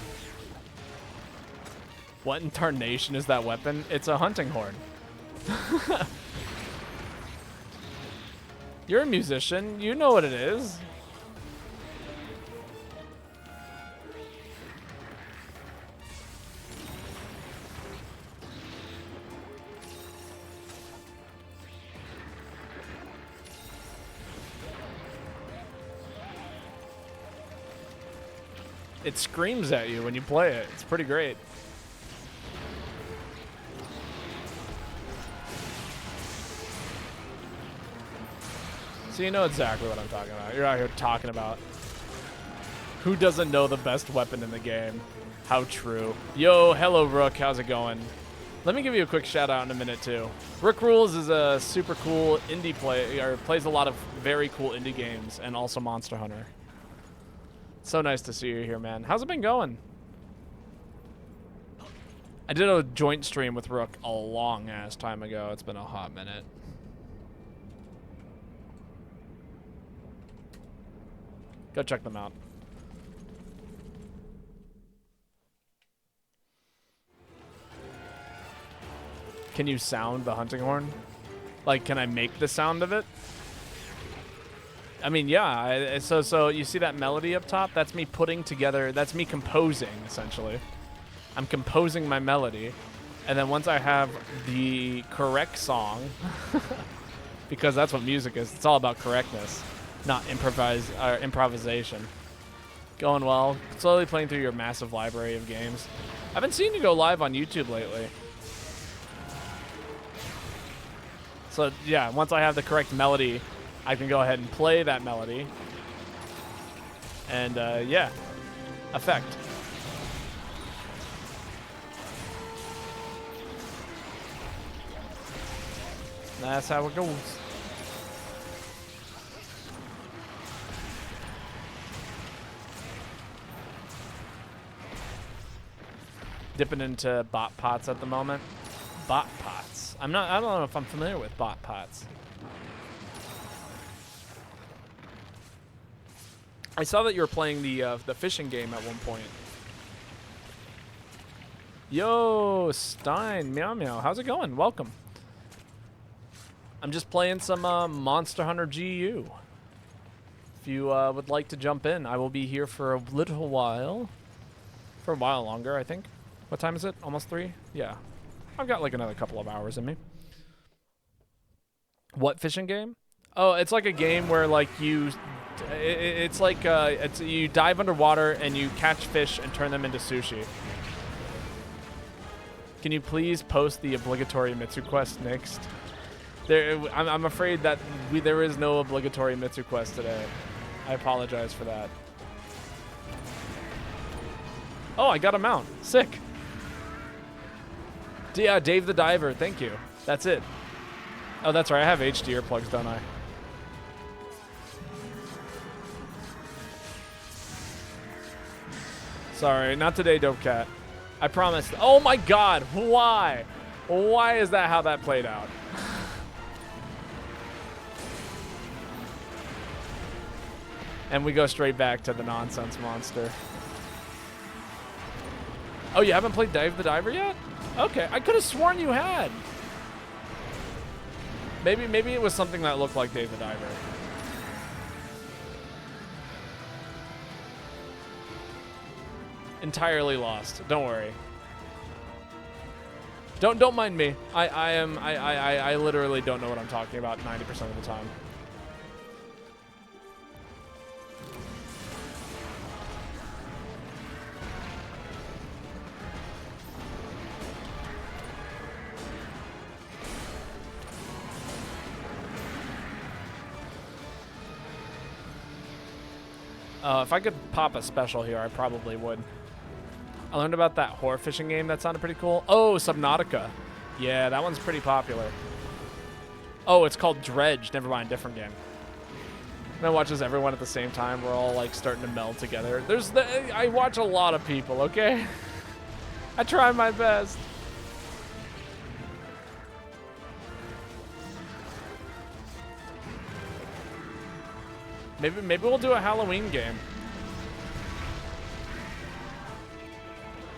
S1: What in tarnation is that weapon? It's a hunting horn. You're a musician. You know what it is. It screams at you when you play it. It's pretty great. So you know exactly what I'm talking about. You're out here talking about who doesn't know the best weapon in the game. How true. Yo, hello Rook, how's it going? Let me give you a quick shout out in a minute too. Rook Rules is a super cool indie player, plays a lot of very cool indie games and also Monster Hunter. So nice to see you here, man. How's it been going? I did a joint stream with Rook a long ass time ago. It's been a hot minute. Go check them out. Can you sound the hunting horn? Like, can I make the sound of it? I mean, yeah. So you see that melody up top? That's me putting together. That's me composing, essentially. I'm composing my melody, and then once I have the correct song, because that's what music is. It's all about correctness, not improvisation. Going well. Slowly playing through your massive library of games. I haven't seen you go live on YouTube lately. So yeah, once I have the correct melody, I can go ahead and play that melody. And yeah, effect. That's how it goes. Dipping into bot pots at the moment. Bot pots. I don't know if I'm familiar with bot pots. I saw that you were playing the fishing game at one point. Yo, Stein, meow meow. How's it going? Welcome. I'm just playing some Monster Hunter GU. If you would like to jump in, I will be here for a little while. For a while longer, I think. What time is it? Almost 3? Yeah. I've got like another couple of hours in me. What fishing game? Oh, it's like a game where like you... It's like you dive underwater and you catch fish and turn them into sushi. Can you please post the obligatory Mitsu quest next? I'm afraid that there is no obligatory Mitsu quest today. I apologize for that. Oh, I got a mount. Sick. Yeah, Dave the Diver. Thank you. That's it. Oh, that's right. I have HD earplugs, don't I? Sorry, not today, Dope Cat. I promise. Oh my God, why? Why is that how that played out? And we go straight back to the nonsense monster. Oh, you haven't played Dave the Diver yet? Okay, I could have sworn you had. Maybe it was something that looked like Dave the Diver. Entirely lost. Don't worry. Don't mind me. I literally don't know what I'm talking about 90% of the time. If I could pop a special here, I probably would. I learned about that horror fishing game that sounded pretty cool. Oh, Subnautica. Yeah, that one's pretty popular. Oh, it's called Dredge. Never mind, different game. And I watch this everyone at the same time. We're all like starting to meld together. I watch a lot of people, okay? I try my best. Maybe we'll do a Halloween game.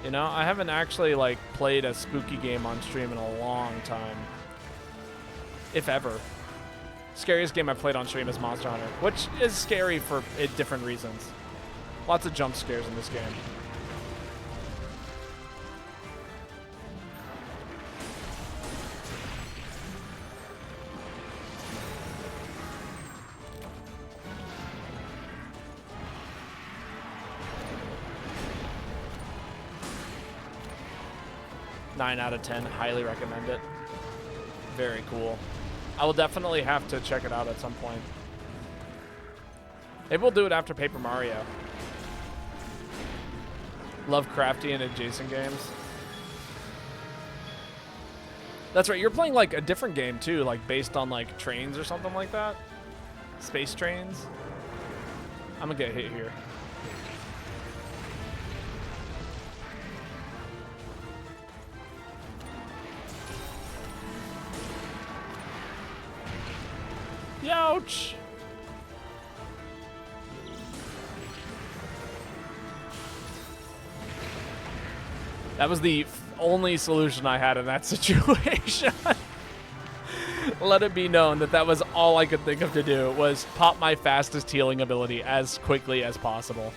S1: You know, I haven't actually like played a spooky game on stream in a long time. If ever. Scariest game I've played on stream is Monster Hunter, which is scary for different reasons. Lots of jump scares in this game. Nine out of 10, highly recommend it. Very cool. I will definitely have to check it out at some point. Maybe we'll do it after Paper Mario. Lovecrafty and adjacent games. That's right, you're playing like a different game too, like based on like trains or something like that. Space trains. I'm gonna get hit here. Ouch! That was the only solution I had in that situation. Let it be known that that was all I could think of to do, was pop my fastest healing ability as quickly as possible.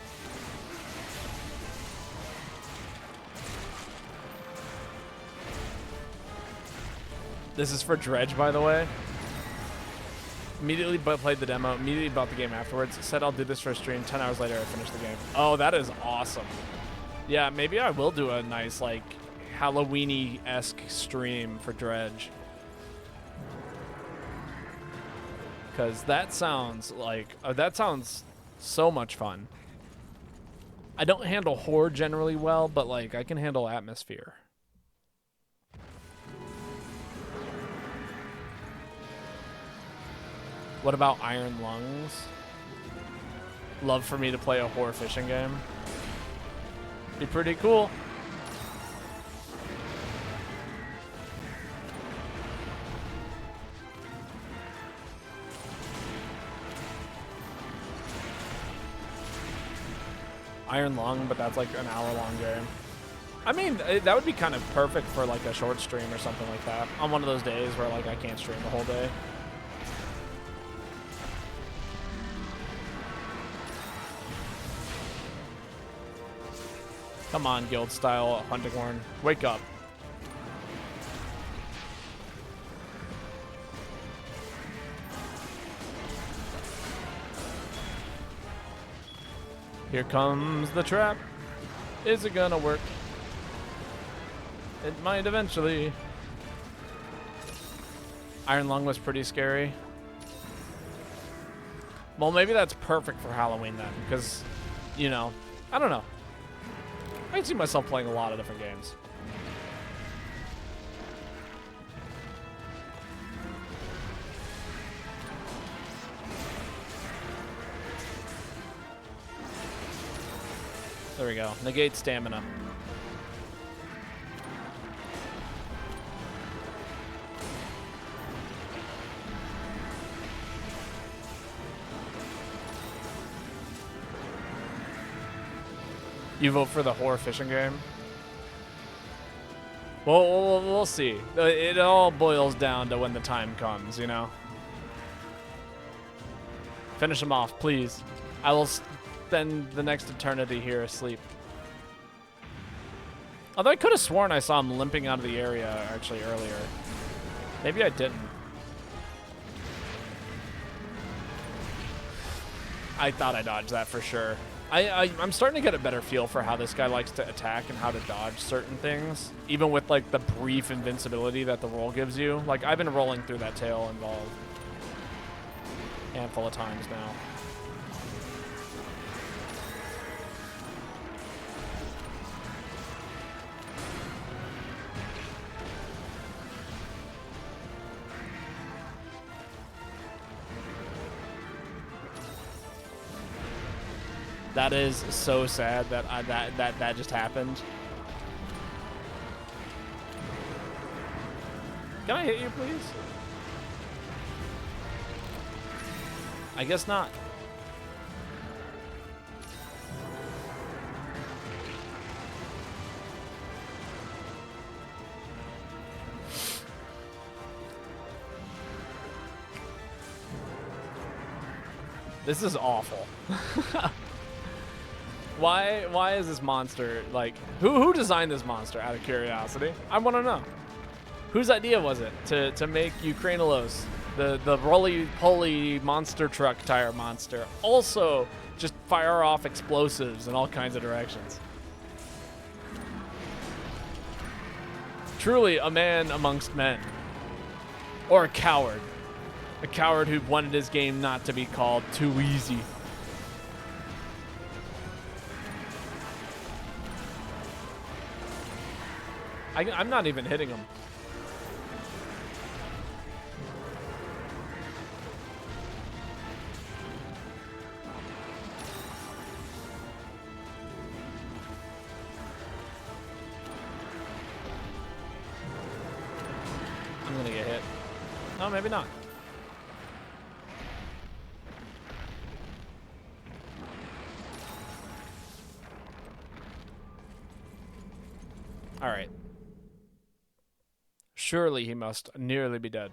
S1: This is for Dredge, by the way. Immediately played the demo, immediately bought the game afterwards, said I'll do this for a stream, 10 hours later I finished the game. Oh, that is awesome. Yeah, maybe I will do a nice, like, Halloween-y-esque stream for Dredge. Because that sounds like, that sounds so much fun. I don't handle Horde generally well, but like I can handle Atmosphere. What about Iron Lungs? Love for me to play a Horde fishing game. Be pretty cool. Iron Lung, but that's like an hour-long game. I mean, that would be kind of perfect for like a short stream or something like that. On one of those days where like I can't stream the whole day. Come on, guild style hunting horn. Wake up. Here comes the trap. Is it gonna work? It might eventually. Iron Lung was pretty scary. Well, maybe that's perfect for Halloween then, because, you know, I don't know. I can see myself playing a lot of different games. There we go. Negate stamina. You vote for the horror fishing game? Well, we'll see. It all boils down to when the time comes, you know? Finish him off, please. I will spend the next eternity here asleep. Although I could have sworn I saw him limping out of the area actually earlier. Maybe I didn't. I thought I dodged that for sure. I'm starting to get a better feel for how this guy likes to attack and how to dodge certain things. Even with like the brief invincibility that the roll gives you. Like I've been rolling through that tail involved a handful of times now. That is so sad that that just happened. Can I hit you, please? I guess not. This is awful. Why is this monster, like, who designed this monster, out of curiosity? I want to know. Whose idea was it to make Ukrainelos, the roly-poly monster truck tire monster, also just fire off explosives in all kinds of directions? Truly a man amongst men. Or a coward. A coward who wanted his game not to be called too easy. I'm not even hitting him. I'm gonna get hit. No, maybe not. All right. Surely he must nearly be dead.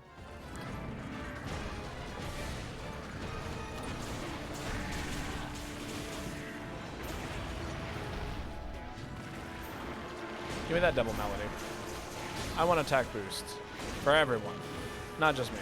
S1: Give me that double melody. I want attack boosts for everyone, not just me.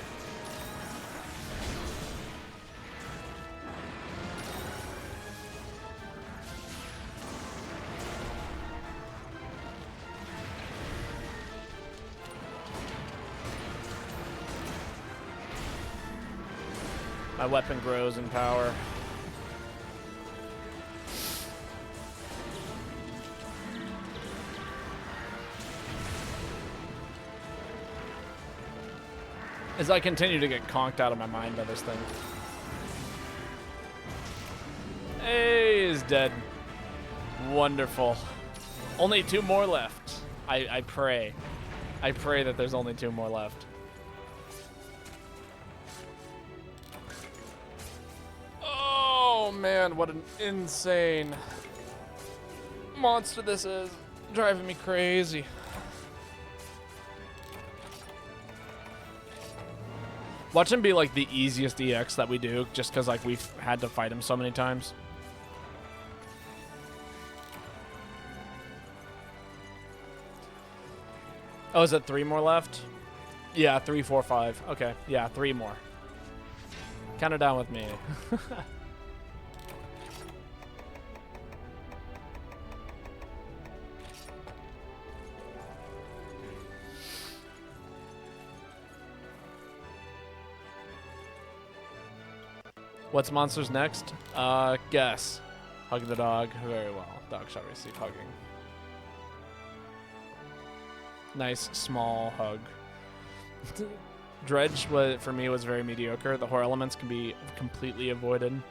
S1: My weapon grows in power. As I continue to get conked out of my mind by this thing. Hey, he's dead. Wonderful. Only 2 more left. I pray. I pray that there's only 2 more left. Oh man, what an insane monster this is. Driving me crazy. Watch him be like the easiest EX that we do, just because like we've had to fight him so many times. Oh, is it 3 more left? Yeah, 3, 4, 5. Okay, yeah, 3 more. Count it down with me. What's monsters next? Guess. Hug the dog. Very well. Dog shall receive hugging. Nice small hug. Dredge for me was very mediocre. The horror elements can be completely avoided.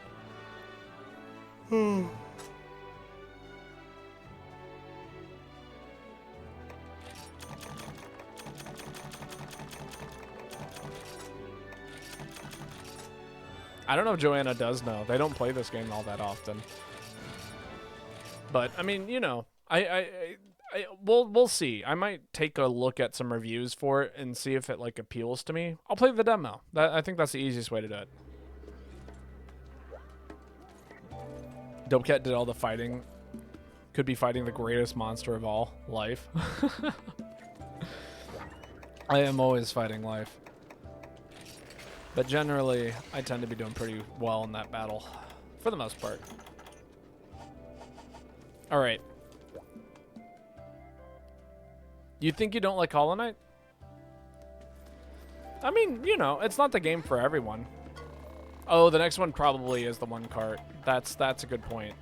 S1: I don't know if Joanna does know. They don't play this game all that often. But I mean, you know, we'll see. I might take a look at some reviews for it and see if it like appeals to me. I'll play the demo. I think that's the easiest way to do it. Dopecat did all the fighting. Could be fighting the greatest monster of all, life. I am always fighting life. But generally, I tend to be doing pretty well in that battle, for the most part. All right. You think you don't like Hollow Knight? I mean, you know, it's not the game for everyone. Oh, the next one probably is the one cart. That's a good point.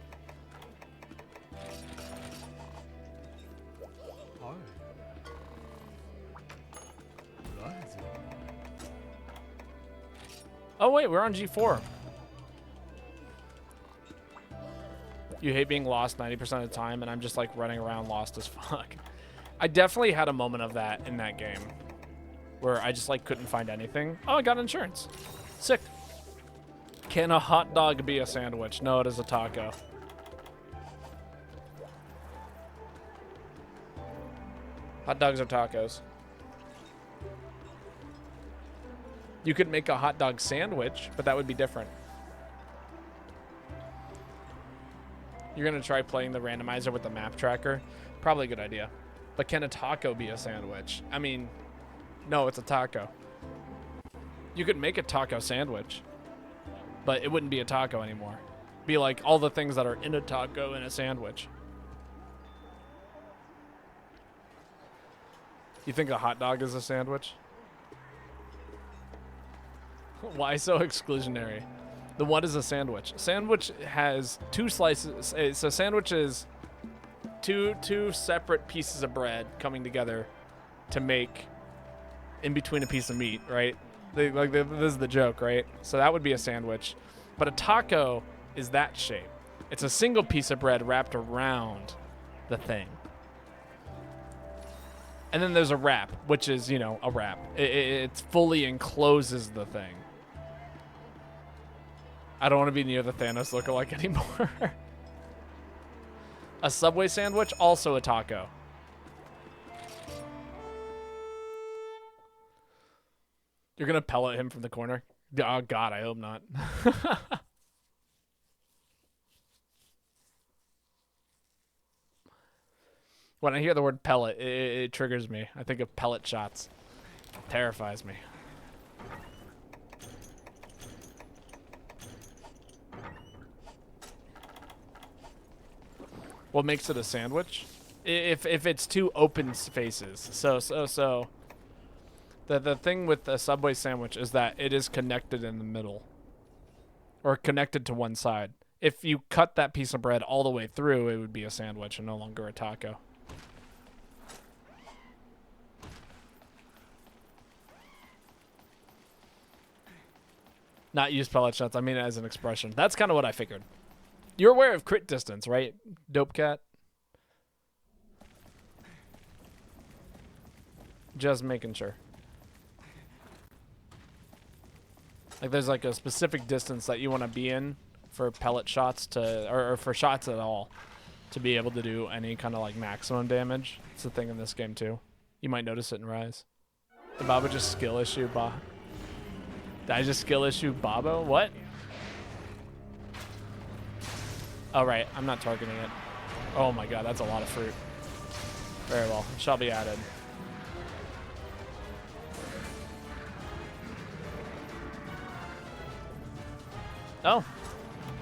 S1: Oh wait, we're on G4. You hate being lost 90% of the time, and I'm just like running around lost as fuck. I definitely had a moment of that in that game where I just like couldn't find anything. Oh, I got insurance. Sick. Can a hot dog be a sandwich? No, it is a taco. Hot dogs are tacos. You could make a hot dog sandwich, but that would be different. You're going to try playing the randomizer with the map tracker? Probably a good idea. But can a taco be a sandwich? I mean, no, it's a taco. You could make a taco sandwich, but it wouldn't be a taco anymore. Be like all the things that are in a taco in a sandwich. You think a hot dog is a sandwich? Why so exclusionary? The what is a sandwich? A sandwich has 2 slices. So sandwich is two separate pieces of bread coming together to make in between a piece of meat, right? This is the joke, right? So that would be a sandwich. But a taco is that shape. It's a single piece of bread wrapped around the thing. And then there's a wrap, which is, you know, a wrap. It fully encloses the thing. I don't want to be near the Thanos lookalike anymore. A Subway sandwich, also a taco. You're going to pellet him from the corner? Oh, God, I hope not. When I hear the word pellet, it triggers me. I think of pellet shots. It terrifies me. What makes it a sandwich? If it's 2 open spaces. So the thing with a Subway sandwich is that it is connected in the middle. or connected to one side. If you cut that piece of bread all the way through, it would be a sandwich and no longer a taco. Not use pellet shots. I mean it as an expression. That's kind of what I figured. You're aware of crit distance, right, Dope Cat? Just making sure. Like there's like a specific distance that you want to be in for pellet shots to, or for shots at all, to be able to do any kind of like maximum damage. It's a thing in this game too. You might notice it in Rise. The Baba just skill issue, Did I just skill issue Babo? What? Oh, right. I'm not targeting it. Oh my god, that's a lot of fruit. Very well. It shall be added. Oh,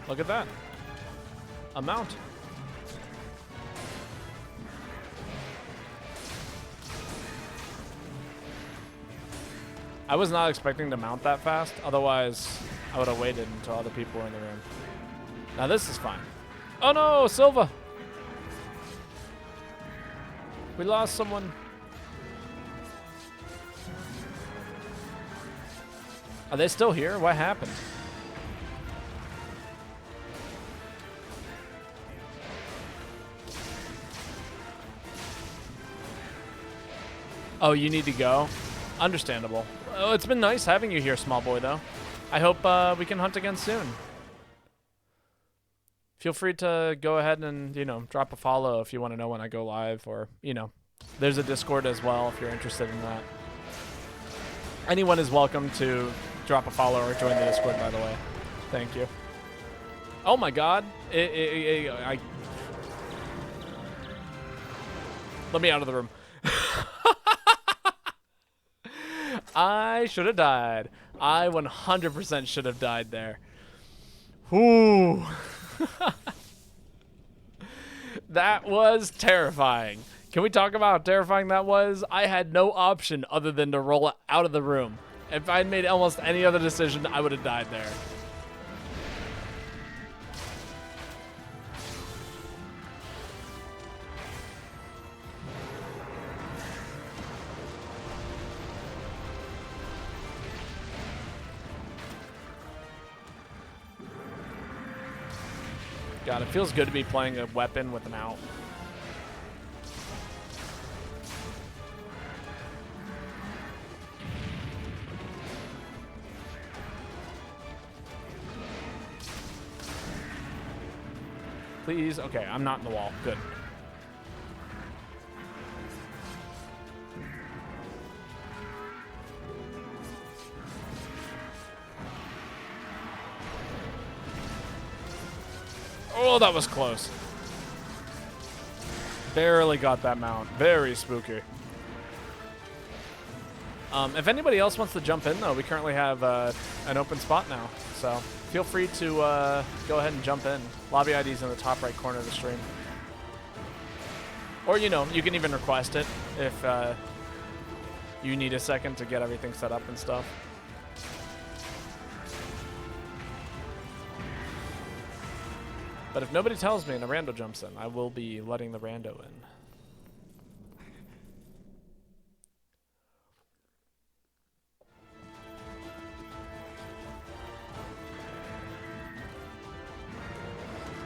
S1: look at that. A mount. I was not expecting to mount that fast. Otherwise, I would have waited until other people were in the room. Now this is fine. Oh no, Silva! We lost someone. Are they still here? What happened? Oh, you need to go? Understandable. Oh, it's been nice having you here, small boy, though. I hope we can hunt again soon. Feel free to go ahead and, you know, drop a follow if you want to know when I go live, or, you know, there's a Discord as well if you're interested in that. Anyone is welcome to drop a follow or join the Discord, by the way. Thank you. Oh my god. Let me out of the room. I should have died. I 100% should have died there. Ooh. That was terrifying. Can we talk about how terrifying that was? I had no option other than to roll out of the room. If I'd made almost any other decision, I would have died there. God, it feels good to be playing a weapon with an out. Please? Okay, I'm not in the wall. Good. Oh, that was close. Barely got that mount. Very spooky. If anybody else wants to jump in, though, we currently have an open spot now. So feel free to go ahead and jump in. Lobby ID is in the top right corner of the stream. Or, you know, you can even request it if you need a second to get everything set up and stuff. But if nobody tells me and a rando jumps in, I will be letting the rando in.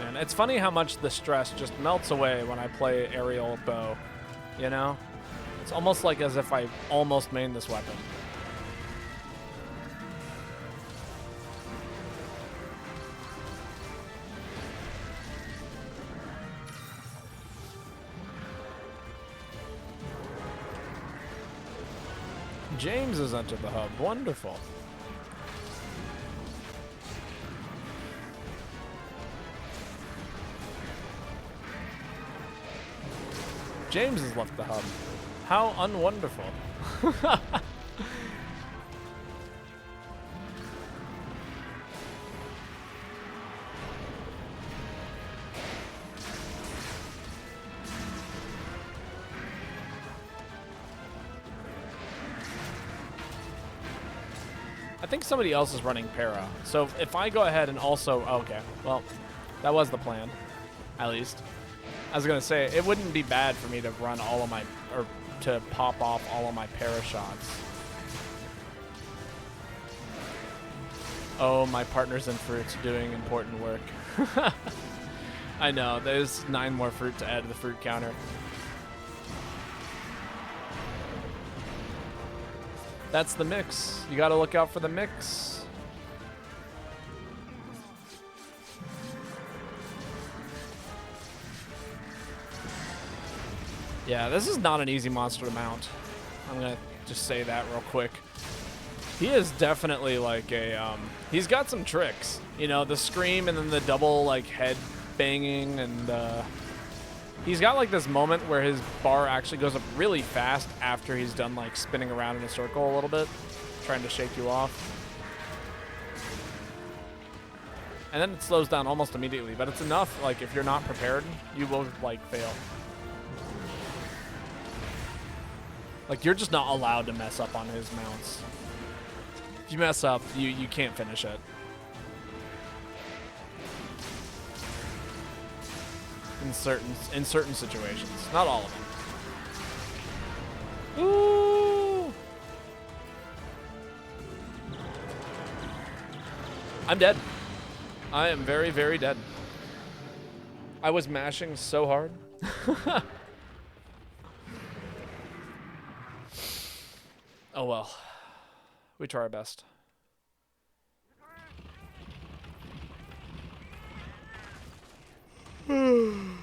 S1: And it's funny how much the stress just melts away when I play aerial bow, you know? It's almost like as if I almost mained this weapon. James has entered the hub. Wonderful. James has left the hub. How unwonderful. I think somebody else is running para. So if I go ahead and also... Okay, well, that was the plan, at least. I was going to say, it wouldn't be bad for me to run all of my... Or to pop off all of my para shots. Oh, my partner's in fruits doing important work. I know, there's 9 more fruit to add to the fruit counter. That's the mix. You gotta look out for the mix. Yeah, this is not an easy monster to mount. I'm gonna just say that real quick. He is definitely like a, he's got some tricks. You know, the scream and then the double like head banging, and he's got like this moment where his bar actually goes up really fast after he's done like spinning around in a circle a little bit, trying to shake you off. And then it slows down almost immediately, but it's enough, like if you're not prepared, you will like fail. Like you're just not allowed to mess up on his mounts. If you mess up, you can't finish it. In certain situations, not all of them. Ooh! I'm dead. I am very, very dead. I was mashing so hard. Oh well. We try our best. And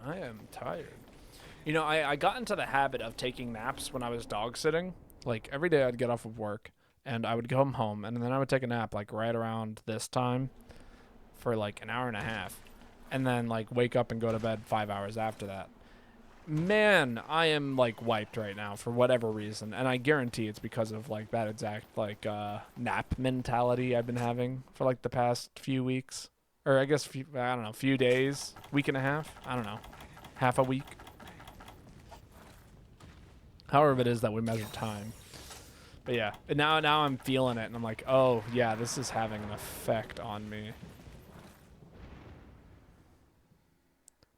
S1: I am tired. You know, I got into the habit of taking naps when I was dog sitting. Like every day I'd get off of work and I would come home and then I would take a nap like right around this time for like an hour and a half. And then like wake up and go to bed 5 hours after that. Man, I am like wiped right now for whatever reason, and I guarantee it's because of like that exact like nap mentality I've been having for like the past few weeks, or I guess I don't know, few days, week and a half, I don't know, half a week, however it is that we measure time. But yeah, and now I'm feeling it, and I'm like, oh yeah, this is having an effect on me.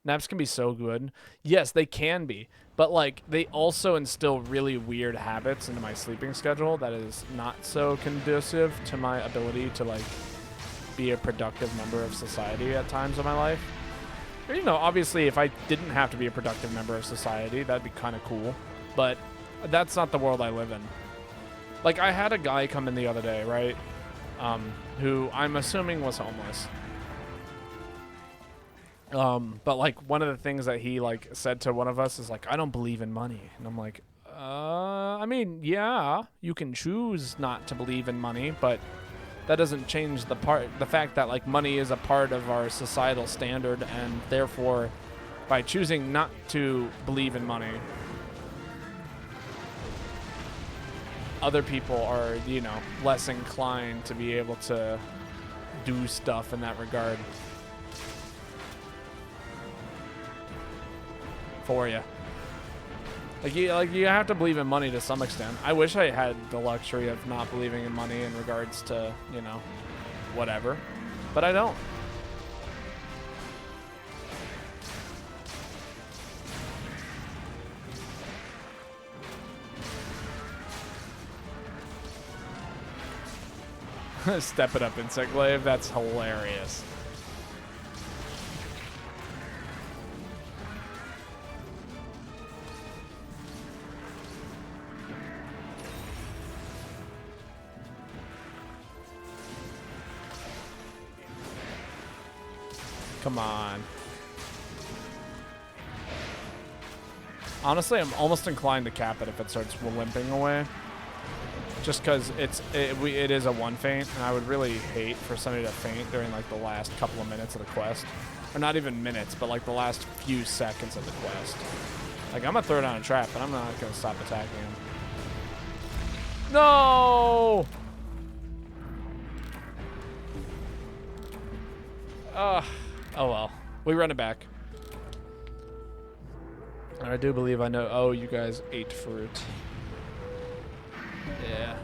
S1: Naps can be so good. Yes, they can be. But, like, they also instill really weird habits into my sleeping schedule that is not so conducive to my ability to, like, be a productive member of society at times of my life. Or, you know, obviously, if I didn't have to be a productive member of society, that'd be kind of cool. But that's not the world I live in. Like, I had a guy come in the other day, right? Who I'm assuming was homeless. But like one of the things that he like said to one of us is like, I don't believe in money. And I'm like, I mean, yeah, you can choose not to believe in money, but that doesn't change the fact that like money is a part of our societal standard, and therefore by choosing not to believe in money, other people are, you know, less inclined to be able to do stuff in that regard. For you. Like you have to believe in money to some extent. I wish I had the luxury of not believing in money in regards to, you know, whatever. But I don't. Step it up, Insect Glaive. That's hilarious. Come on. Honestly, I'm almost inclined to cap it if it starts limping away. Just because it is a one feint, and I would really hate for somebody to faint during like the last couple of minutes of the quest. Or not even minutes, but like the last few seconds of the quest. Like, I'm going to throw down a trap, but I'm not going to stop attacking him. No! Oh well. We run it back. And I do believe I know. Oh, you guys ate fruit. Yeah.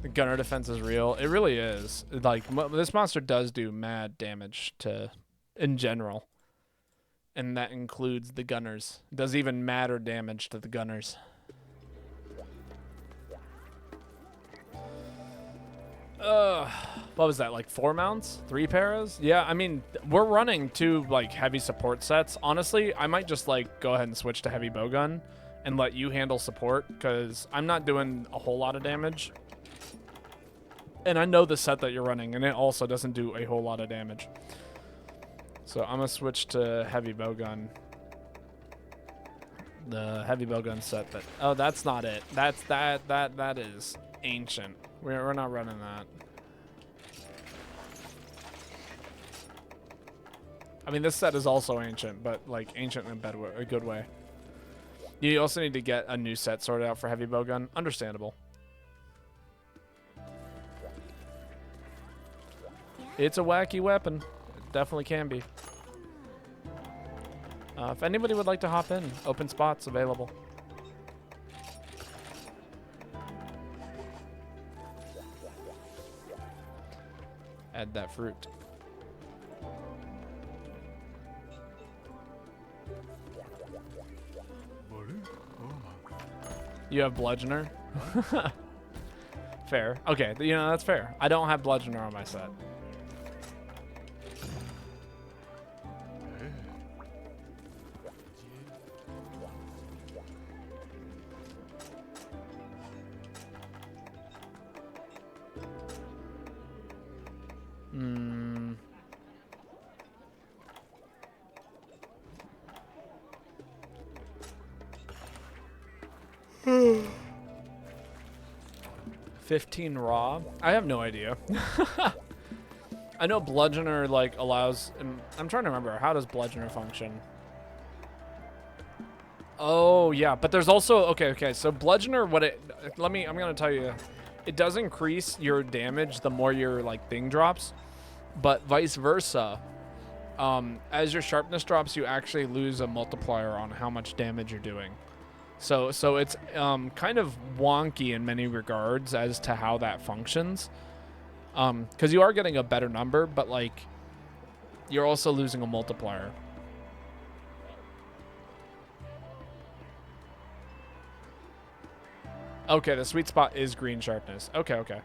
S1: The gunner defense is real. It really is. Like, this monster does do mad damage to, in general. And that includes the gunners. It does even madder damage to the gunners. What was that, like 4 mounts? 3 paras? Yeah, I mean, we're running 2, like, heavy support sets. Honestly, I might just, like, go ahead and switch to heavy bowgun and let you handle support, because I'm not doing a whole lot of damage. And I know the set that you're running, and it also doesn't do a whole lot of damage. So I'm gonna switch to heavy bowgun. The heavy bowgun set that, oh, that's not it. That is ancient. We're not running that. I mean, this set is also ancient, but like ancient in a good way. You also need to get a new set sorted out for heavy bowgun. Understandable. It's a wacky weapon. It definitely can be. If anybody would like to hop in, open spots available. Add that fruit. You have bludgeoner? Fair. Okay, you know, that's fair. I don't have bludgeoner on my set. Hmm. Hmm. 15 raw? I have no idea. I know bludgeoner like allows, I'm trying to remember, how does bludgeoner function? Oh yeah, but there's also, okay, so bludgeoner, I'm gonna tell you, it does increase your damage the more your like thing drops, but vice versa. As your sharpness drops, you actually lose a multiplier on how much damage you're doing. So it's kind of wonky in many regards as to how that functions. Because you are getting a better number, but like you're also losing a multiplier. Okay, the sweet spot is green sharpness. Okay.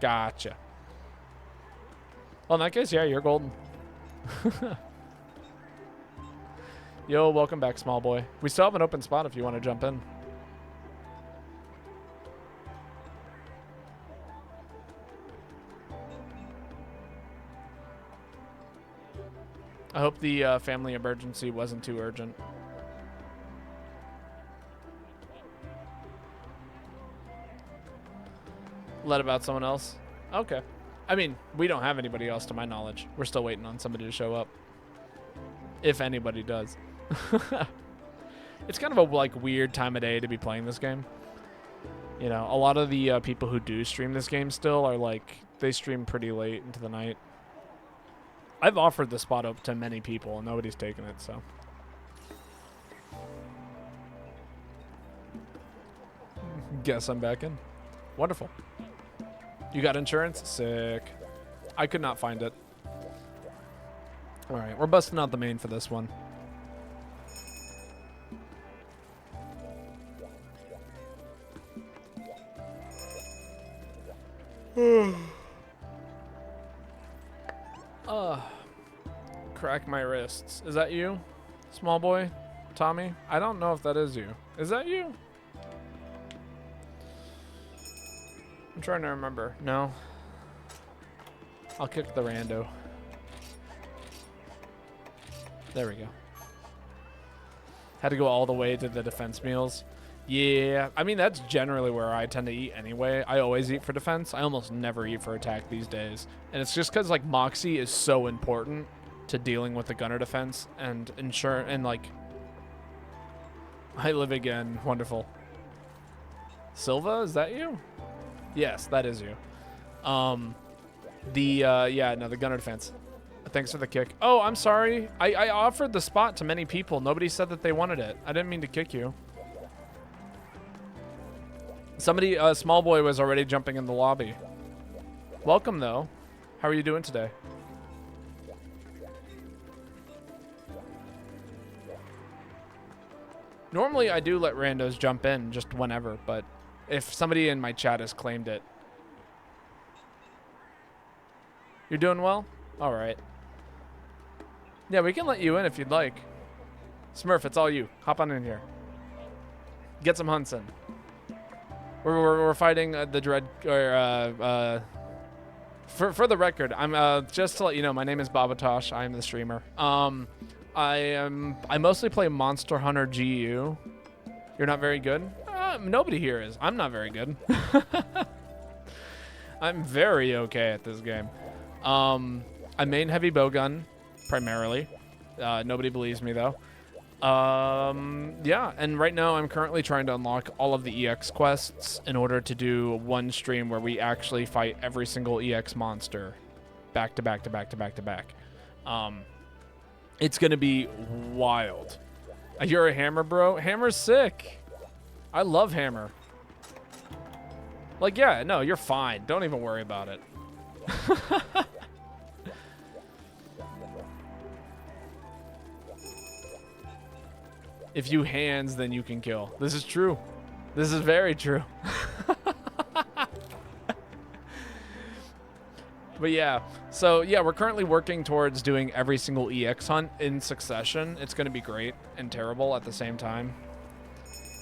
S1: Gotcha. Well, in that case, yeah, you're golden. Yo, welcome back, small boy. We still have an open spot if you want to jump in. I hope the family emergency wasn't too urgent. Let about someone else? Okay. I mean, we don't have anybody else to my knowledge. We're still waiting on somebody to show up. If anybody does. It's kind of a like weird time of day to be playing this game. You know, a lot of the people who do stream this game still are like, they stream pretty late into the night. I've offered the spot up to many people and nobody's taken it, so. Guess I'm back in. Wonderful. You got insurance? Sick. I could not find it. All right, we're busting out the main for this one. Crack my wrists. Is that you, small boy? Tommy? I don't know if that is you. Is that you? I'm trying to remember. No. I'll kick the rando. There we go. Had to go all the way to the defense meals. Yeah, I mean, that's generally where I tend to eat anyway. I always eat for defense. I almost never eat for attack these days. And it's just because, like, Moxie is so important to dealing with the gunner defense and ensure, and, like... I live again. Wonderful. Silva, is that you? Yes, that is you. Yeah, no, the gunner defense. Thanks for the kick. Oh, I'm sorry. I offered the spot to many people. Nobody said that they wanted it. I didn't mean to kick you. Somebody, small boy was already jumping in the lobby. Welcome, though. How are you doing today? Normally, I do let randos jump in just whenever, but if somebody in my chat has claimed it. You're doing well? All right. Yeah, we can let you in if you'd like. Smurf, it's all you. Hop on in here. Get some hunts in. We're fighting the dread. For the record, I'm just to let you know, my name is Babotosh. I am the streamer. I mostly play Monster Hunter GU. You're not very good? Nobody here is. I'm not very good. I'm very okay at this game. I main heavy bowgun, primarily. Nobody believes me, though. Yeah, and right now I'm currently trying to unlock all of the EX quests in order to do one stream where we actually fight every single EX monster back to back to back to back to back. It's gonna be wild. You're a Hammer, bro? Hammer's sick. I love Hammer. Like, yeah, no, you're fine. Don't even worry about it. If you hands, then you can kill. This is true. This is very true. But yeah, so yeah, we're currently working towards doing every single EX hunt in succession. It's going to be great and terrible at the same time.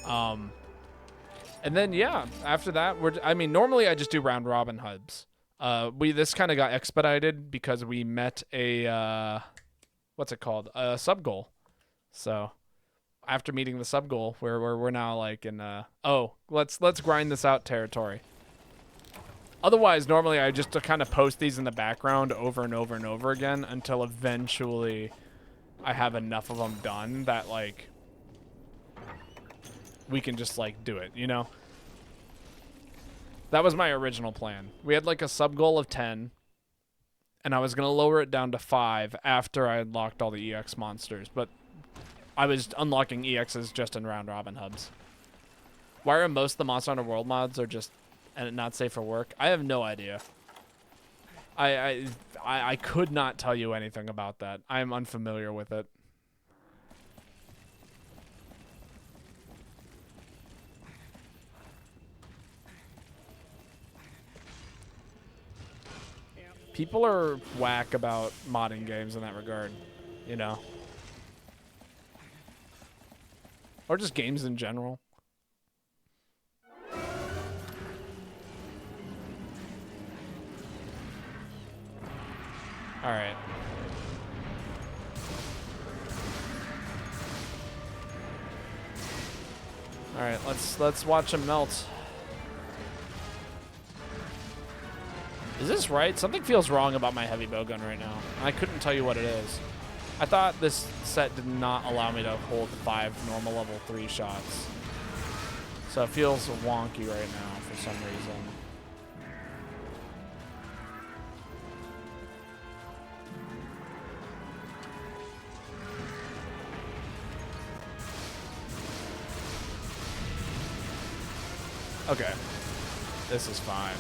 S1: And then yeah, after that, I mean, normally I just do round robin hubs. This kind of got expedited because we met a what's it called? A sub goal. So after meeting the sub goal, we're now like in let's grind this out territory. Otherwise, normally I just kind of post these in the background over and over and over again until eventually I have enough of them done that like we can just like do it, you know? That was my original plan. We had like a sub goal of 10 and I was going to lower it down to 5 after I unlocked all the EX monsters, but I was unlocking EXs just in round robin hubs. Why are most of the Monster Hunter World mods are just and not safe for work? I have no idea. I could not tell you anything about that. I am unfamiliar with it. People are whack about modding games in that regard, you know? Or just games in general. All right. All right, let's watch him melt. Is this right? Something feels wrong about my heavy bowgun right now. I couldn't tell you what it is. I thought this set did not allow me to hold 5 normal level 3 shots. So it feels wonky right now for some reason. Okay, this is fine.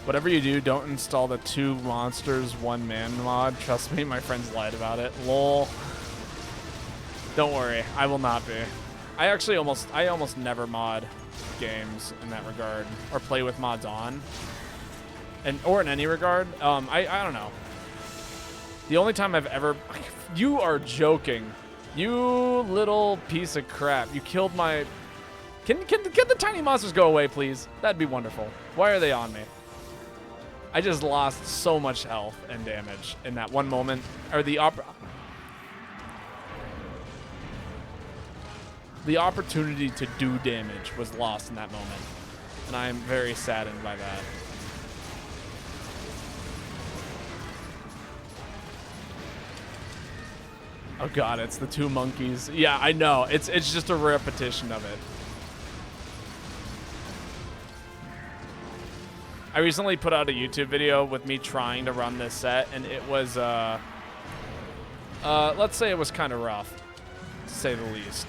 S1: Whatever you do, don't install the 2 monsters, 1 man mod. Trust me, my friends lied about it. Lol. Don't worry, I will not be. I almost never mod games in that regard, or play with mods on, or in any regard. I don't know. The only time I've ever, you are joking, you little piece of crap. You killed my. Can the tiny monsters go away, please? That'd be wonderful. Why are they on me? I just lost so much health and damage in that one moment. Or the opportunity to do damage was lost in that moment. And I am very saddened by that. Oh god, it's the 2 monkeys. Yeah, I know. It's just a repetition of it. I recently put out a YouTube video with me trying to run this set, and it was, let's say it was kind of rough, to say the least.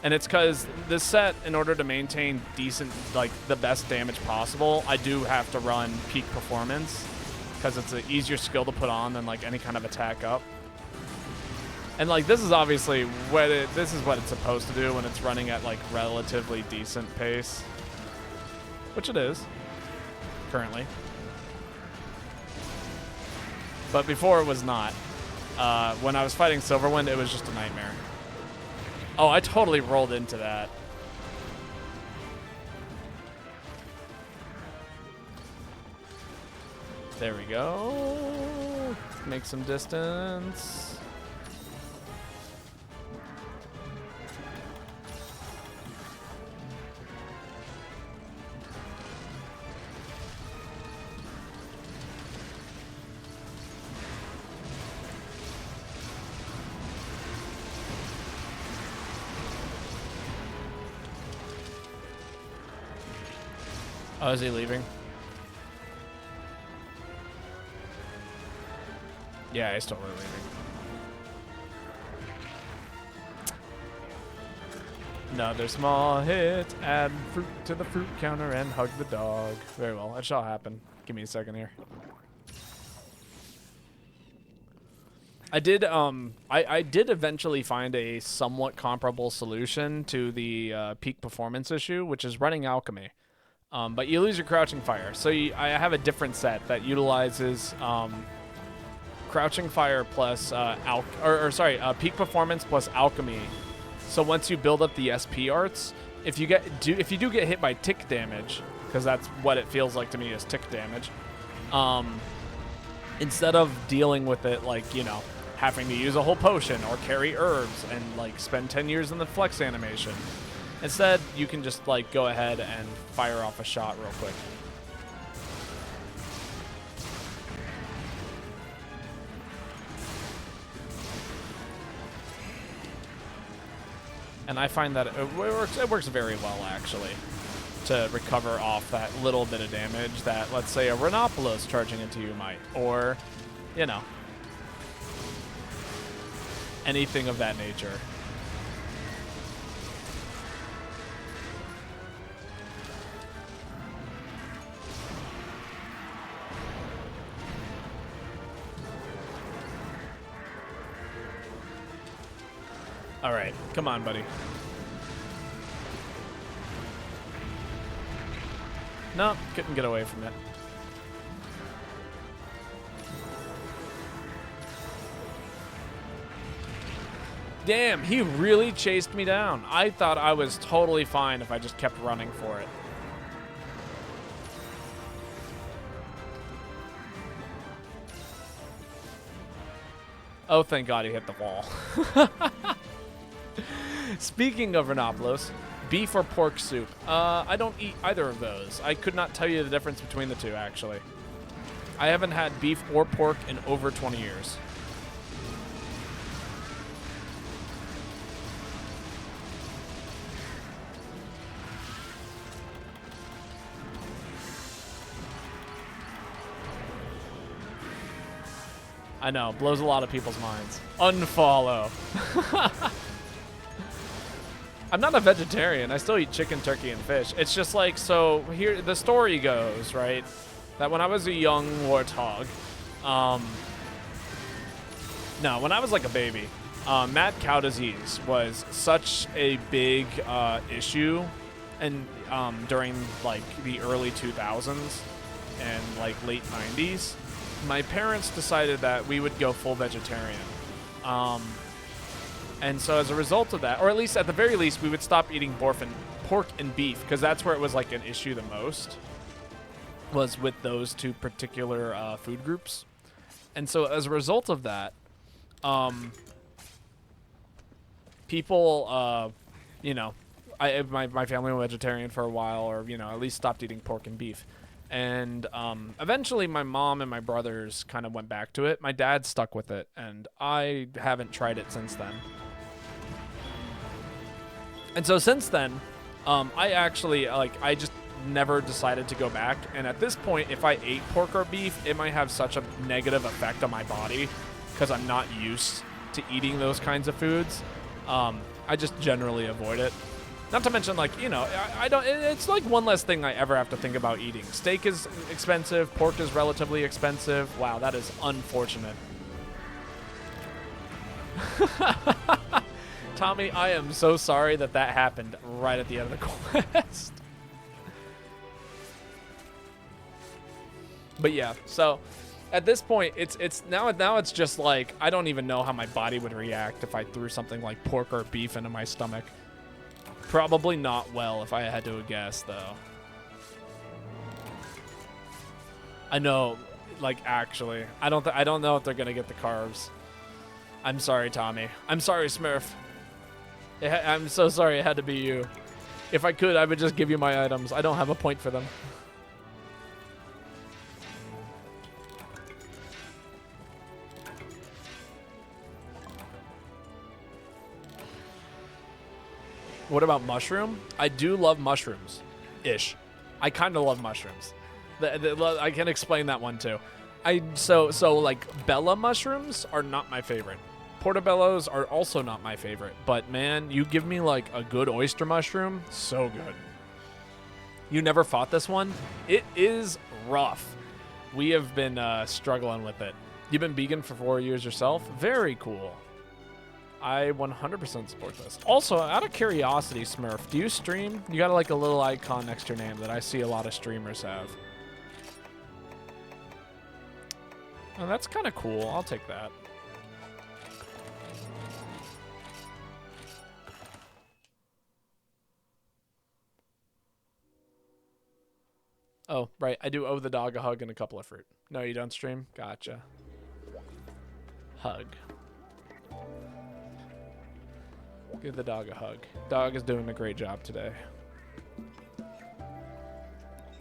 S1: And it's because this set, in order to maintain decent, like, the best damage possible, I do have to run peak performance, because it's an easier skill to put on than, like, any kind of attack up. And, like, this is obviously this is what it's supposed to do when it's running at, like, relatively decent pace. Which it is, currently. But before it was not. When I was fighting Silverwind, it was just a nightmare. Oh, I totally rolled into that. There we go. Make some distance. Oh, is he leaving? Yeah, he's totally leaving. Another small hit. Add fruit to the fruit counter and hug the dog. Very well. That shall happen. Give me a second here. I did eventually find a somewhat comparable solution to the peak performance issue, which is running alchemy. But you lose your crouching fire. So I have a different set that utilizes crouching fire plus peak performance plus alchemy. So once you build up the SP arts, if you do get hit by tick damage, because that's what it feels like to me is tick damage, instead of dealing with it like, you know, having to use a whole potion or carry herbs and like spend 10 years in the flex animation, instead you can just like go ahead and fire off a shot real quick. And I find that it works very well, actually, to recover off that little bit of damage that, let's say, a Renopolos charging into you might, or, you know, anything of that nature. All right, come on, buddy. No, couldn't get away from it. Damn, he really chased me down. I thought I was totally fine if I just kept running for it. Oh, thank God he hit the wall. Speaking of Renopolos, beef or pork soup? I don't eat either of those. I could not tell you the difference between the two, actually. I haven't had beef or pork in over 20 years. I know, blows a lot of people's minds. Unfollow. I'm not a vegetarian. I still eat chicken, turkey, and fish. It's just like, so here, the story goes, right, that when I was a young warthog, when I was like a baby, mad cow disease was such a big issue, and during like the early 2000s and like late 90s, my parents decided that we would go full vegetarian. And so as a result of that, or at least at the very least, we would stop eating pork and beef, because that's where it was like an issue the most, was with those two particular food groups. And so as a result of that, people, you know, my family went vegetarian for a while, or, you know, at least stopped eating pork and beef. And eventually my mom and my brothers kind of went back to it. My dad stuck with it, and I haven't tried it since then. And so since then, I actually, like, I just never decided to go back. And at this point, if I ate pork or beef, it might have such a negative effect on my body because I'm not used to eating those kinds of foods. I just generally avoid it. Not to mention, like, you know, I don't. It's like one less thing I ever have to think about eating. Steak is expensive. Pork is relatively expensive. Wow, that is unfortunate. Tommy, I am so sorry that happened right at the end of the quest. But yeah, so at this point, it's now it's just like I don't even know how my body would react if I threw something like pork or beef into my stomach. Probably not well, if I had to guess, though. I know, like, actually, I don't know if they're gonna get the carbs. I'm sorry, Tommy. I'm sorry, Smurf. I'm so sorry it had to be you. If I could, I would just give you my items. I don't have a point for them. What about mushroom? I do love mushrooms. Ish. I kind of love mushrooms. I can explain that one too. So like Bella mushrooms are not my favorite. Portobellos are also not my favorite. But man, you give me like a good oyster mushroom, so good. You never fought this one? It is rough. We have been struggling with it. You've been vegan for 4 years yourself? Very cool. I 100% support this. Also, out of curiosity, Smurf, do you stream? You got like a little icon next to your name that I see a lot of streamers have. Oh, that's kind of cool. I'll take that. Oh, right. I do owe the dog a hug and a couple of fruit. No, you don't stream? Gotcha. Hug. Give the dog a hug. Dog is doing a great job today. All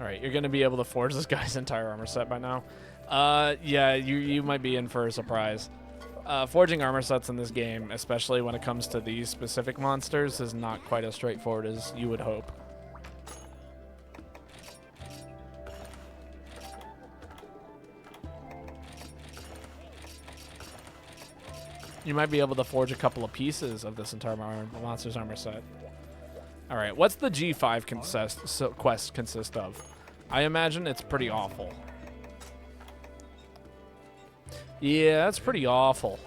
S1: right, you're going to be able to forge this guy's entire armor set by now. Yeah, you might be in for a surprise. Forging armor sets in this game, especially when it comes to these specific monsters, is not quite as straightforward as you would hope. You might be able to forge a couple of pieces of this entire monster's armor set. All right, what's the G5 quest consist of? I imagine it's pretty awful. Yeah, that's pretty awful.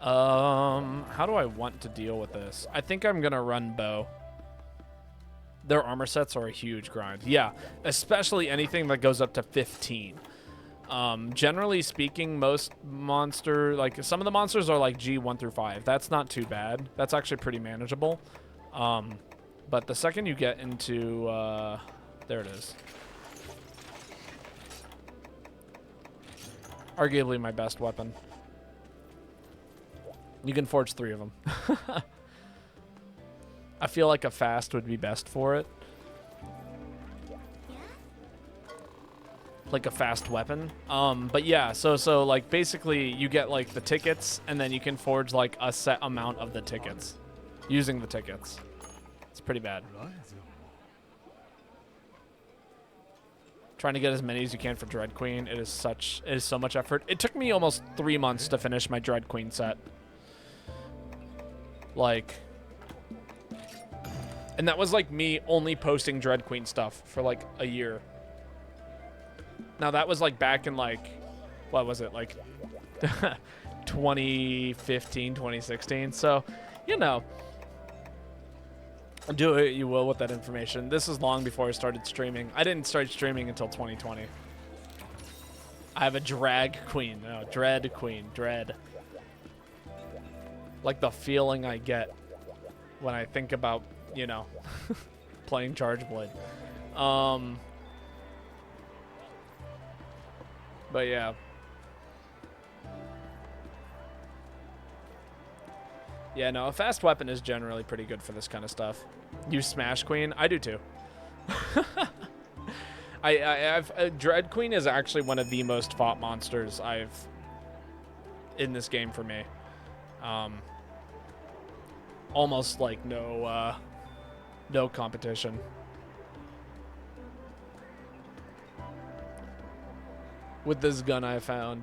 S1: How do I want to deal with this? I think I'm gonna run bow. Their armor sets are a huge grind. Yeah, especially anything that goes up to 15. Generally speaking, most like some of the monsters are like G1 through 5. That's not too bad. That's actually pretty manageable. But the second you get into, there it is. Arguably my best weapon. You can forge 3 of them. I feel like a fast would be best for it. Like a fast weapon. But yeah, so like basically you get like the tickets and then you can forge like a set amount of the tickets using the tickets. It's pretty bad. Trying to get as many as you can for Dread Queen. It is so much effort. It took me almost 3 months to finish my Dread Queen set. Like, and that was like me only posting Dread Queen stuff for like a year. Now that was like back in like, what was it, like 2015, 2016. So, you know, do what you will with that information. This is long before I started streaming. I didn't start streaming until 2020. I have a drag queen. No, dread queen. Dread. Like the feeling I get when I think about, you know, playing Charge Blade. But yeah. Yeah, no, a fast weapon is generally pretty good for this kind of stuff. Use Smash Queen? I do too. Dread Queen is actually one of the most fought monsters in this game for me. Almost like no competition. with this gun I found.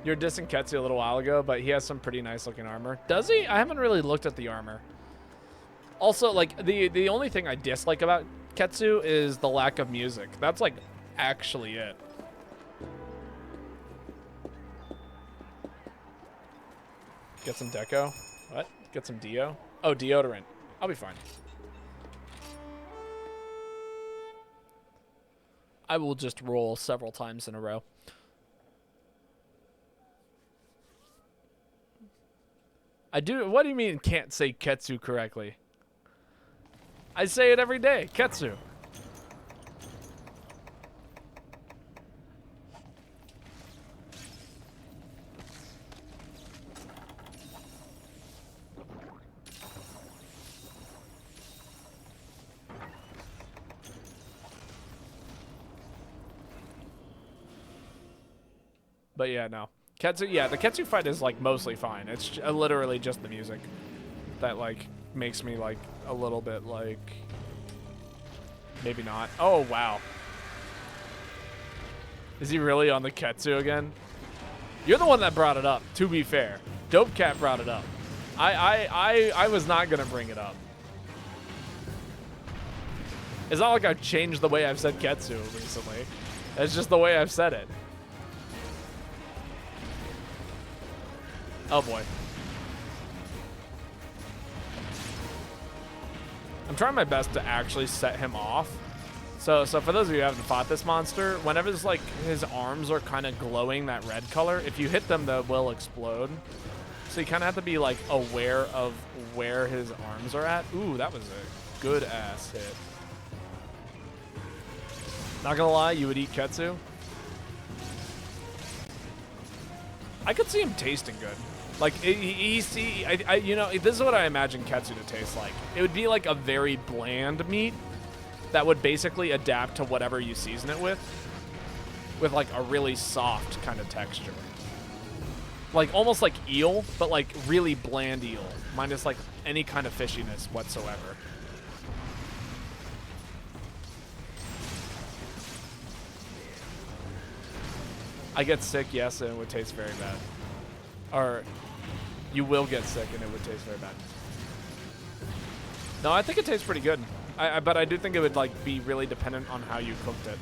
S1: You were dissing Ketsu a little while ago, but he has some pretty nice looking armor. Does he? I haven't really looked at the armor. Also, like, the only thing I dislike about Ketsu is the lack of music. That's, like, actually it. Get some deco. What? Get some deo? Oh, deodorant. I'll be fine. I will just roll several times in a row. What do you mean can't say Ketsu correctly? I say it every day, Ketsu. But yeah, no. Ketsu, yeah, the Ketsu fight is, like, mostly fine. It's literally just the music that, like, makes me, like, a little bit, like, maybe not. Oh, wow. Is he really on the Ketsu again? You're the one that brought it up, to be fair. Dope Cat brought it up. I was not going to bring it up. It's not like I've changed the way I've said Ketsu recently. It's just the way I've said it. Oh boy. I'm trying my best to actually set him off. So for those of you who haven't fought this monster, whenever it's like his arms are kind of glowing that red color, if you hit them, they will explode. So you kind of have to be like aware of where his arms are at. Ooh, that was a good ass hit. Not gonna lie, you would eat Ketsu. I could see him tasting good. Like, you know, this is what I imagine Ketsu to taste like. It would be like a very bland meat that would basically adapt to whatever you season it with like a really soft kind of texture. Like, almost like eel, but like really bland eel, minus like any kind of fishiness whatsoever. I get sick, yes, and it would taste very bad. Or you will get sick and it would taste very bad. No, I think it tastes pretty good. But I do think it would like be really dependent on how you cooked it.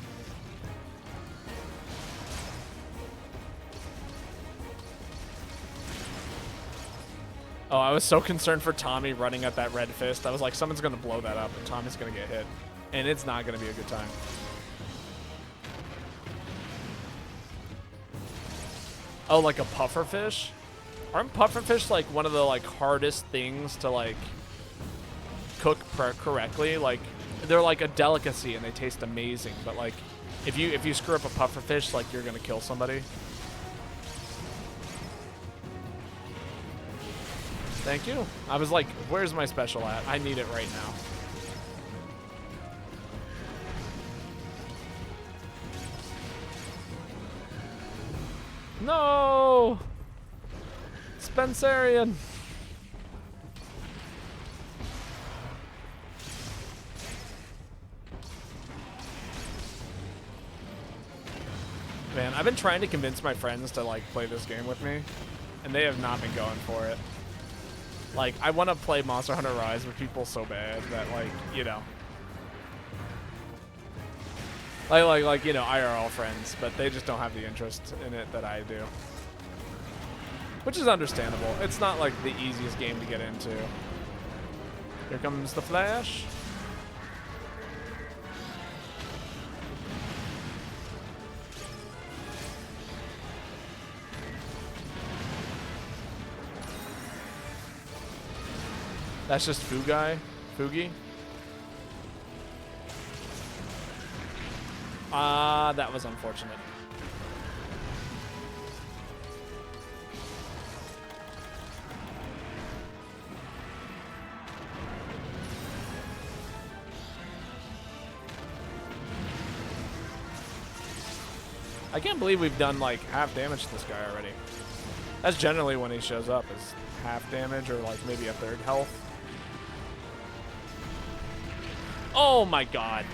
S1: Oh, I was so concerned for Tommy running at that red fist. I was like, someone's going to blow that up and Tommy's going to get hit. And it's not going to be a good time. Oh, like a pufferfish? Aren't pufferfish like one of the like hardest things to like cook correctly? Like they're like a delicacy and they taste amazing, but like if you screw up a pufferfish, like you're gonna kill somebody. Thank you. I was like, where's my special at? I need it right now. No! Spencerian. Man, I've been trying to convince my friends to like play this game with me, and they have not been going for it. Like, I want to play Monster Hunter Rise with people so bad that, like, you know, like you know, IRL friends, but they just don't have the interest in it that I do. Which is understandable. It's not like the easiest game to get into. Here comes the Flash. That's just Fugi. That was unfortunate. I can't believe we've done like half damage to this guy already. That's generally when he shows up, is half damage or like maybe a third health. Oh my god.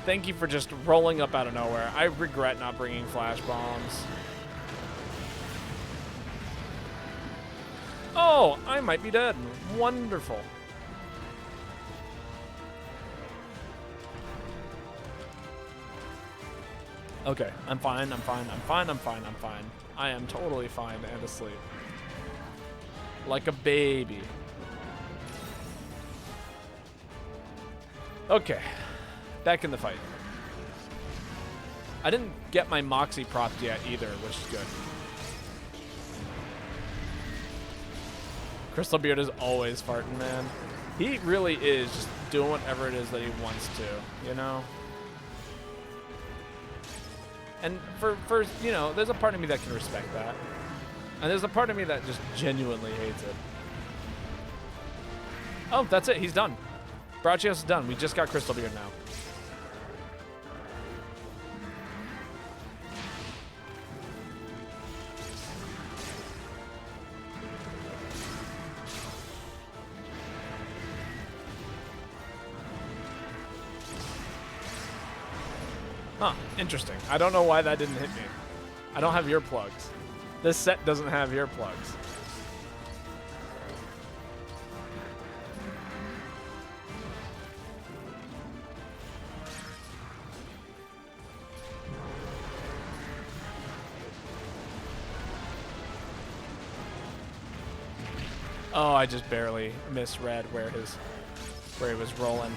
S1: Thank you for just rolling up out of nowhere. I regret not bringing flash bombs. Oh, I might be dead. Wonderful. Okay, I'm fine, I'm fine, I'm fine, I'm fine, I'm fine. I am totally fine and asleep. Like a baby. Okay, back in the fight. I didn't get my Moxie propped yet either, which is good. Crystal Beard is always farting, man. He really is just doing whatever it is that he wants to, you know? And for you know, there's a part of me that can respect that. And there's a part of me that just genuinely hates it. Oh, that's it. He's done. Brachios is done. We just got Crystal Beard now. Huh, interesting. I don't know why that didn't hit me. I don't have earplugs. This set doesn't have earplugs. Oh, I just barely misread where he was rolling.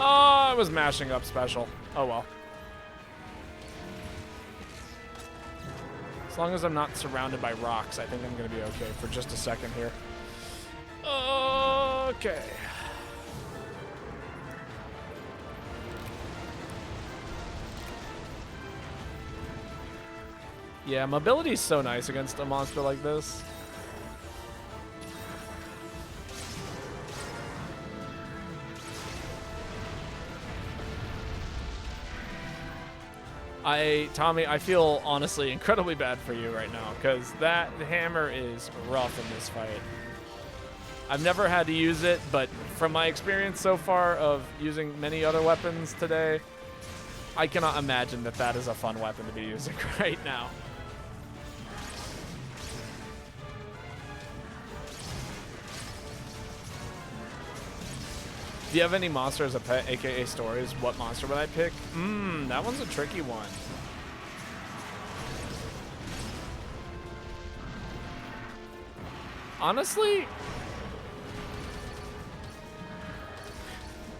S1: Oh, I was mashing up special. Oh well. As long as I'm not surrounded by rocks, I think I'm gonna be okay for just a second here. Okay. Yeah, mobility is so nice against a monster like this. Tommy, I feel honestly incredibly bad for you right now because that hammer is rough in this fight. I've never had to use it, but from my experience so far of using many other weapons today, I cannot imagine that that is a fun weapon to be using right now. Do you have any monster as a pet, aka stories? What monster would I pick? That one's a tricky one. Honestly,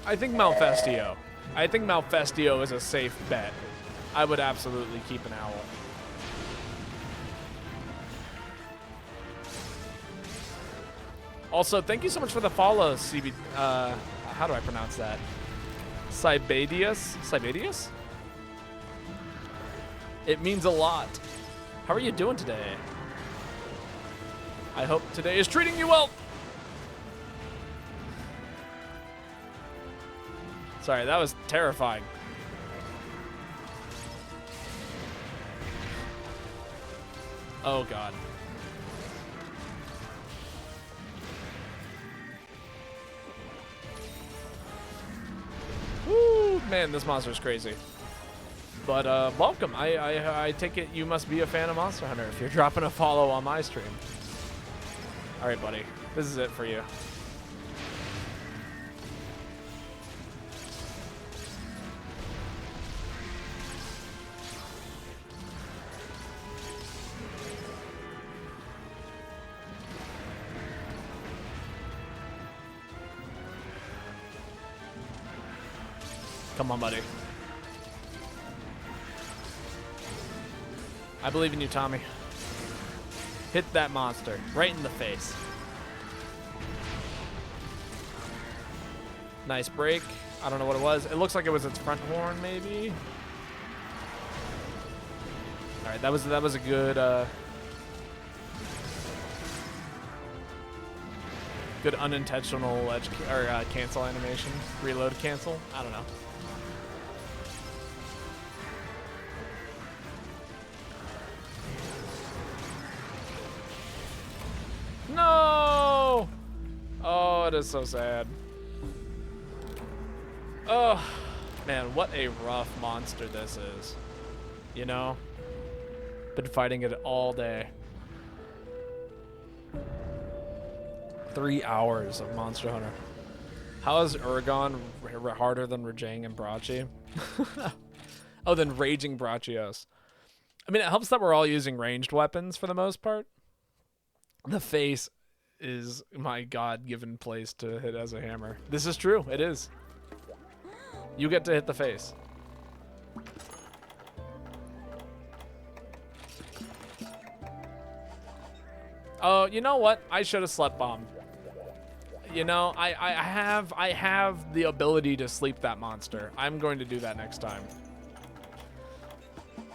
S1: I think Malfestio. I think Malfestio is a safe bet. I would absolutely keep an owl. Also, thank you so much for the follow, CB. How do I pronounce that? Cybadius? Cybadius? It means a lot. How are you doing today? I hope today is treating you well. Sorry, that was terrifying. Oh, God. Woo, man, this monster's crazy. But welcome. I take it you must be a fan of Monster Hunter if you're dropping a follow on my stream. All right, buddy. This is it for you. Come on, buddy. I believe in you, Tommy. Hit that monster right in the face. Nice break. I don't know what it was. It looks like it was its front horn, maybe. All right, that was a good good unintentional edge or cancel animation, reload cancel. I don't know. No! Oh, it is so sad. Oh, man, what a rough monster this is. You know? Been fighting it all day. 3 hours of Monster Hunter. How is Uragon harder than Rajang and Brachi? Oh, than Raging Brachios. I mean, it helps that we're all using ranged weapons for the most part. The face is my God-given place to hit as a hammer. This is true. It is. You get to hit the face. Oh, you know what? I should have slept bombed. You know, I have the ability to sleep that monster. I'm going to do that next time.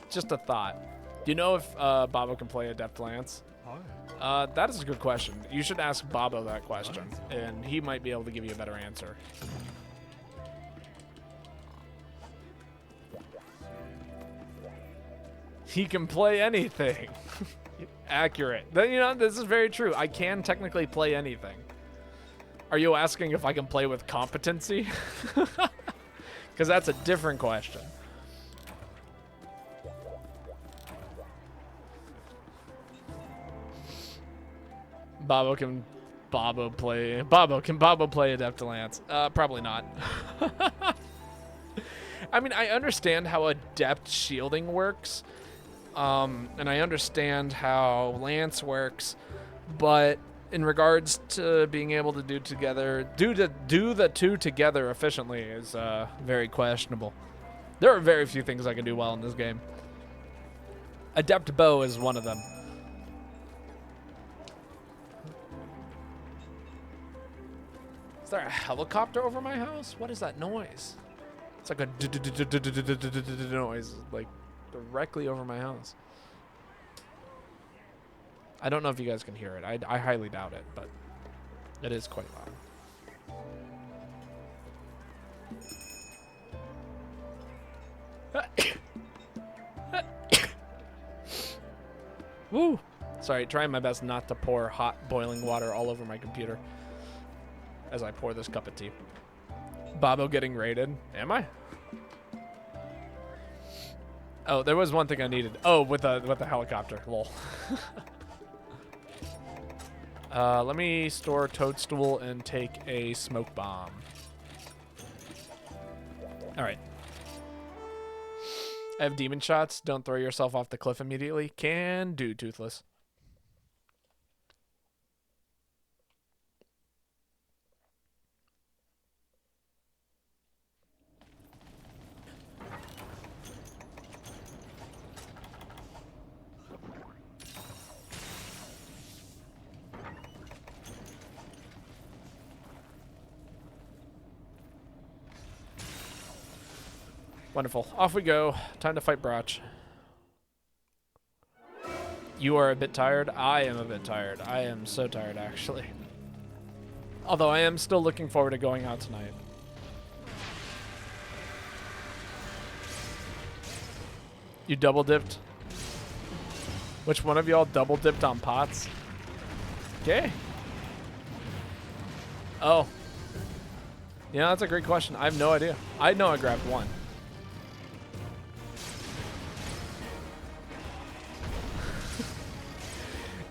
S1: Just a thought. Do you know if Babo can play Adept Lance? That is a good question. You should ask Babo that question, and he might be able to give you a better answer. He can play anything. Accurate. Then, you know, this is very true. I can technically play anything. Are you asking if I can play with competency? Because that's a different question. Can Babo play Adept Lance? Probably not. I mean, I understand how Adept shielding works. And I understand how Lance works, but in regards to being able to do the two together efficiently is very questionable. There are very few things I can do well in this game. Adept Bow is one of them. Is there a helicopter over my house? What is that noise? It's like a noise, like directly over my house. I don't know if you guys can hear it. I highly doubt it, but it is quite loud. Woo! Sorry, trying my best not to pour hot boiling water all over my computer as I pour this cup of tea. Babo getting raided. Am I? Oh, there was one thing I needed. Oh, with the helicopter. Lol. Let me store Toadstool and take a smoke bomb. All right. I have demon shots. Don't throw yourself off the cliff immediately. Can do, Toothless. Wonderful. Off we go. Time to fight Broch. You are a bit tired. I am a bit tired. I am so tired, actually. Although I am still looking forward to going out tonight. You double dipped? Which one of y'all double dipped on pots? Okay. Oh. Yeah, that's a great question. I have no idea. I know I grabbed one.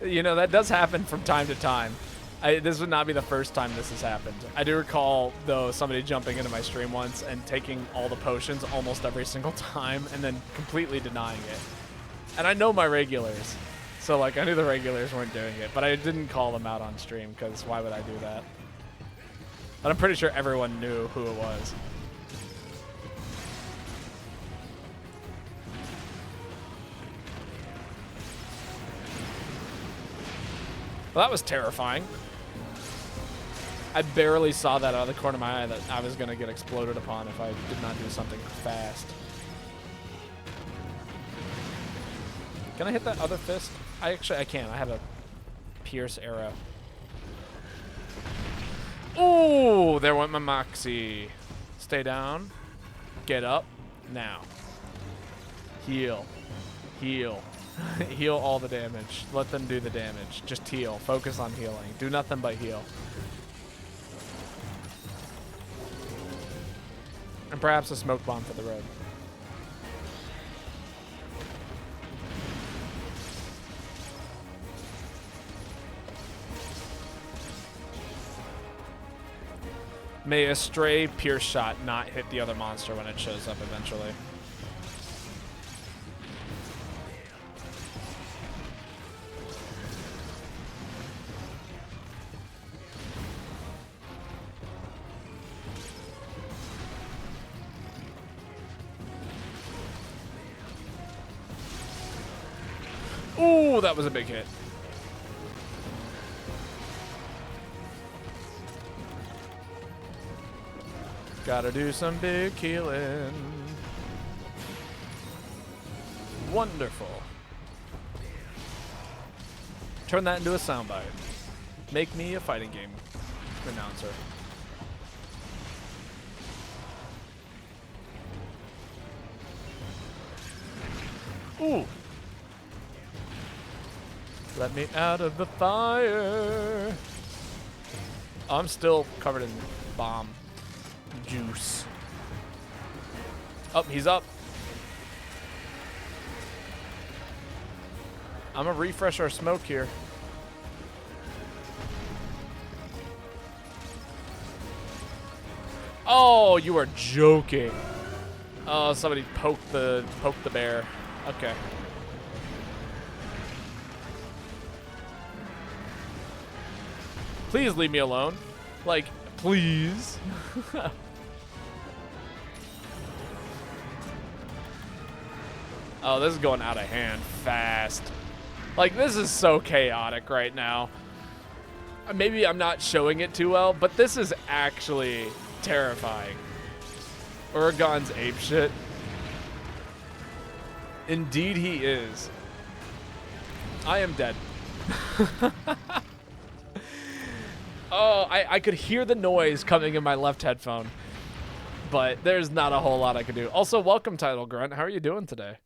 S1: You know, that does happen from time to time. This would not be the first time this has happened. I do recall, though, somebody jumping into my stream once and taking all the potions almost every single time and then completely denying it. And I know my regulars. So, like, I knew the regulars weren't doing it, but I didn't call them out on stream because why would I do that? But I'm pretty sure everyone knew who it was. Well, that was terrifying. I barely saw that out of the corner of my eye that I was going to get exploded upon if I did not do something fast. Can I hit that other fist? I can. I have a pierce arrow. Ooh, there went my Moxie. Stay down. Get up. Now. Heal. Heal. Heal all the damage. Let them do the damage. Just heal. Focus on healing. Do nothing but heal. And perhaps a smoke bomb for the road. May a stray pierce shot not hit the other monster when it shows up eventually. Ooh, that was a big hit. Gotta do some big healing. Wonderful. Turn that into a soundbite. Make me a fighting game announcer. Ooh. Let me out of the fire. I'm still covered in bomb juice. Oh, he's up. I'm gonna refresh our smoke here. Oh, you are joking. Oh, somebody poked the bear. Okay. Please leave me alone. Like, please. Oh, this is going out of hand fast. Like, this is so chaotic right now. Maybe I'm not showing it too well, but this is actually terrifying. Uragon's apeshit. Indeed he is. I am dead. Oh, I could hear the noise coming in my left headphone, but there's not a whole lot I could do. Also, welcome, Title Grunt. How are you doing today?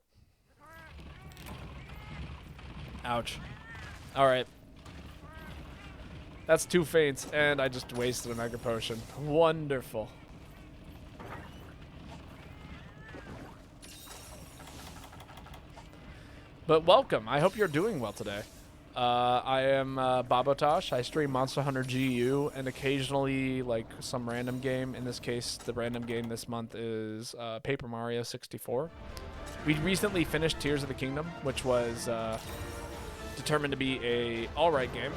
S1: Ouch. All right. That's 2 feints, and I just wasted a Mega Potion. Wonderful. But welcome. I hope you're doing well today. I am Babotosh. I stream Monster Hunter GU and occasionally like some random game. In this case, the random game this month is Paper Mario 64. We recently finished Tears of the Kingdom, which was determined to be a alright game.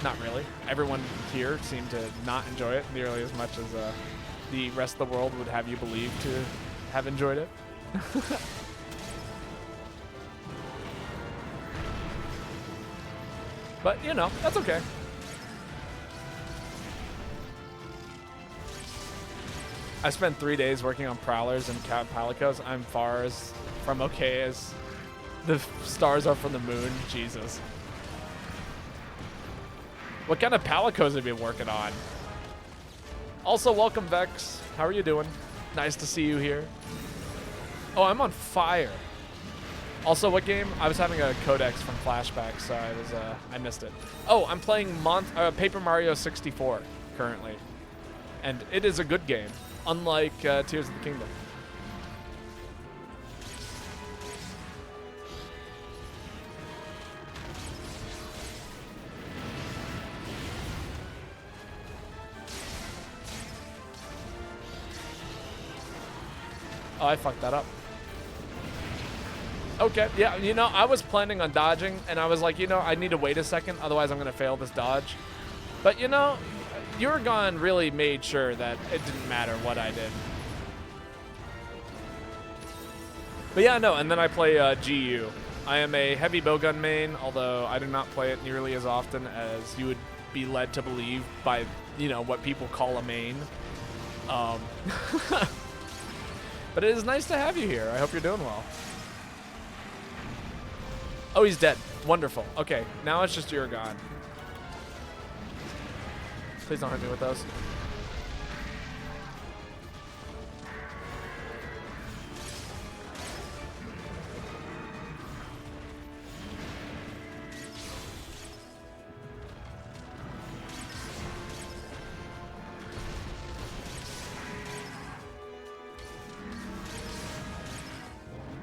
S1: Not really. Everyone here seemed to not enjoy it nearly as much as the rest of the world would have you believe to have enjoyed it. But, you know, that's okay. I spent 3 days working on Prowlers and Cat Palicos. I'm far as from okay as the stars are from the moon. Jesus. What kind of Palicos have you been working on? Also, welcome, Vex. How are you doing? Nice to see you here. Oh, I'm on fire. Also, what game? I was having a codex from Flashback, so I missed it. Oh, I'm playing Paper Mario 64 currently, and it is a good game, unlike Tears of the Kingdom. Oh, I fucked that up. Okay, yeah, you know, I was planning on dodging, and I was like, you know, I need to wait a second, otherwise I'm going to fail this dodge. But, you know, Uragon really made sure that it didn't matter what I did. But yeah, no, and then I play GU. I am a heavy bowgun main, although I do not play it nearly as often as you would be led to believe by, you know, what people call a main. But it is nice to have you here. I hope you're doing well. Oh, he's dead. Wonderful. Okay, now it's just Uragon. Please don't hurt me with those.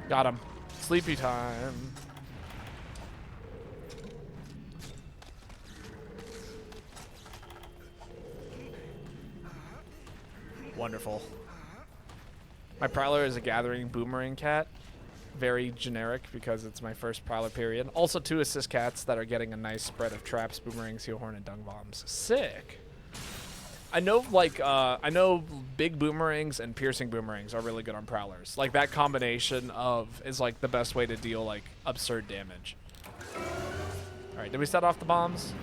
S1: Got him. Sleepy time. Wonderful. My Prowler is a gathering boomerang cat. Very generic because it's my first Prowler period. Also 2 assist cats that are getting a nice spread of traps, boomerangs, heel horn, and dung bombs. Sick. I know, like, I know big boomerangs and piercing boomerangs are really good on Prowlers. Like, that combination is, like, the best way to deal, like, absurd damage. All right, did we set off the bombs?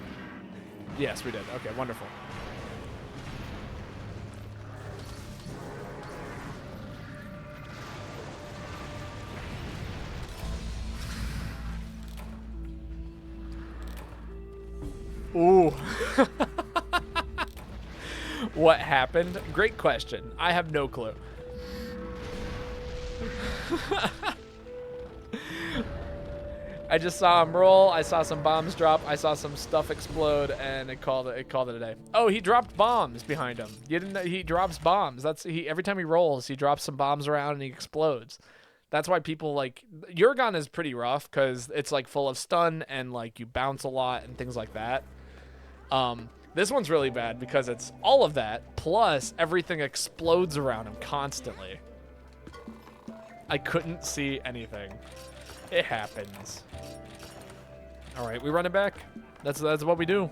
S1: Yes, we did. Okay, wonderful. Ooh. What happened? Great question. I have no clue. I just saw him roll. I saw some bombs drop. I saw some stuff explode, and it called it a day. Oh, he dropped bombs behind him. You didn't know he drops bombs. Every time he rolls, he drops some bombs around and he explodes. That's why people like Uragon is pretty rough because it's like full of stun and like you bounce a lot and things like that. This one's really bad because it's all of that, plus everything explodes around him constantly. I couldn't see anything. It happens. All right, we run it back. That's what we do.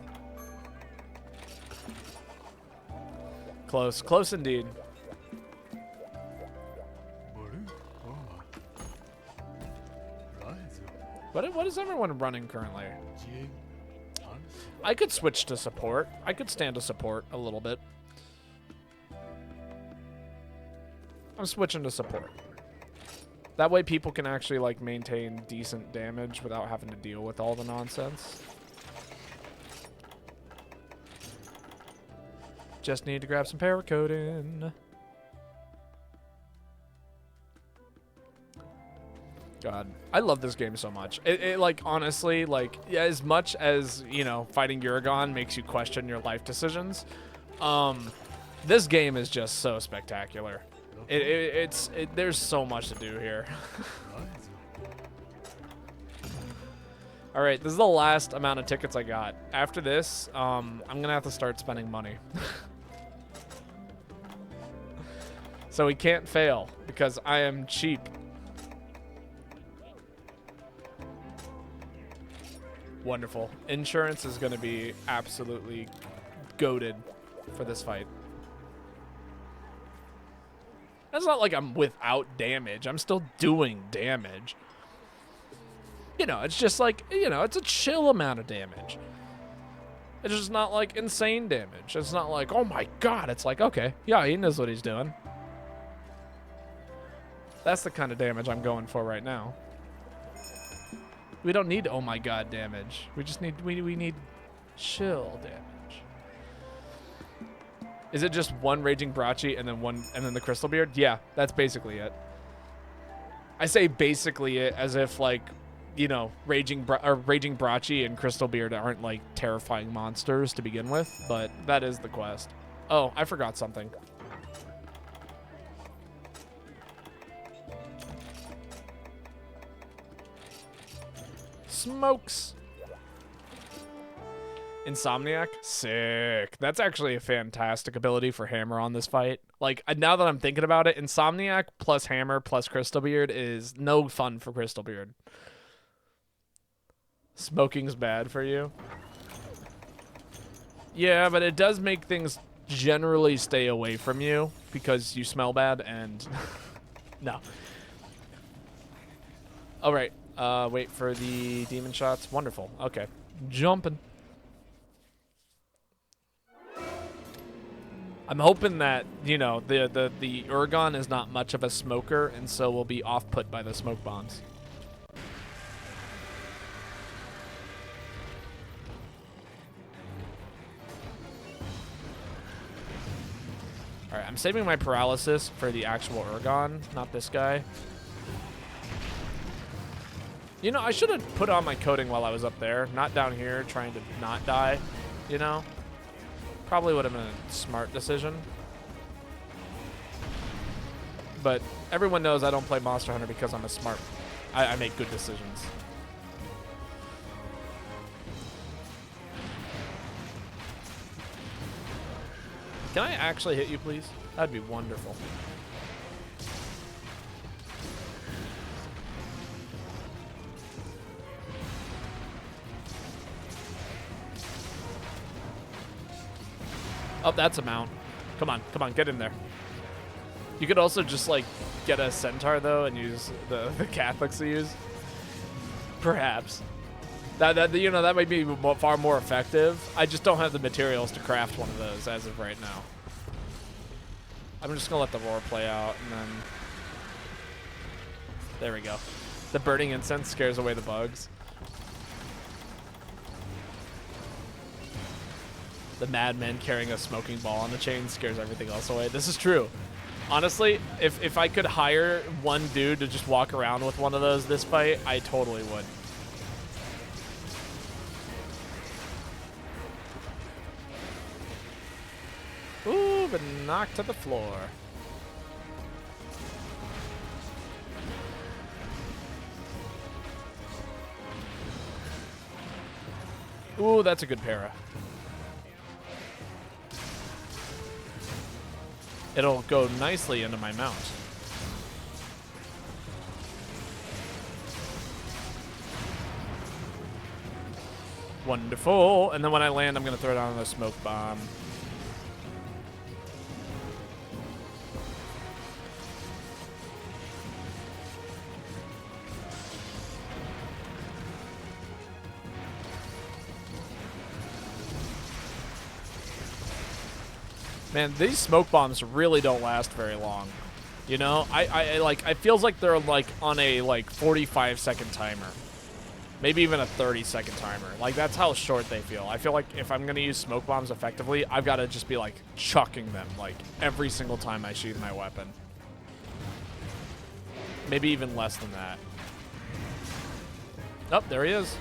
S1: Close indeed. What is everyone running currently? I could switch to support. I could stand to support a little bit. I'm switching to support. That way people can actually like maintain decent damage without having to deal with all the nonsense. Just need to grab some paracotin. God, I love this game so much. It like, honestly, like, yeah, as much as, you know, fighting Uragon makes you question your life decisions, this game is just so spectacular. There's so much to do here. All right, this is the last amount of tickets I got. After this, I'm gonna have to start spending money. So we can't fail because I am cheap. Wonderful. Insurance is going to be absolutely goated for this fight. It's not like I'm without damage. I'm still doing damage. You know, it's just like, you know, it's a chill amount of damage. It's just not like insane damage. It's not like, oh my god. It's like, okay, yeah, he knows what he's doing. That's the kind of damage I'm going for right now. We don't need oh my god damage. We just need we need chill damage. Is it just one Raging Brachi and then the Crystal Beard? Yeah, that's basically it. I say basically it as if like, you know, Raging Brachi and Crystal Beard aren't like terrifying monsters to begin with, but that is the quest. Oh, I forgot something. Smokes. Insomniac? Sick. That's actually a fantastic ability for Hammer on this fight. Like, now that I'm thinking about it, Insomniac plus Hammer plus Crystal Beard is no fun for Crystal Beard. Smoking's bad for you. Yeah, but it does make things generally stay away from you because you smell bad and... No. All right. Wait for the demon shots. Wonderful. Okay. Jumping. I'm hoping that, you know, the Uragon is not much of a smoker, and so will be off-put by the smoke bombs. Alright, I'm saving my paralysis for the actual Uragon, not this guy. You know, I should have put on my coating while I was up there, not down here trying to not die, you know? Probably would have been a smart decision. but everyone knows I don't play Monster Hunter because I'm a smart. I make good decisions. Can I actually hit you, please? That'd be wonderful. Oh, that's a mount. Come on, get in there. You could also just, like, get a centaur, though, and use the Catholics use. Perhaps. That you know, that might be far more effective. I just don't have the materials to craft one of those as of right now. I'm just gonna let the roar play out, and then... There we go. The burning incense scares away the bugs. The madman carrying a smoking ball on a chain scares everything else away. This is true. Honestly, if I could hire one dude to just walk around with one of those this fight, I totally would. Ooh, but knocked to the floor. Ooh, that's a good para. It'll go nicely into my mount. Wonderful. And then when I land, I'm going to throw down the smoke bomb. Man, these smoke bombs really don't last very long. You know, I feels like they're like on a 45-second timer. Maybe even a 30-second timer. Like, that's how short they feel. I feel like if I'm gonna use smoke bombs effectively, I've got to just be like chucking them like every single time I sheath my weapon. Maybe even less than that. Oh, there he is.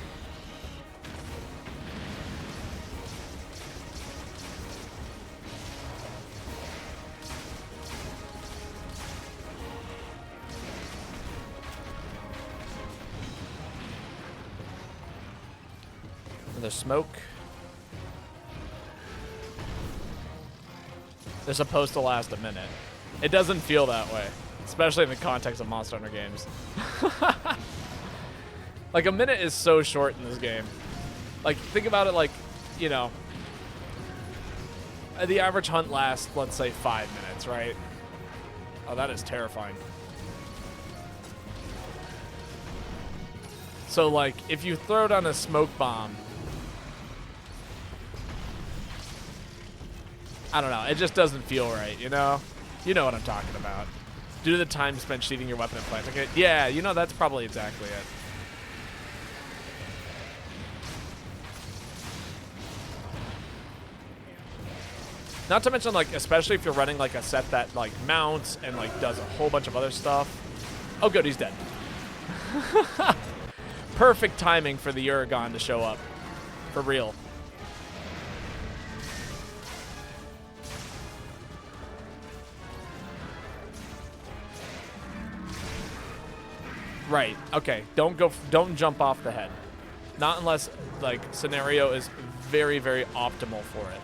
S1: Another smoke. They're supposed to last a minute. It doesn't feel that way, especially in the context of Monster Hunter games. Like, a minute is so short in this game. Like, think about it like, you know, the average hunt lasts, let's say, 5 minutes, right? Oh, that is terrifying. So, like, if you throw down a smoke bomb, I don't know, it just doesn't feel right, you know? You know what I'm talking about. Due to the time spent sheathing your weapon and planting it. Yeah, you know, that's probably exactly it. Not to mention, like, especially if you're running, like, a set that, like, mounts and, like, does a whole bunch of other stuff. Oh, good, he's dead. Perfect timing for the Uragon to show up. For real. Right. Okay. Don't jump off the head. Not unless, like, scenario is very, very optimal for it.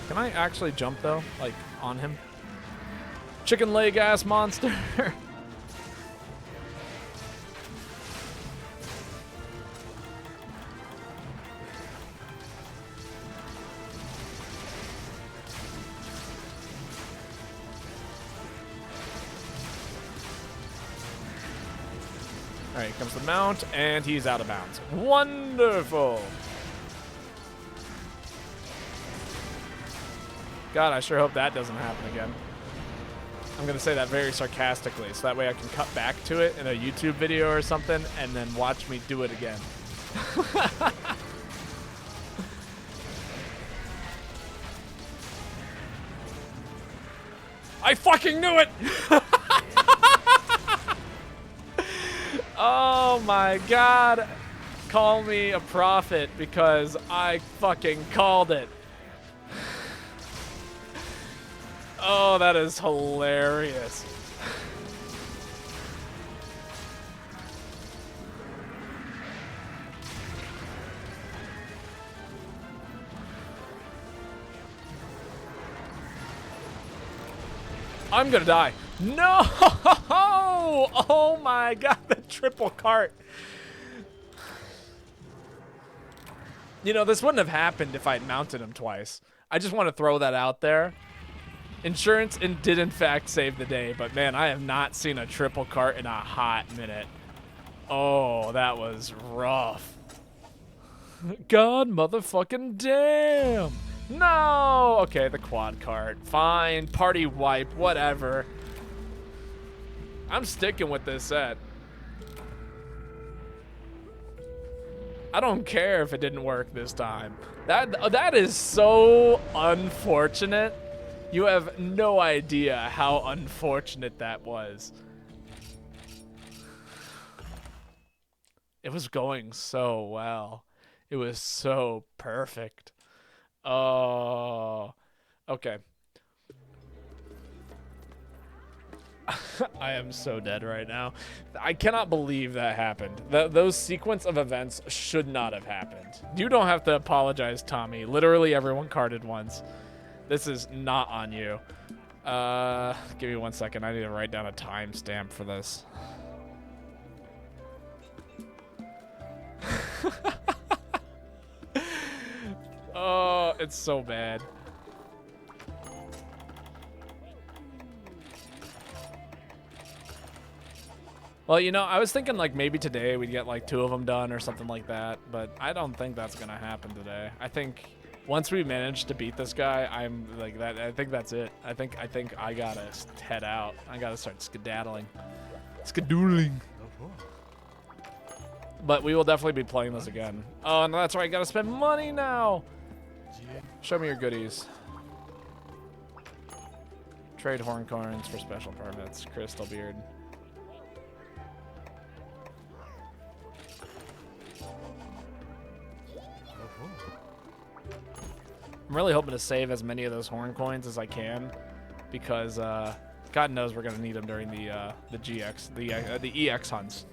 S1: Can I actually jump, though? Like, on him? Chicken leg ass monster. All right, here comes the mount, and he's out of bounds. Wonderful. God, I sure hope that doesn't happen again. I'm going to say that very sarcastically, so that way I can cut back to it in a YouTube video or something, and then watch me do it again. I fucking knew it! Oh my god. call me a prophet because I fucking called it. Oh, that is hilarious. I'm gonna die. No! Oh my god, the triple cart. You know, this wouldn't have happened if I'd mounted him twice. I just want to throw that out there. Insurance did in fact save the day, but man, I have not seen a triple cart in a hot minute. Oh, that was rough. God motherfucking damn. No! Okay, the quad cart. Fine, party wipe, whatever. I'm sticking with this set. I don't care if it didn't work this time. That is so unfortunate. You have no idea how unfortunate that was. It was going so well. It was so perfect. Oh, okay. I am so dead right now. I cannot believe that happened. Those sequence of events should not have happened. You don't have to apologize, Tommy. Literally everyone carded once. This is not on you. Give me 1 second. I need to write down a timestamp for this. Oh, it's so bad. Well, you know, I was thinking like maybe today we'd get like 2 of them done or something like that, but I don't think that's gonna happen today. I think once we manage to beat this guy, I'm like that. I think that's it. I think I gotta head out. I gotta start skedaddling. Skedoodling. But we will definitely be playing this again. Oh, no, that's right. I gotta spend money now. Show me your goodies. Trade horn coins for special permits. Crystal beard. I'm really hoping to save as many of those horn coins as I can, because God knows we're gonna need them during the EX hunts.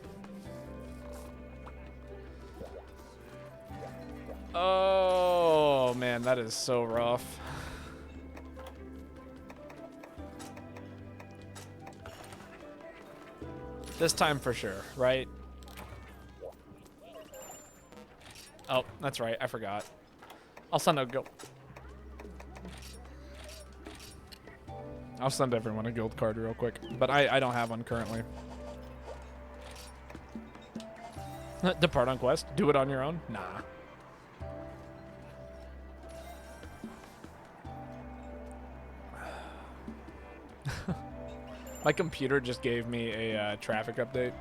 S1: Oh man, that is so rough. This time for sure, right? Oh, that's right, I forgot. I'll send everyone a guild card real quick, but I don't have one currently. Depart on quest? Do it on your own? Nah. My computer just gave me a traffic update.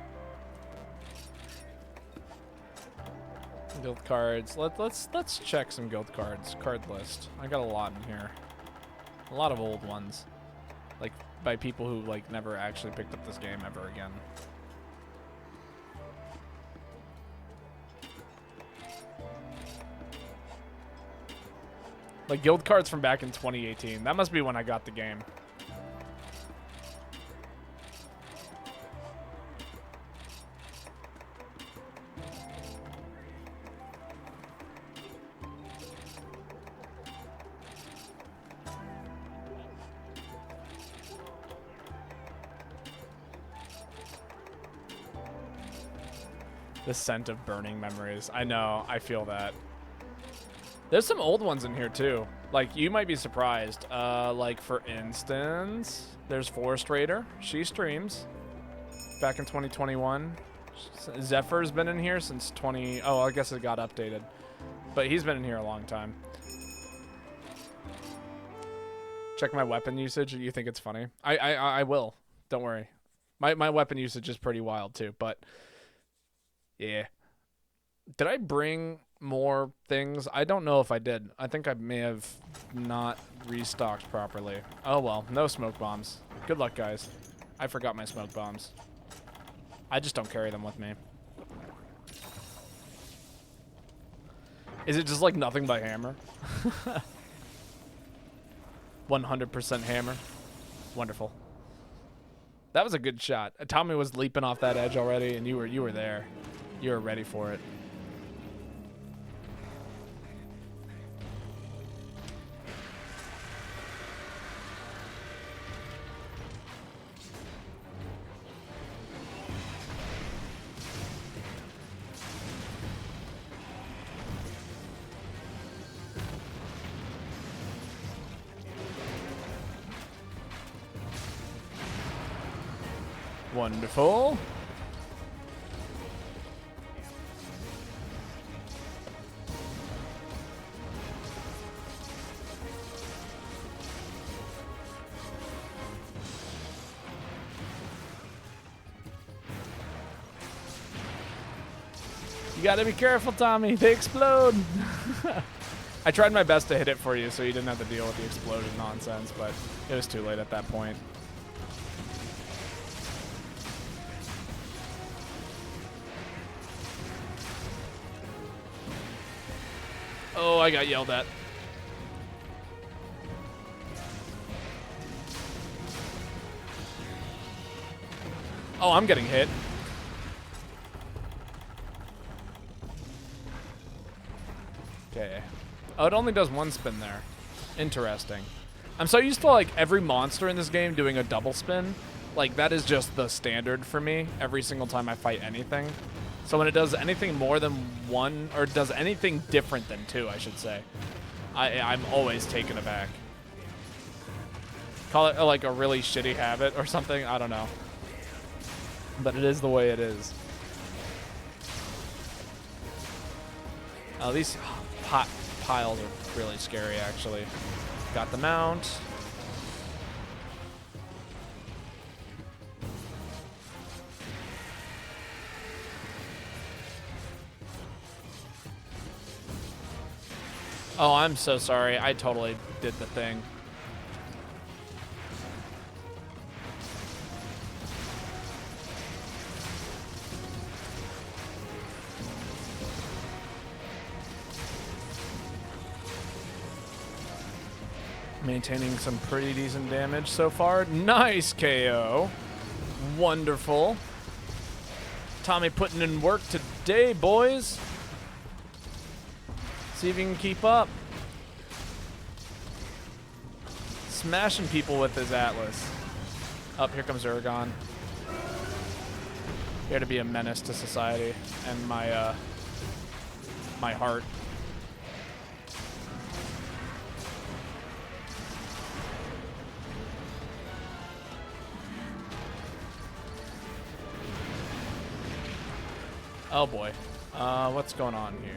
S1: Guild cards. Let's check some guild cards. Card list. I got a lot in here. A lot of old ones, like by people who like never actually picked up this game ever again. Like guild cards from back in 2018. That must be when I got the game. The scent of burning memories. I know, I feel that. There's some old ones in here too. Like, you might be surprised. Like, for instance, there's Forest Raider. She streams. Back in 2021. Zephyr's been in here since Oh, I guess it got updated. But he's been in here a long time. Check my weapon usage. You think it's funny? I will. Don't worry. My weapon usage is pretty wild too, but... Yeah. Did I bring more things? I don't know if I did. I think I may have not restocked properly. Oh well, no smoke bombs. Good luck, guys. I forgot my smoke bombs. I just don't carry them with me. Is it just like nothing but hammer? 100% hammer. Wonderful. That was a good shot. Tommy was leaping off that edge already, and you were there. You were ready for it. Wonderful. You gotta be careful, Tommy. They explode. I tried my best to hit it for you so you didn't have to deal with the explosion nonsense, but it was too late at that point. Oh, I got yelled at. Oh, I'm getting hit. Okay. Oh, it only does one spin there. Interesting. I'm so used to like every monster in this game doing a double spin. Like that is just the standard for me every single time I fight anything. So when it does anything more than one, or does anything different than two, I should say, I'm always taken aback. Call it like a really shitty habit or something, I don't know. But it is the way it is. Oh, these pot piles are really scary, actually. Got the mount. Oh, I'm so sorry. I totally did the thing. Maintaining some pretty decent damage so far. Nice KO. Wonderful. Tommy putting in work today, boys. See if you can keep up. Smashing people with his Atlas. Up, here comes Uragon. Here to be a menace to society and my my heart. Oh boy. What's going on here?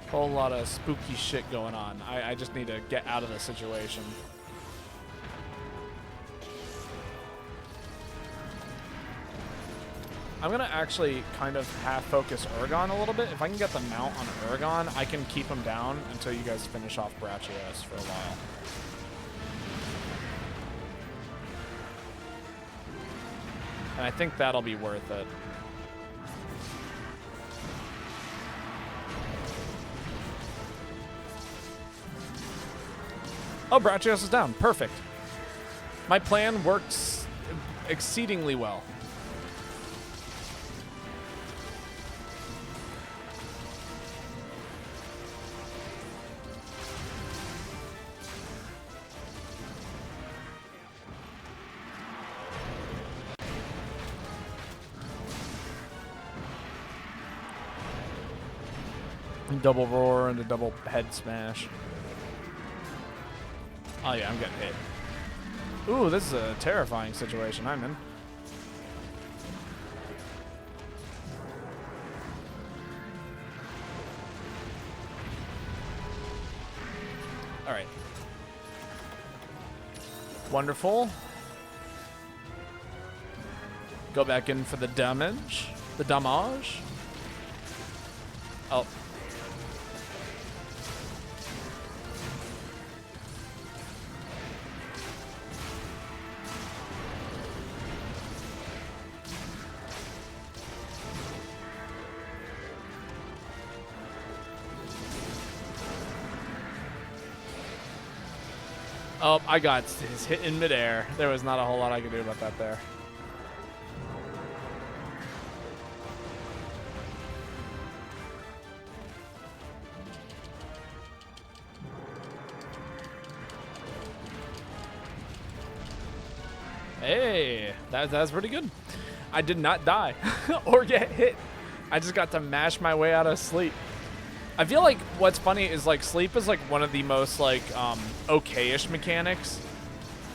S1: Whole lot of spooky shit going on. I just need to get out of the situation. I'm gonna actually kind of half focus Uragon a little bit. If I can get the mount on Uragon, I can keep him down until you guys finish off Babotosh for a while. And I think that'll be worth it. Oh, Babotosh is down. Perfect. My plan works exceedingly well. Double roar and a double head smash. Oh yeah, I'm getting hit. Ooh, this is a terrifying situation I'm in. All right. Wonderful. Go back in for the damage. The damage. Oh. Oh, I got his hit in midair. There was not a whole lot I could do about that there. Hey, that's pretty good. I did not die or get hit. I just got to mash my way out of sleep. I feel like what's funny is like sleep is like one of the most like okay-ish mechanics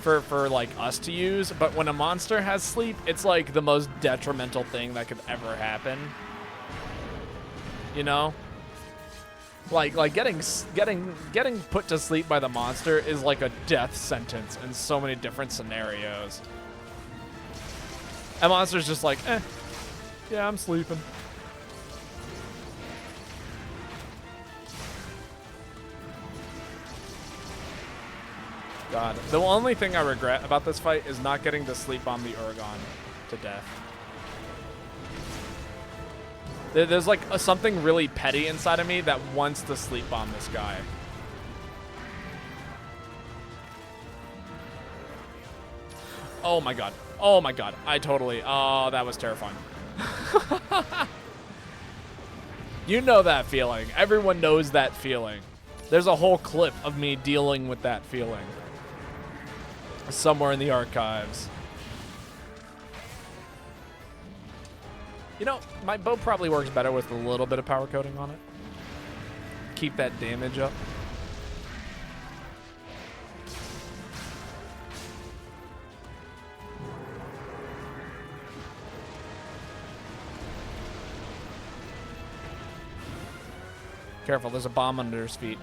S1: for like us to use, but when a monster has sleep, it's like the most detrimental thing that could ever happen. You know? Like getting put to sleep by the monster is like a death sentence in so many different scenarios. And monster's just like, yeah, I'm sleeping. God, the only thing I regret about this fight is not getting to sleep on the Urgon to death. There's like something really petty inside of me that wants to sleep bomb this guy. Oh my god. Oh my god. I totally... Oh, that was terrifying. You know that feeling. Everyone knows that feeling. There's a whole clip of me dealing with that feeling. Somewhere in the archives. You know, my bow probably works better with a little bit of power coating on it. Keep that damage up. Careful, there's a bomb under his feet.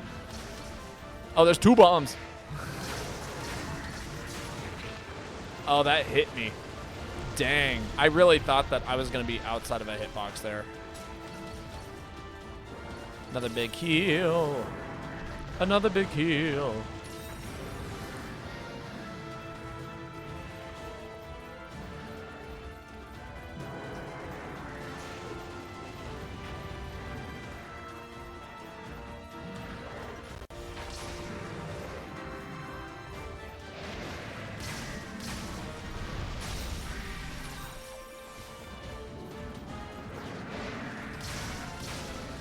S1: Oh, there's 2 bombs. Oh, that hit me. Dang. I really thought that I was going to be outside of a hitbox there. Another big heal. Another big heal.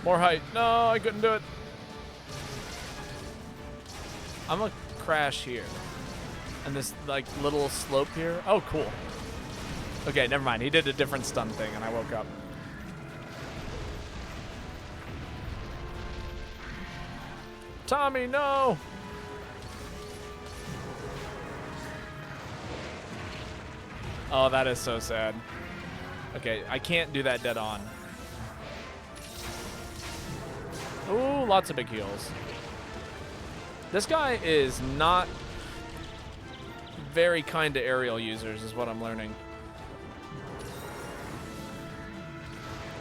S1: More height. No, I couldn't do it. I'm gonna crash here. And this, like, little slope here. Oh, cool. Okay, never mind. He did a different stun thing, and I woke up. Tommy, no! Oh, that is so sad. Okay, I can't do that dead on. Ooh, lots of big heals. This guy is not very kind to aerial users, is what I'm learning.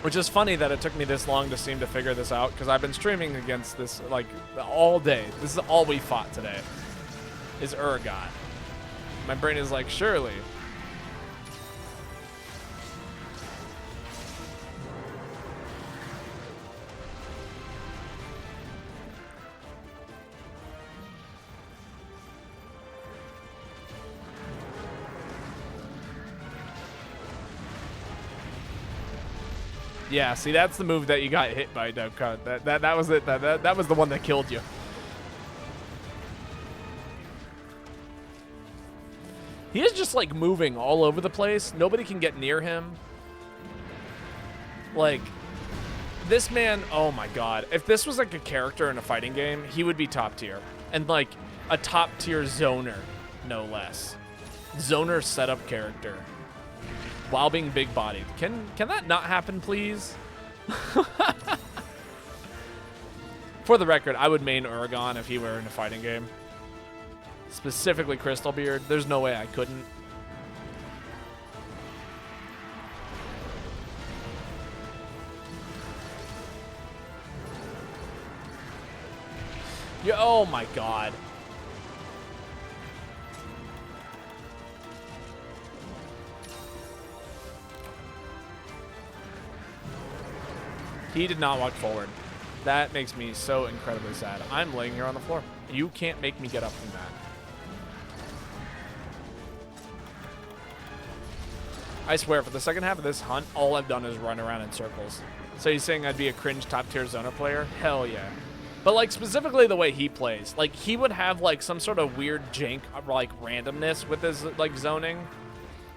S1: Which is funny that it took me this long to seem to figure this out, because I've been streaming against this, like, all day. This is all we fought today, is Urgot. My brain is like, surely. Yeah, see, that's the move that you got hit by, Dubcut. That was it. That was the one that killed you. He is just, like, moving all over the place. Nobody can get near him. Like, this man, oh my god. If this was, like, a character in a fighting game, he would be top tier. And, like, a top tier zoner, no less. Zoner setup character. While being big bodied. Can that not happen, please? For the record, I would main Urgon if he were in a fighting game. Specifically Crystal Beard. There's no way I couldn't. Yeah, oh my god. He did not walk forward. That makes me so incredibly sad. I'm laying here on the floor. You can't make me get up from that. I swear, for the second half of this hunt, all I've done is run around in circles. So he's saying I'd be a cringe top-tier Zona player? Hell yeah. But, like, specifically the way he plays. Like, he would have, like, some sort of weird jank, like, randomness with his, like, zoning.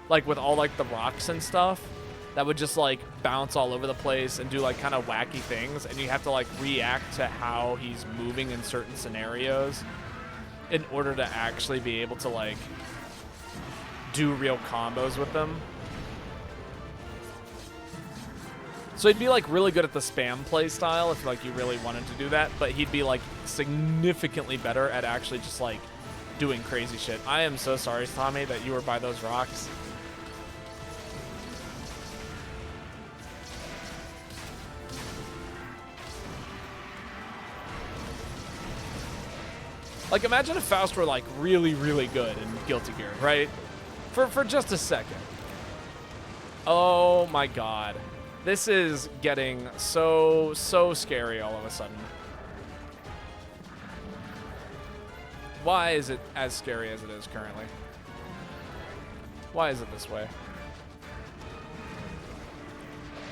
S1: Like, with all, like, the rocks and stuff. That would just, like, bounce all over the place and do, like, kind of wacky things. And you have to, like, react to how he's moving in certain scenarios in order to actually be able to, like, do real combos with them. So he'd be, like, really good at the spam play style if, like, you really wanted to do that. But he'd be, like, significantly better at actually just, like, doing crazy shit. I am so sorry, Tommy, that you were by those rocks. Like, imagine if Faust were, like, really, really good in Guilty Gear, right? For just a second. Oh, my God. This is getting so scary all of a sudden. Why is it as scary as it is currently? Why is it this way?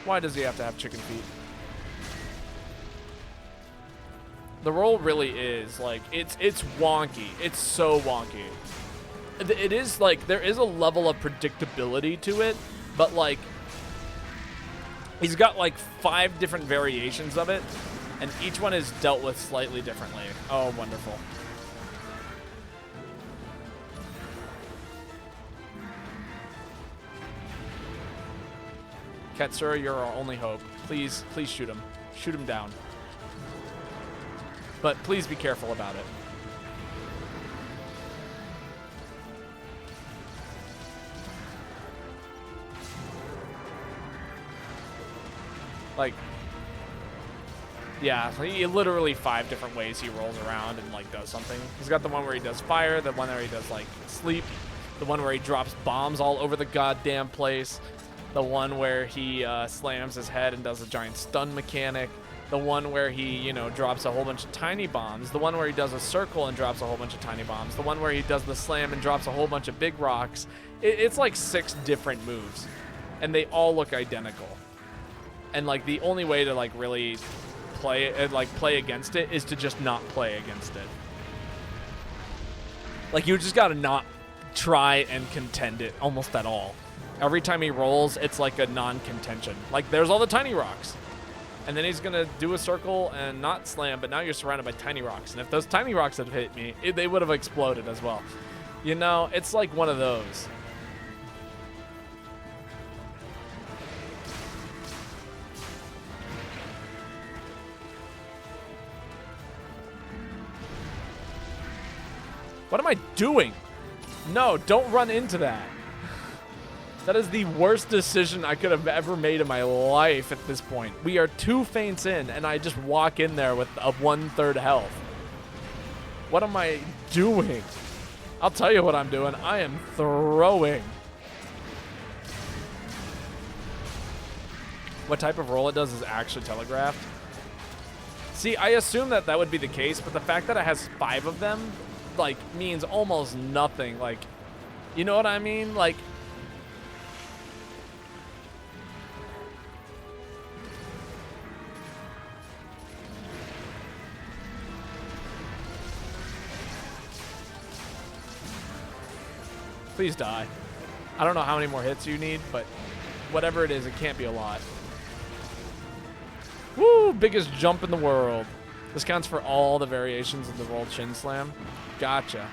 S1: Why does he have to have chicken feet? The roll really is, like, it's wonky. It's so wonky. It is, like, there is a level of predictability to it, but, like, he's got, like, 5 different variations of it, and each one is dealt with slightly differently. Oh, wonderful. Katsura, you're our only hope. Please shoot him. Shoot him down. But please be careful about it. Like, yeah, he literally 5 different ways he rolls around and, like, does something. He's got the one where he does fire, the one where he does, like, sleep, the one where he drops bombs all over the goddamn place, the one where he slams his head and does a giant stun mechanic, the one where he, you know, drops a whole bunch of tiny bombs, the one where he does a circle and drops a whole bunch of tiny bombs, the one where he does the slam and drops a whole bunch of big rocks. It's like 6 different moves, and they all look identical. And, like, the only way to, like, really play it, like, play against it is to just not play against it. Like, you just gotta not try and contend it almost at all. Every time he rolls, it's like a non-contention. Like, there's all the tiny rocks. And then he's gonna do a circle and not slam, but now you're surrounded by tiny rocks. And if those tiny rocks had hit me, they would have exploded as well. You know, it's like one of those. What am I doing? No, don't run into that. That is the worst decision I could have ever made in my life at this point. We are 2 feints in, and I just walk in there with a 1/3 health. What am I doing? I'll tell you what I'm doing. I am throwing. What type of roll it does is actually telegraphed. See, I assume that that would be the case, but the fact that it has 5 of them, like, means almost nothing. Like, you know what I mean? Like, please die. I don't know how many more hits you need, but whatever it is, it can't be a lot. Woo! Biggest jump in the world. This counts for all the variations of the roll chin slam. Gotcha.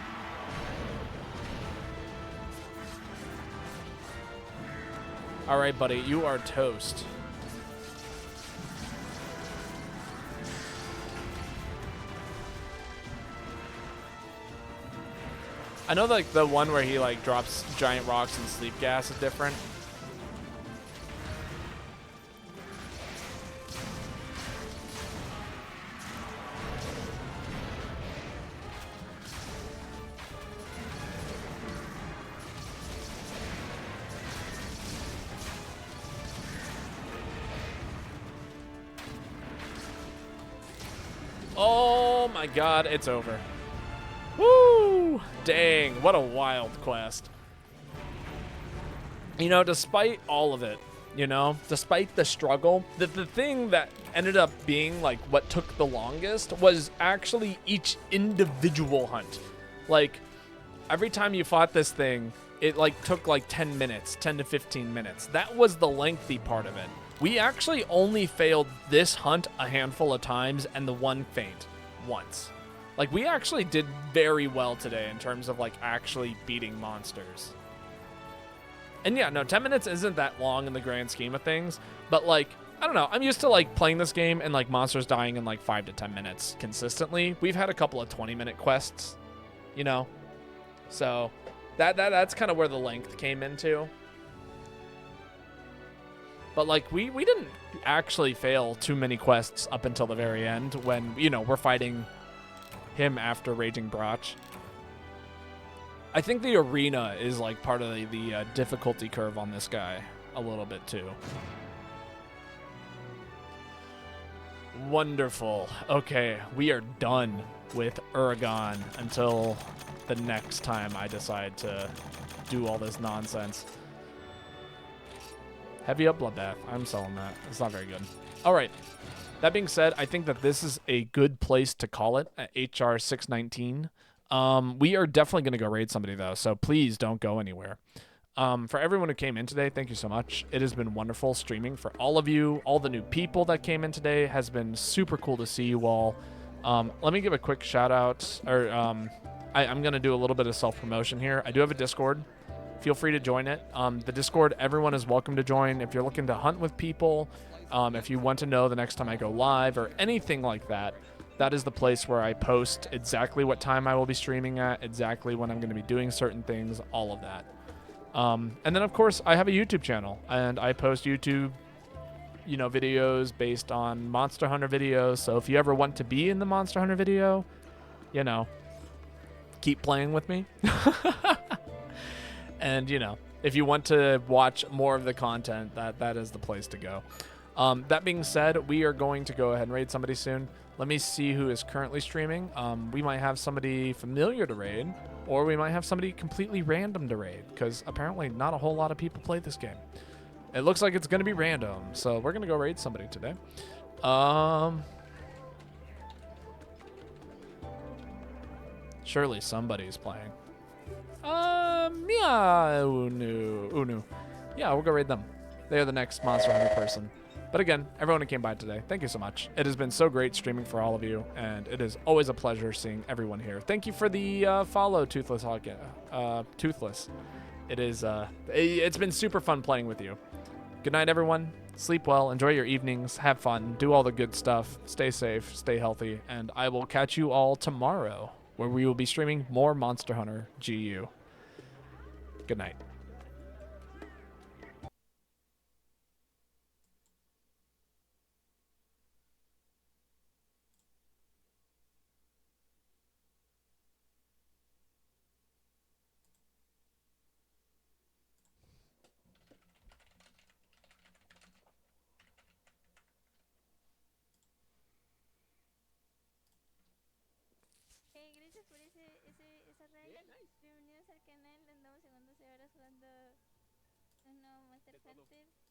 S1: All right, buddy, you are toast. I know, like, the one where he, like, drops giant rocks and sleep gas is different. Oh my God, it's over. Woo! Dang, what a wild quest. despite all of it, despite the struggle, the thing that ended up being like what took the longest was actually each individual hunt. Like, every time you fought this thing, it like took like 10 minutes, 10 to 15 minutes. That was the lengthy part of it. We actually only failed this hunt a handful of times and the one feint once. Like, we actually did very well today in terms of like actually beating monsters. And yeah, no, 10 minutes isn't that long in the grand scheme of things, but like, I don't know, I'm used to like playing this game and like monsters dying in like 5 to 10 minutes consistently. We've had a couple of 20-minute quests, so that's kind of where the length came into. But like, we didn't actually fail too many quests up until the very end when, we're fighting him after Raging Brotch. I think the arena is like part of the difficulty curve on this guy a little bit too. Wonderful. Okay, we are done with Uragon until the next time I decide to do all this nonsense. Heavy up Bloodbath. I'm selling that. It's not very good. All right. That being said, I think that this is a good place to call it at HR 619. We are definitely going to go raid somebody, though, so please don't go anywhere. For everyone who came in today, thank you so much. It has been wonderful streaming for all of you. All the new people that came in today has been super cool to see you all. Let me give a quick shout out, or I'm going to do a little bit of self-promotion here. I do have a Discord. Feel free to join it. The Discord, everyone is welcome to join. If you're looking to hunt with people, if you want to know the next time I go live or anything like that, that is the place where I post exactly what time I will be streaming at, exactly when I'm going to be doing certain things, all of that. And then, of course, I have a YouTube channel, and I post YouTube, videos based on Monster Hunter videos. So if you ever want to be in the Monster Hunter video, keep playing with me. And, if you want to watch more of the content, that is the place to go. That being said, we are going to go ahead and raid somebody soon. Let me see who is currently streaming. We might have somebody familiar to raid, or we might have somebody completely random to raid, because apparently not a whole lot of people play this game. It looks like it's going to be random, so we're going to go raid somebody today. Surely somebody's playing. Yeah, Unu. Yeah, we'll go raid them. They are the next Monster Hunter person. But again, everyone who came by today, thank you so much. It has been so great streaming for all of you, and it is always a pleasure seeing everyone here. Thank you for the follow, Toothless Hawk. Toothless. It's been super fun playing with you. Good night, everyone. Sleep well. Enjoy your evenings. Have fun. Do all the good stuff. Stay safe. Stay healthy. And I will catch you all tomorrow, where we will be streaming more Monster Hunter GU. Good night.
S2: Gracias por esa raid. Bienvenidos al canal. Andamos en 12 horas jugando un nuevo Monster Hunter.